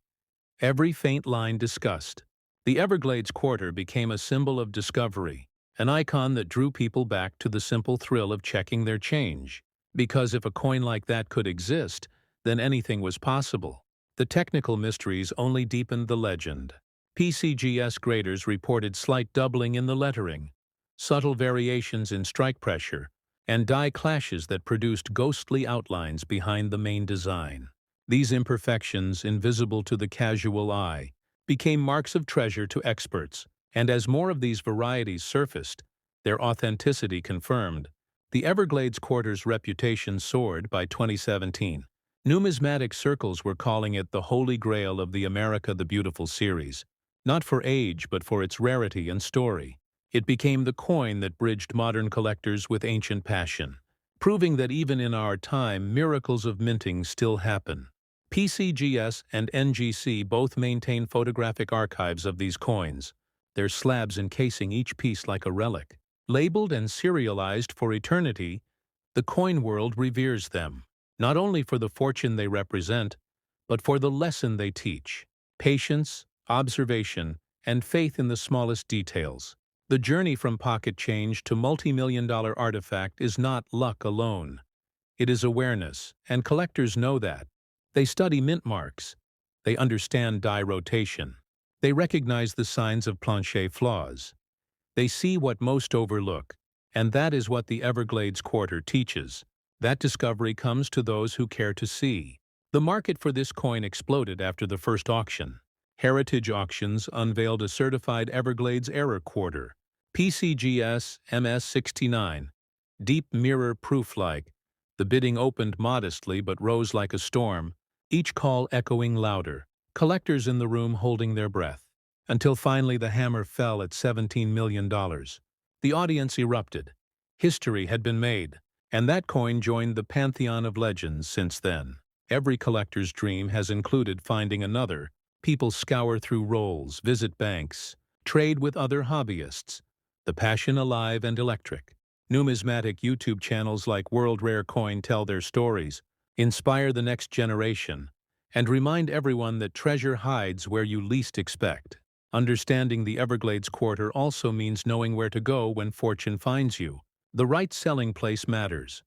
every faint line discussed. The Everglades quarter became a symbol of discovery, an icon that drew people back to the simple thrill of checking their change. Because if a coin like that could exist, then anything was possible. The technical mysteries only deepened the legend. PCGS graders reported slight doubling in the lettering, subtle variations in strike pressure, and die clashes that produced ghostly outlines behind the main design. These imperfections, invisible to the casual eye, became marks of treasure to experts, and as more of these varieties surfaced, their authenticity confirmed, the Everglades quarter's reputation soared. By 2017. Numismatic circles were calling it the Holy Grail of the America the Beautiful series, not for age but for its rarity and story. It became the coin that bridged modern collectors with ancient passion, proving that even in our time, miracles of minting still happen. PCGS and NGC both maintain photographic archives of these coins, their slabs encasing each piece like a relic. Labeled and serialized for eternity, the coin world reveres them, not only for the fortune they represent, but for the lesson they teach: patience, observation, and faith in the smallest details. The journey from pocket change to multi-million-dollar artifact is not luck alone. It is awareness, and collectors know that. They study mint marks. They understand die rotation. They recognize the signs of planchet flaws. They see what most overlook, and that is what the Everglades quarter teaches. That discovery comes to those who care to see. The market for this coin exploded after the first auction. Heritage Auctions unveiled a certified Everglades error quarter, PCGS MS-69, deep mirror proof-like. The bidding opened modestly but rose like a storm, each call echoing louder, collectors in the room holding their breath. Until finally the hammer fell at $17 million. The audience erupted. History had been made, and that coin joined the pantheon of legends since then. Every collector's dream has included finding another. People scour through rolls, visit banks, trade with other hobbyists. The passion alive and electric. Numismatic YouTube channels like World Rare Coin tell their stories, inspire the next generation, and remind everyone that treasure hides where you least expect. Understanding the Everglades quarter also means knowing where to go when fortune finds you. The right selling place matters.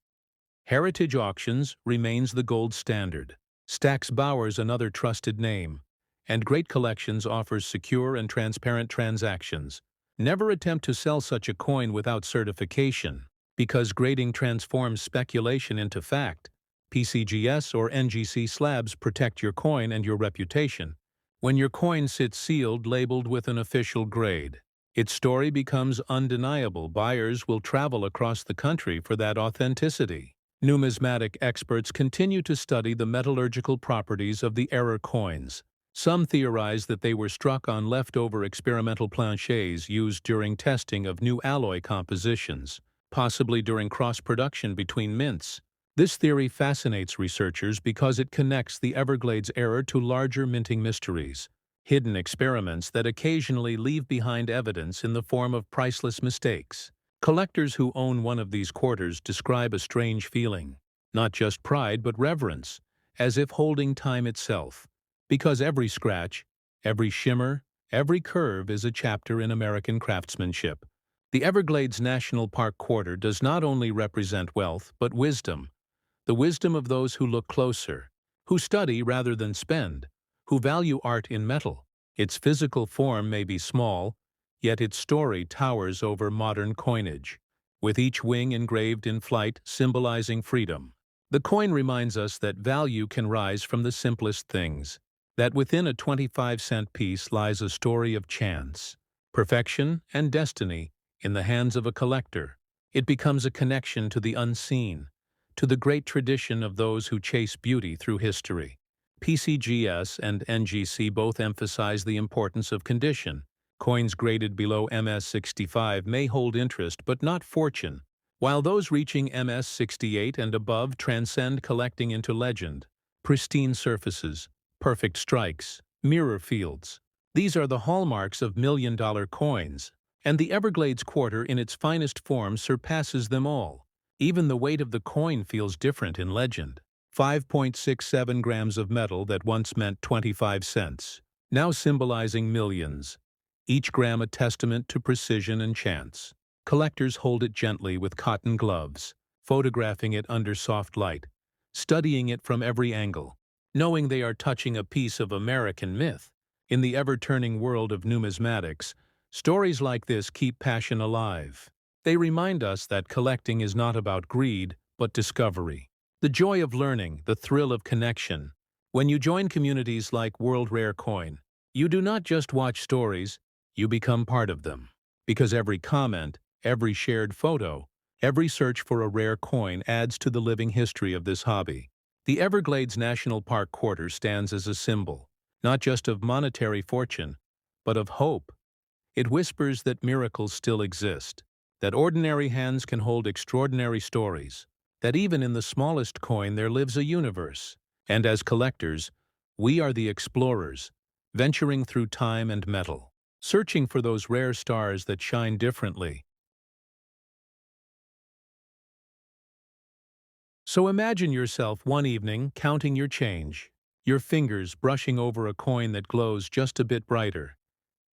Heritage Auctions remains the gold standard. Stax Bauer's another trusted name. And Great Collections offers secure and transparent transactions. Never attempt to sell such a coin without certification, because grading transforms speculation into fact. PCGS or NGC slabs protect your coin and your reputation. When your coin sits sealed, labeled with an official grade, its story becomes undeniable. Buyers will travel across the country for that authenticity. Numismatic experts continue to study the metallurgical properties of the error coins. Some theorize that they were struck on leftover experimental planchets used during testing of new alloy compositions, possibly during cross-production between mints. This theory fascinates researchers because it connects the Everglades error to larger minting mysteries, hidden experiments that occasionally leave behind evidence in the form of priceless mistakes. Collectors who own one of these quarters describe a strange feeling, not just pride but reverence, as if holding time itself. Because every scratch, every shimmer, every curve is a chapter in American craftsmanship. The Everglades National Park quarter does not only represent wealth but wisdom. The wisdom of those who look closer, who study rather than spend, who value art in metal. Its physical form may be small, yet its story towers over modern coinage. with each wing engraved in flight symbolizing freedom. The coin reminds us that value can rise from the simplest things, that within a 25-cent piece lies a story of chance, perfection, and destiny in the hands of a collector. It becomes a connection to the unseen, to the great tradition of those who chase beauty through history. PCGS and NGC both emphasize the importance of condition. Coins graded below MS-65 may hold interest but not fortune, while those reaching MS-68 and above transcend collecting into legend. Pristine surfaces, perfect strikes, mirror fields. These are the hallmarks of million-dollar coins, and the Everglades quarter in its finest form surpasses them all. Even the weight of the coin feels different in legend. 5.67 grams of metal that once meant 25 cents, now symbolizing millions. Each gram a testament to precision and chance. Collectors hold it gently with cotton gloves, photographing it under soft light, studying it from every angle, knowing they are touching a piece of American myth. In the ever-turning world of numismatics, stories like this keep passion alive. They remind us that collecting is not about greed, but discovery. The joy of learning, the thrill of connection. When you join communities like World Rare Coin, you do not just watch stories, you become part of them. Because every comment, every shared photo, every search for a rare coin adds to the living history of this hobby. The Everglades National Park quarter stands as a symbol, not just of monetary fortune, but of hope. It whispers that miracles still exist, that ordinary hands can hold extraordinary stories, that even in the smallest coin there lives a universe. And as collectors, we are the explorers, venturing through time and metal, searching for those rare stars that shine differently. So imagine yourself one evening counting your change, your fingers brushing over a coin that glows just a bit brighter,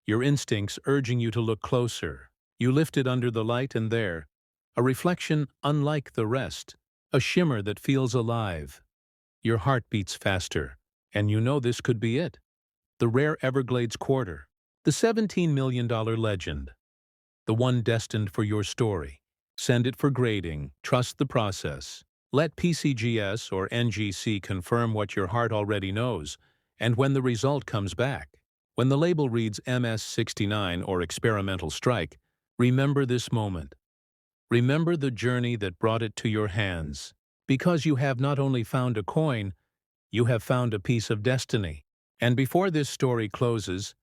your instincts urging you to look closer. You lift it under the light and there, a reflection unlike the rest, a shimmer that feels alive. Your heart beats faster, and you know this could be it. The rare Everglades quarter, the $17 million legend, the one destined for your story. Send it for grading, trust the process. Let PCGS or NGC confirm what your heart already knows, and when the result comes back, when the label reads MS-69 or experimental strike, remember this moment. Remember the journey that brought it to your hands, because you have not only found a coin, you have found a piece of destiny. And before this story closes,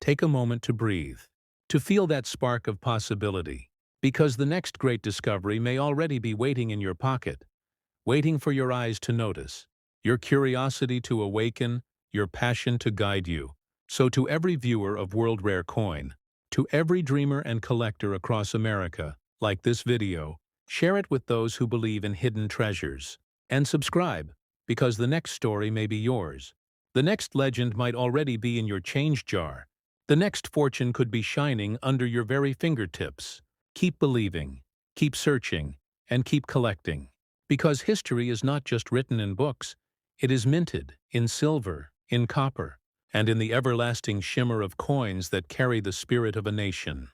take a moment to breathe, to feel that spark of possibility, because the next great discovery may already be waiting in your pocket, waiting for your eyes to notice, your curiosity to awaken, your passion to guide you. So to every viewer of World Rare Coin, to every dreamer and collector across America, like this video, share it with those who believe in hidden treasures. And subscribe, because the next story may be yours. The next legend might already be in your change jar. The next fortune could be shining under your very fingertips. Keep believing, keep searching, and keep collecting. Because history is not just written in books, it is minted in silver, in copper, and in the everlasting shimmer of coins that carry the spirit of a nation.